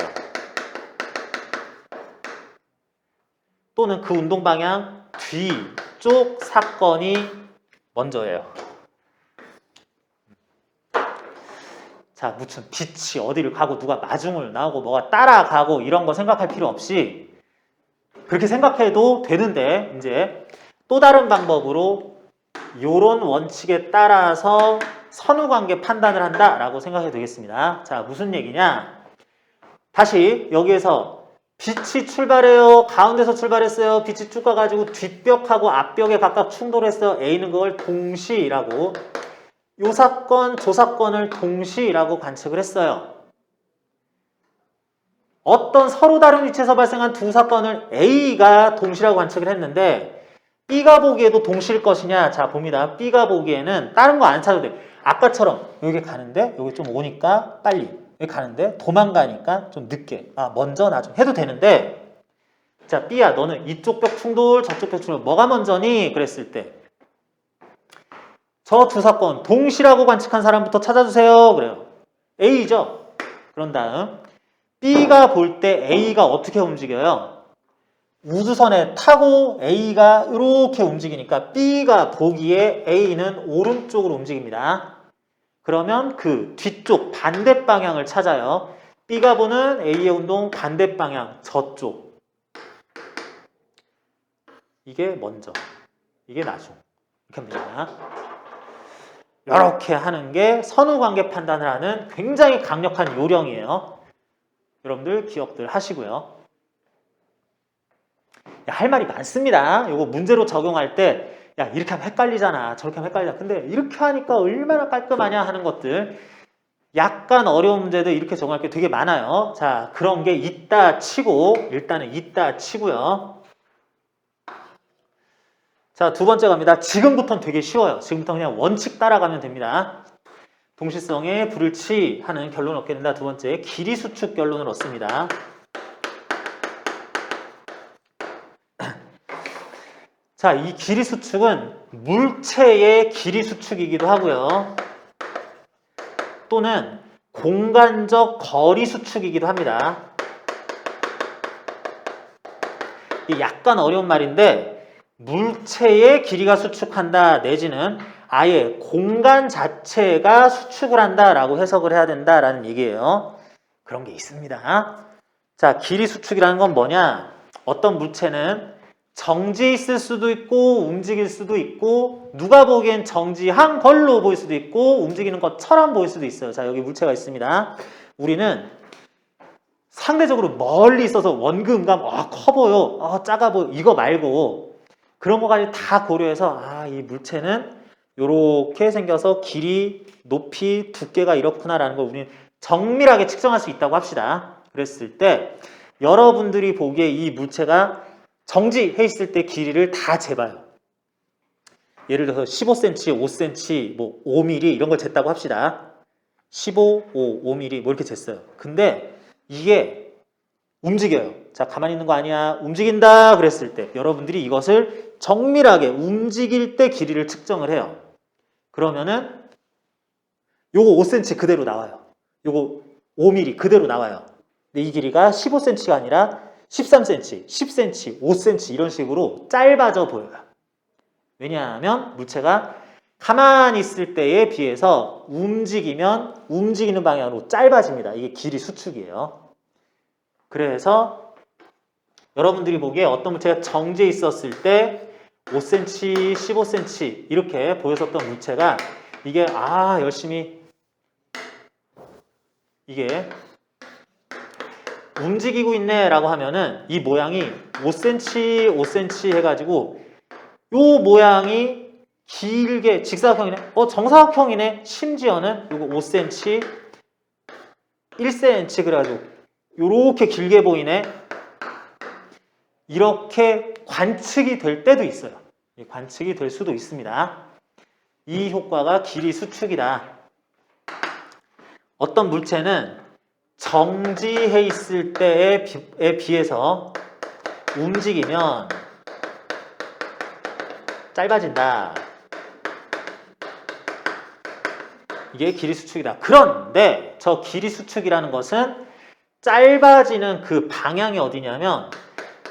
또는 그 운동 방향 뒤쪽 사건이 먼저예요. 자, 무슨 빛이 어디를 가고 누가 마중을 나오고 뭐가 따라가고 이런 거 생각할 필요 없이 그렇게 생각해도 되는데 이제 또 다른 방법으로 이런 원칙에 따라서 선후관계 판단을 한다라고 생각해도 되겠습니다. 자, 무슨 얘기냐? 다시 여기에서 빛이 출발해요. 가운데서 출발했어요. 빛이 쭉 가가지고 뒷벽하고 앞벽에 각각 충돌했어요. A는 그걸 동시라고 요 사건, 저 사건을 동시라고 관측을 했어요. 어떤 서로 다른 위치에서 발생한 두 사건을 A가 동시라고 관측을 했는데 B가 보기에도 동시일 것이냐? 자, 봅니다. B가 보기에는 다른 거 안 찾아도 돼. 아까처럼 여기 가는데 여기 좀 오니까 빨리 여기 가는데 도망가니까 좀 늦게 먼저 나중 해도 되는데 자, B야 너는 이쪽 벽 충돌 저쪽 벽 충돌 뭐가 먼저니? 그랬을 때 저 두 사건 동시라고 관측한 사람부터 찾아주세요. 그래요. A죠. 그런 다음 B가 볼 때 A가 어떻게 움직여요? 우주선에 타고 A가 이렇게 움직이니까 B가 보기에 A는 오른쪽으로 움직입니다. 그러면 그 뒤쪽 반대 방향을 찾아요. B가 보는 A의 운동 반대 방향 저쪽. 이게 먼저, 이게 나중. 이렇게 합니다. 이렇게 하는 게 선후관계 판단을 하는 굉장히 강력한 요령이에요. 여러분들 기억들 하시고요. 할 말이 많습니다. 이거 문제로 적용할 때 야 이렇게 하면 헷갈리잖아. 저렇게 하면 헷갈리잖아. 근데 이렇게 하니까 얼마나 깔끔하냐 하는 것들 약간 어려운 문제들 이렇게 적용할 게 되게 많아요. 자, 그런 게 있다 치고 일단은 있다 치고요. 자, 두 번째 갑니다. 지금부터는 되게 쉬워요. 지금부터 그냥 원칙 따라가면 됩니다. 동시성에 불일치하는 결론을 얻게 된다. 두 번째, 길이 수축 결론을 얻습니다. 자, 이 길이 수축은 물체의 길이 수축이기도 하고요. 또는 공간적 거리 수축이기도 합니다. 이게 약간 어려운 말인데 물체의 길이가 수축한다 내지는 아예 공간 자체가 수축을 한다라고 해석을 해야 된다라는 얘기예요. 그런 게 있습니다. 자, 길이 수축이라는 건 뭐냐? 어떤 물체는 정지해 있을 수도 있고 움직일 수도 있고 누가 보기엔 정지한 걸로 보일 수도 있고 움직이는 것처럼 보일 수도 있어요. 자, 여기 물체가 있습니다. 우리는 상대적으로 멀리 있어서 원금감 커 보여, 작아 보여 이거 말고 그런 거까지 다 고려해서 이 물체는 이렇게 생겨서 길이, 높이, 두께가 이렇구나라는 걸 우리는 정밀하게 측정할 수 있다고 합시다. 그랬을 때 여러분들이 보기에 이 물체가 정지해 있을 때 길이를 다 재봐요. 예를 들어서 15cm, 5cm, 뭐 5mm 이런 걸 쟀다고 합시다. 15, 5, 5mm 뭐 이렇게 쟀어요. 근데 이게 움직여요. 자, 가만히 있는 거 아니야. 움직인다 그랬을 때 여러분들이 이것을 정밀하게 움직일 때 길이를 측정을 해요. 그러면은 요거 5cm 그대로 나와요. 요거 5mm 그대로 나와요. 근데 이 길이가 15cm가 아니라 13cm, 10cm, 5cm 이런 식으로 짧아져 보여요. 왜냐하면 물체가 가만히 있을 때에 비해서 움직이면 움직이는 방향으로 짧아집니다. 이게 길이 수축이에요. 그래서 여러분들이 보기에 어떤 물체가 정지해 있었을 때 5cm, 15cm 이렇게 보였었던 물체가 이게 열심히 이게 움직이고 있네 라고 하면은 이 모양이 5cm, 5cm 해가지고 요 모양이 길게 직사각형이네, 정사각형이네, 심지어는 요거 5cm, 1cm 그래가지고 요렇게 길게 보이네, 이렇게 관측이 될 때도 있어요. 관측이 될 수도 있습니다. 이 효과가 길이 수축이다. 어떤 물체는 정지해 있을 때에 비해서 움직이면 짧아진다. 이게 길이 수축이다. 그런데 저 길이 수축이라는 것은 짧아지는 그 방향이 어디냐면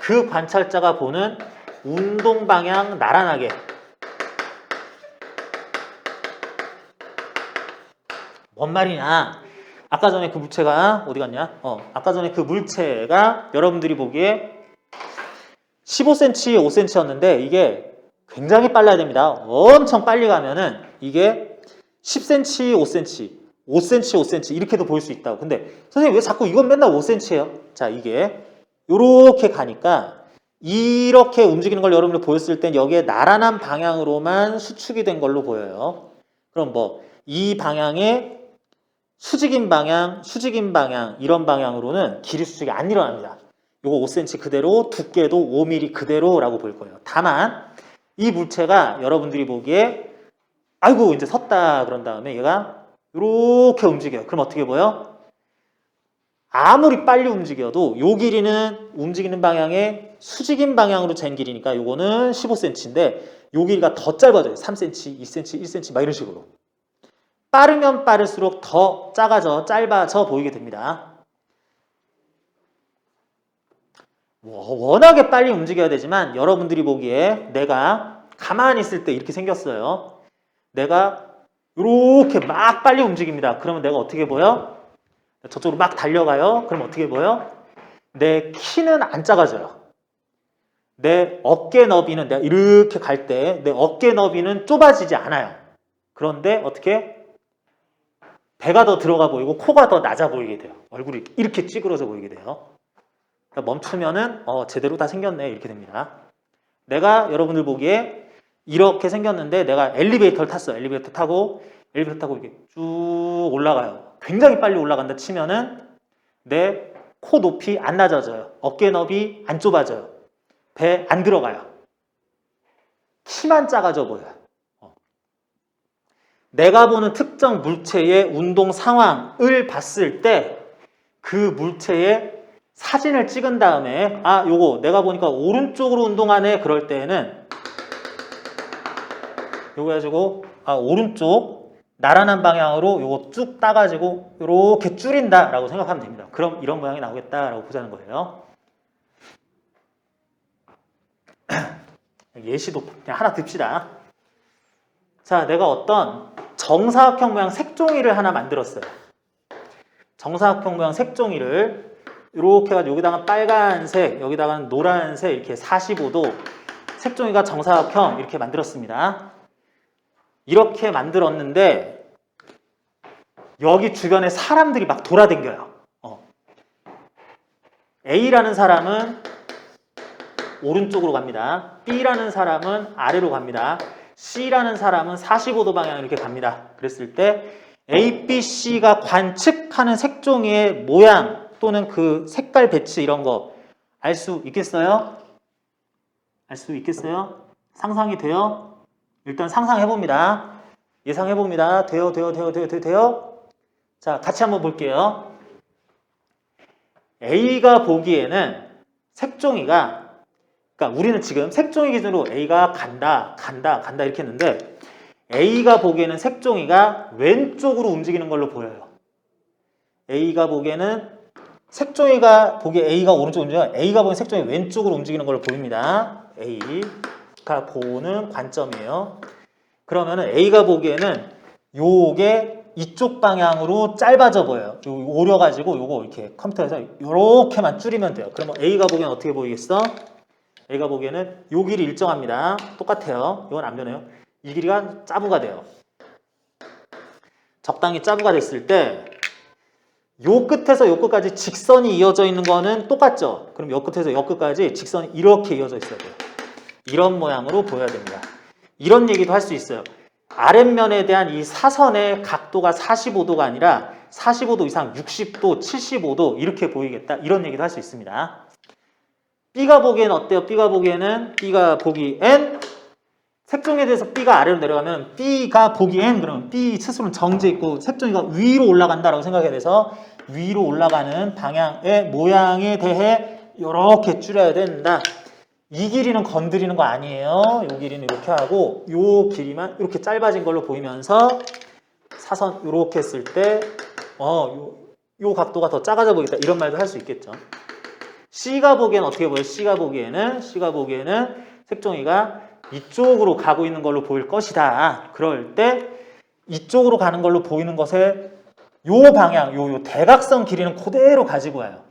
그 관찰자가 보는 운동 방향 나란하게, 뭔 말이냐? 아까 전에 그 물체가 어디 갔냐? 아까 전에 그 물체가 여러분들이 보기에 15cm, 5cm였는데 이게 굉장히 빨라야 됩니다. 엄청 빨리 가면은 이게 10cm, 5cm, 5cm, 5cm 이렇게도 보일 수 있다고. 근데 선생님 왜 자꾸 이건 맨날 5cm예요? 자, 이게 이렇게 가니까 이렇게 움직이는 걸 여러분들 보였을 땐 여기에 나란한 방향으로만 수축이 된 걸로 보여요. 그럼 뭐 이 방향에 수직인 방향, 수직인 방향 이런 방향으로는 길이 수축이 안 일어납니다. 요거 5cm 그대로, 두께도 5mm 그대로라고 볼 거예요. 다만 이 물체가 여러분들이 보기에 아이고 이제 섰다 그런 다음에 얘가 이렇게 움직여요. 그럼 어떻게 보여? 아무리 빨리 움직여도 요 길이는 움직이는 방향에 수직인 방향으로 잰 길이니까 요거는 15cm인데 요 길이가 더 짧아져요. 3cm, 2cm, 1cm 막 이런 식으로. 빠르면 빠를수록 더 작아져, 짧아져 보이게 됩니다. 워낙에 빨리 움직여야 되지만 여러분들이 보기에 내가 가만히 있을 때 이렇게 생겼어요. 내가 이렇게 막 빨리 움직입니다. 그러면 내가 어떻게 보여? 저쪽으로 막 달려가요. 그럼 어떻게 보여? 내 키는 안 작아져요. 내 어깨 너비는 내가 이렇게 갈 때 내 어깨 너비는 좁아지지 않아요. 그런데 어떻게? 배가 더 들어가 보이고 코가 더 낮아 보이게 돼요. 얼굴이 이렇게 찌그러져 보이게 돼요. 그러니까 멈추면은 제대로 다 생겼네 이렇게 됩니다. 내가 여러분들 보기에 이렇게 생겼는데 내가 엘리베이터를 탔어. 엘리베이터 타고 이렇게 쭉 올라가요. 굉장히 빨리 올라간다 치면은 내 코 높이 안 낮아져요. 어깨 너비 안 좁아져요. 배 안 들어가요. 키만 작아져 보여요. 내가 보는 특정 물체의 운동 상황을 봤을 때 그 물체의 사진을 찍은 다음에 요거 내가 보니까 오른쪽으로 운동하네 그럴 때에는 요거 가지고 오른쪽 나란한 방향으로 요거 쭉 따가지고 요렇게 줄인다 라고 생각하면 됩니다. 그럼 이런 모양이 나오겠다 라고 보자는 거예요. 예시도 그냥 하나 듭시다. 자, 내가 어떤 정사각형 모양 색종이를 하나 만들었어요. 정사각형 모양 색종이를 이렇게 해가지고 여기다가 빨간색, 여기다가는 노란색 이렇게 45도 색종이가 정사각형 이렇게 만들었습니다. 이렇게 만들었는데 여기 주변에 사람들이 막 돌아다녀요. A라는 사람은 오른쪽으로 갑니다. B라는 사람은 아래로 갑니다. C라는 사람은 45도 방향으로 이렇게 갑니다. 그랬을 때 A, B, C가 관측하는 색종이의 모양 또는 그 색깔 배치 이런 거 알 수 있겠어요? 알 수 있겠어요? 상상이 돼요? 일단 상상해봅니다. 예상해봅니다. 돼요? 자, 같이 한번 볼게요. A가 보기에는 색종이가, 그러니까 우리는 지금 색종이 기준으로 A가 간다 이렇게 했는데 A가 보기에는 색종이가 왼쪽으로 움직이는 걸로 보여요. A가 보기에는 색종이가 보기에 A가 오른쪽으로 움직여요. A가 보기엔 색종이 왼쪽으로 움직이는 걸로 보입니다. A가 보는 관점이에요. 그러면은 A가 보기에는 요게 이쪽 방향으로 짧아져 보여요. 오려가지고 요거 이렇게 컴퓨터에서 요렇게만 줄이면 돼요. 그러면 A가 보기엔 어떻게 보이겠어? A가 보기에는 요 길이 일정합니다. 똑같아요. 이건 안 변해요. 이 길이가 짜부가 돼요. 적당히 짜부가 됐을 때 요 끝에서 요 끝까지 직선이 이어져 있는 거는 똑같죠? 그럼 요 끝에서 요 끝까지 직선이 이렇게 이어져 있어야 돼요. 이런 모양으로 보여야 됩니다. 이런 얘기도 할 수 있어요. 아랫면에 대한 이 사선의 각도가 45도가 아니라 45도 이상 60도, 75도 이렇게 보이겠다. 이런 얘기도 할 수 있습니다. B가 보기엔 어때요? B가 보기엔 색종이에 대해서 B가 아래로 내려가면 B가 보기엔 그러면 B 스스로는 정지해 있고 색종이가 위로 올라간다라고 생각해야 돼서 위로 올라가는 방향의 모양에 대해 이렇게 줄여야 된다. 이 길이는 건드리는 거 아니에요. 이 길이는 이렇게 하고 이 길이만 이렇게 짧아진 걸로 보이면서 사선 이렇게 했을 때 요 각도가 더 작아져 보이겠다. 이런 말도 할 수 있겠죠. C가 보기에는 어떻게 보여요? C가 보기에는 색종이가 이쪽으로 가고 있는 걸로 보일 것이다. 그럴 때 이쪽으로 가는 걸로 보이는 것에 요 방향, 요 대각선 길이는 그대로 가지고 와요.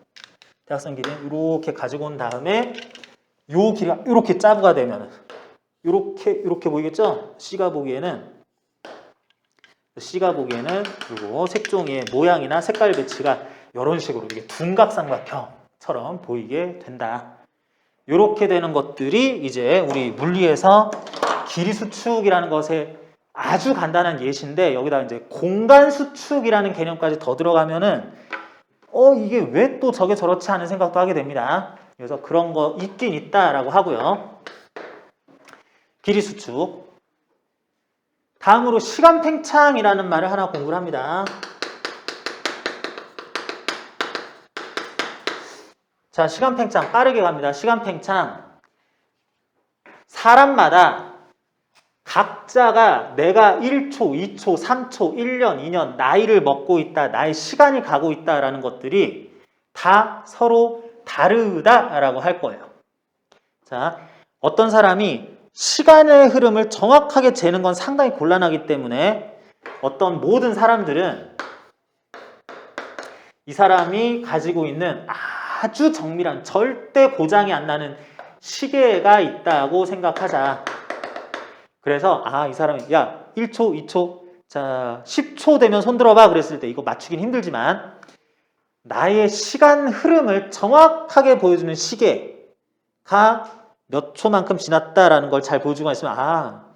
대각선 길이는 이렇게 가지고 온 다음에 요 길이가 이렇게 짜부가 되면 이렇게 보이겠죠? C가 보기에는 요거 색종이의 모양이나 색깔 배치가 이런 식으로 이게 둔각삼각형처럼 보이게 된다. 이렇게 되는 것들이 이제 우리 물리에서 길이 수축이라는 것에 아주 간단한 예시인데 여기다 이제 공간 수축이라는 개념까지 더 들어가면은 이게 왜 또 저게 저렇지 하는 생각도 하게 됩니다. 그래서 그런 거 있긴 있다라고 하고요. 길이 수축. 다음으로 시간 팽창이라는 말을 하나 공부를 합니다. 자, 시간 팽창 빠르게 갑니다. 시간 팽창. 사람마다 각자가 내가 1초, 2초, 3초, 1년, 2년 나이를 먹고 있다, 나의 시간이 가고 있다라는 것들이 다 서로 다르다라고 할 거예요. 자, 어떤 사람이 시간의 흐름을 정확하게 재는 건 상당히 곤란하기 때문에 어떤 모든 사람들은 이 사람이 가지고 있는 아주 정밀한 절대 고장이 안 나는 시계가 있다고 생각하자. 그래서 이 사람이 야 1초, 2초, 자 10초 되면 손 들어봐 그랬을 때 이거 맞추긴 힘들지만 나의 시간 흐름을 정확하게 보여주는 시계가 몇 초만큼 지났다라는 걸 잘 보여주고 있으면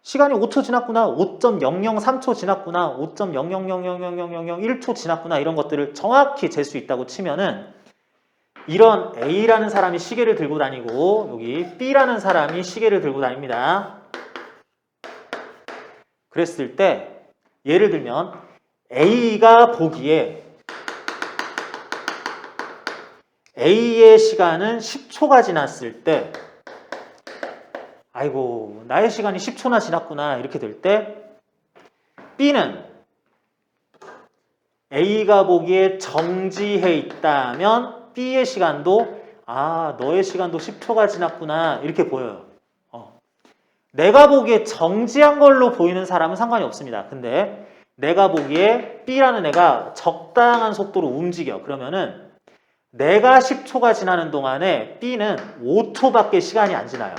시간이 5초 지났구나, 5.003초 지났구나, 5.000000001초 지났구나 이런 것들을 정확히 잴 수 있다고 치면은 이런 A라는 사람이 시계를 들고 다니고 여기 B라는 사람이 시계를 들고 다닙니다. 그랬을 때 예를 들면 A가 보기에 A의 시간은 10초가 지났을 때 아이고 나의 시간이 10초나 지났구나 이렇게 될 때 B는 A가 보기에 정지해 있다면 B의 시간도 너의 시간도 10초가 지났구나 이렇게 보여요. 내가 보기에 정지한 걸로 보이는 사람은 상관이 없습니다. 근데 내가 보기에 B라는 애가 적당한 속도로 움직여. 그러면은 내가 10초가 지나는 동안에 B는 5초밖에 시간이 안 지나요.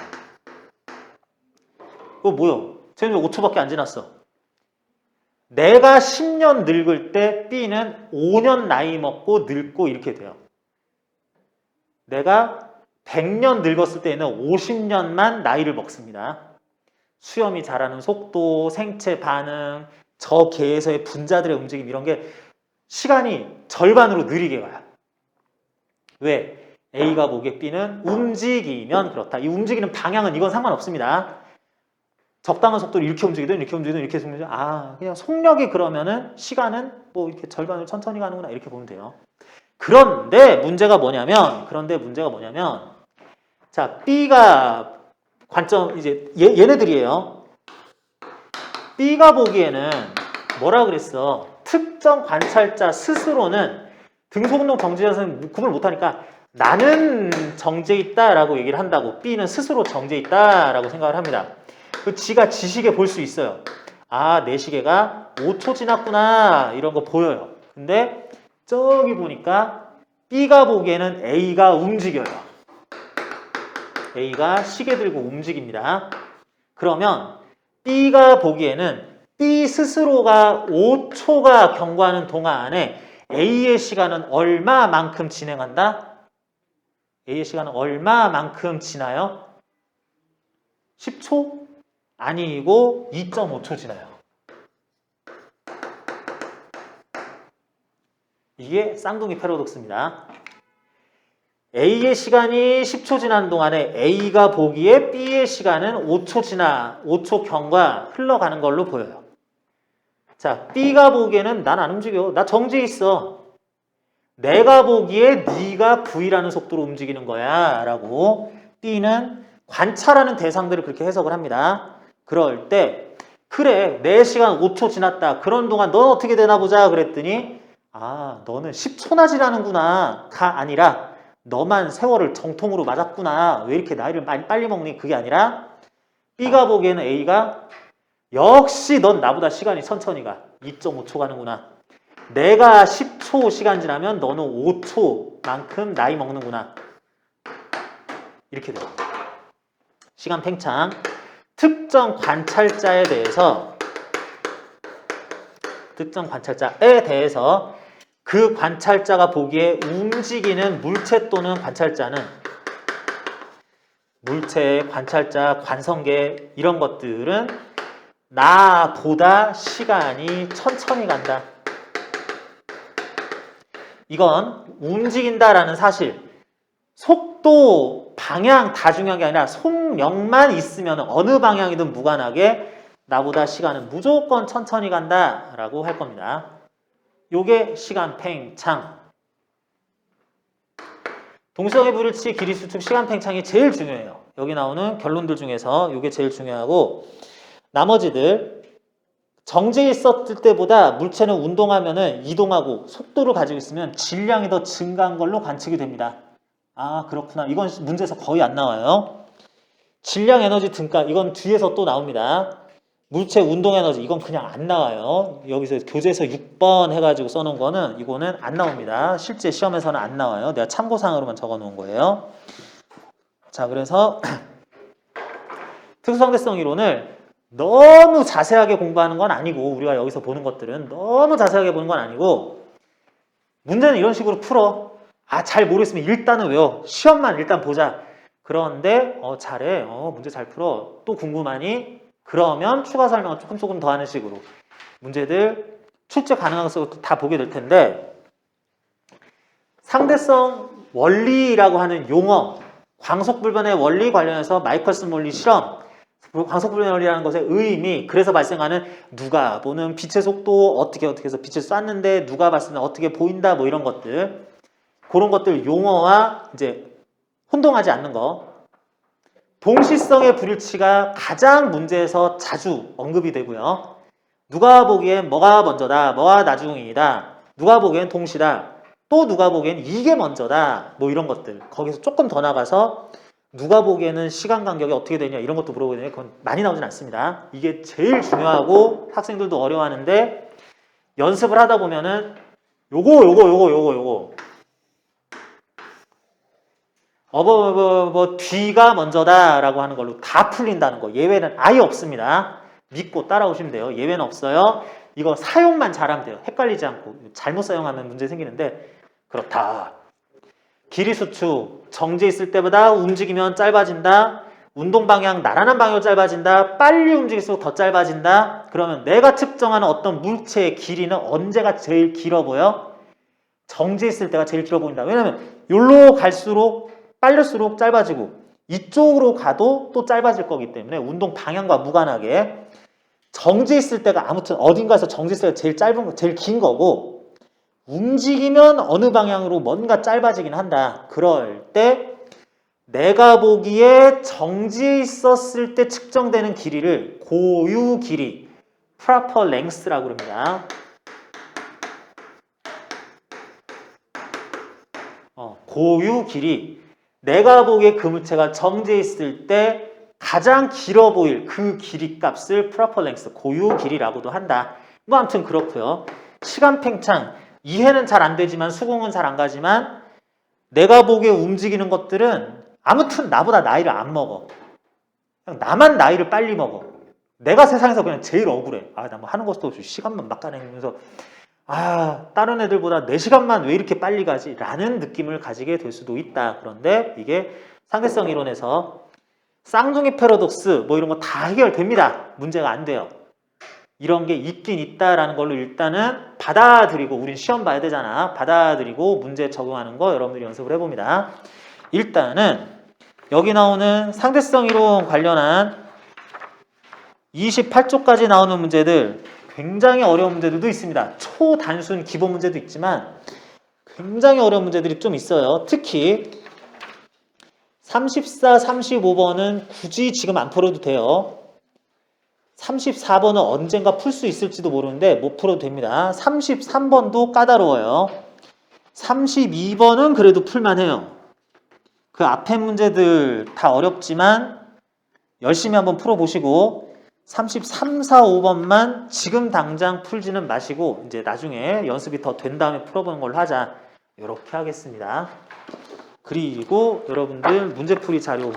그거 뭐요? 쟤는 5초밖에 안 지났어. 내가 10년 늙을 때 B는 5년 나이 먹고 늙고 이렇게 돼요. 내가 100년 늙었을 때는 50년만 나이를 먹습니다. 수염이 자라는 속도, 생체 반응, 저 개에서의 분자들의 움직임 이런 게 시간이 절반으로 느리게 가요. 왜? A가 보기에 B는 움직이면 그렇다. 이 움직이는 방향은 이건 상관없습니다. 적당한 속도로 이렇게 움직이든 이렇게 움직이든 이렇게 움직이든 그냥 속력이 그러면은 시간은 뭐 이렇게 절반으로 천천히 가는구나 이렇게 보면 돼요. 그런데 문제가 뭐냐면 자 B가 관점 이제 얘네들이에요. B가 보기에는 뭐라 그랬어? 특정 관찰자 스스로는 등속운동 정지자는 구분을 못하니까 나는 정지해 있다라고 얘기를 한다고 B는 스스로 정지해 있다라고 생각을 합니다. 그 지가 지시계 볼 수 있어요. 내 시계가 5초 지났구나 이런 거 보여요. 근데 저기 보니까 B가 보기에는 A가 움직여요. A가 시계 들고 움직입니다. 그러면 B가 보기에는 B 스스로가 5초가 경과하는 동안에 A의 시간은 얼마만큼 진행한다? A의 시간은 얼마만큼 지나요? 10초? 아니고 2.5초 지나요. 이게 쌍둥이 패러독스입니다. A의 시간이 10초 지나는 동안에 A가 보기에 B의 시간은 5초 경과 흘러가는 걸로 보여요. 자, B가 보기에는 난 안 움직여. 나 정지해 있어. 내가 보기에 네가 V라는 속도로 움직이는 거야 라고 B는 관찰하는 대상들을 그렇게 해석을 합니다. 그럴 때 그래 내 시간 5초 지났다. 그런 동안 넌 어떻게 되나 보자 그랬더니 너는 10초나 지나는구나 가 아니라 너만 세월을 정통으로 맞았구나. 왜 이렇게 나이를 빨리 먹니? 그게 아니라 B가 보기에는 A가 역시 넌 나보다 시간이 천천히 가. 2.5초 가는구나. 내가 10초 시간 지나면 너는 5초만큼 나이 먹는구나. 이렇게 돼요. 시간 팽창. 특정 관찰자에 대해서 그 관찰자가 보기에 움직이는 물체 또는 관찰자는 물체, 관찰자, 관성계 이런 것들은 나보다 시간이 천천히 간다. 이건 움직인다라는 사실, 속도, 방향 다 중요한 게 아니라 속력만 있으면 어느 방향이든 무관하게 나보다 시간은 무조건 천천히 간다라고 할 겁니다. 요게 시간 팽창. 동시성의 불일치, 길이 수축, 시간 팽창이 제일 중요해요. 여기 나오는 결론들 중에서 요게 제일 중요하고 나머지들 정지해 있었을 때보다 물체는 운동하면은 이동하고 속도를 가지고 있으면 질량이 더 증가한 걸로 관측이 됩니다. 그렇구나. 이건 문제에서 거의 안 나와요. 질량 에너지 등가 이건 뒤에서 또 나옵니다. 물체 운동 에너지 이건 그냥 안 나와요. 여기서 교재에서 6번 해가지고 써놓은 거는 이거는 안 나옵니다. 실제 시험에서는 안 나와요. 내가 참고사항으로만 적어놓은 거예요. 자, 그래서 특수상대성 이론을 너무 자세하게 공부하는 건 아니고 우리가 여기서 보는 것들은 너무 자세하게 보는 건 아니고 문제는 이런 식으로 풀어. 잘 모르겠으면 일단은 외워. 시험만 일단 보자. 그런데 잘해. 문제 잘 풀어. 또 궁금하니? 그러면 추가 설명을 조금 더 하는 식으로 문제들 출제 가능한 것을 다 보게 될 텐데 상대성 원리라고 하는 용어 광속불변의 원리 관련해서 마이컬슨 원리 실험 광속불변의 원리라는 것의 의미 그래서 발생하는 누가 보는 빛의 속도 어떻게 해서 빛을 쐈는데 누가 봤을 때 어떻게 보인다 뭐 이런 것들 그런 것들 용어와 이제 혼동하지 않는 거 동시성의 불일치가 가장 문제에서 자주 언급이 되고요. 누가 보기엔 뭐가 먼저다, 뭐가 나중이다, 누가 보기엔 동시다, 또 누가 보기엔 이게 먼저다, 뭐 이런 것들. 거기서 조금 더 나가서 누가 보기에는 시간 간격이 어떻게 되냐 이런 것도 물어보는데 그건 많이 나오진 않습니다. 이게 제일 중요하고 학생들도 어려워하는데 연습을 하다 보면은 요거 뒤가 먼저다라고 하는 걸로 다 풀린다는 거. 예외는 아예 없습니다. 믿고 따라오시면 돼요. 예외는 없어요. 이거 사용만 잘하면 돼요. 헷갈리지 않고. 잘못 사용하면 문제 생기는데 그렇다. 길이 수축, 정지해 있을 때보다 움직이면 짧아진다. 운동 방향, 나란한 방향으로 짧아진다. 빨리 움직일수록 더 짧아진다. 그러면 내가 측정하는 어떤 물체의 길이는 언제가 제일 길어 보여? 정지해 있을 때가 제일 길어 보인다. 왜냐면 여기로 갈수록 빨릴수록 짧아지고 이쪽으로 가도 또 짧아질 거기 때문에 운동 방향과 무관하게 정지해 있을 때가 아무튼 어딘가에서 정지해 있을 때가 제일 짧은 거, 제일 긴 거고 움직이면 어느 방향으로 뭔가 짧아지긴 한다. 그럴 때 내가 보기에 정지해 있었을 때 측정되는 길이를 고유 길이, proper length라고 합니다. 고유 길이, 내가 보기에 그 물체가 정지해 있을 때 가장 길어 보일 그 길이 값을 proper length, 고유 길이라고도 한다. 뭐 아무튼 그렇고요. 시간 팽창, 이해는 잘 안 되지만 수긍은 잘 안 가지만 내가 보기에 움직이는 것들은 아무튼 나보다 나이를 안 먹어. 그냥 나만 나이를 빨리 먹어. 내가 세상에서 그냥 제일 억울해. 나 뭐 하는 것도 없이 시간만 막 가내면서 다른 애들보다 내 시간만 왜 이렇게 빨리 가지? 라는 느낌을 가지게 될 수도 있다. 그런데 이게 상대성 이론에서 쌍둥이 패러독스 뭐 이런 거 다 해결됩니다. 문제가 안 돼요. 이런 게 있긴 있다라는 걸로 일단은 받아들이고 우린 시험 봐야 되잖아. 받아들이고 문제 적용하는 거 여러분들이 연습을 해봅니다. 일단은 여기 나오는 상대성 이론 관련한 28쪽까지 나오는 문제들 굉장히 어려운 문제들도 있습니다. 초단순 기본 문제도 있지만 굉장히 어려운 문제들이 좀 있어요. 특히 34, 35번은 굳이 지금 안 풀어도 돼요. 34번은 언젠가 풀 수 있을지도 모르는데 못 풀어도 됩니다. 33번도 까다로워요. 32번은 그래도 풀만해요. 그 앞에 문제들 다 어렵지만 열심히 한번 풀어보시고 33, 4, 5번만 지금 당장 풀지는 마시고 이제 나중에 연습이 더 된 다음에 풀어보는 걸로 하자. 이렇게 하겠습니다. 그리고 여러분들 문제풀이 자료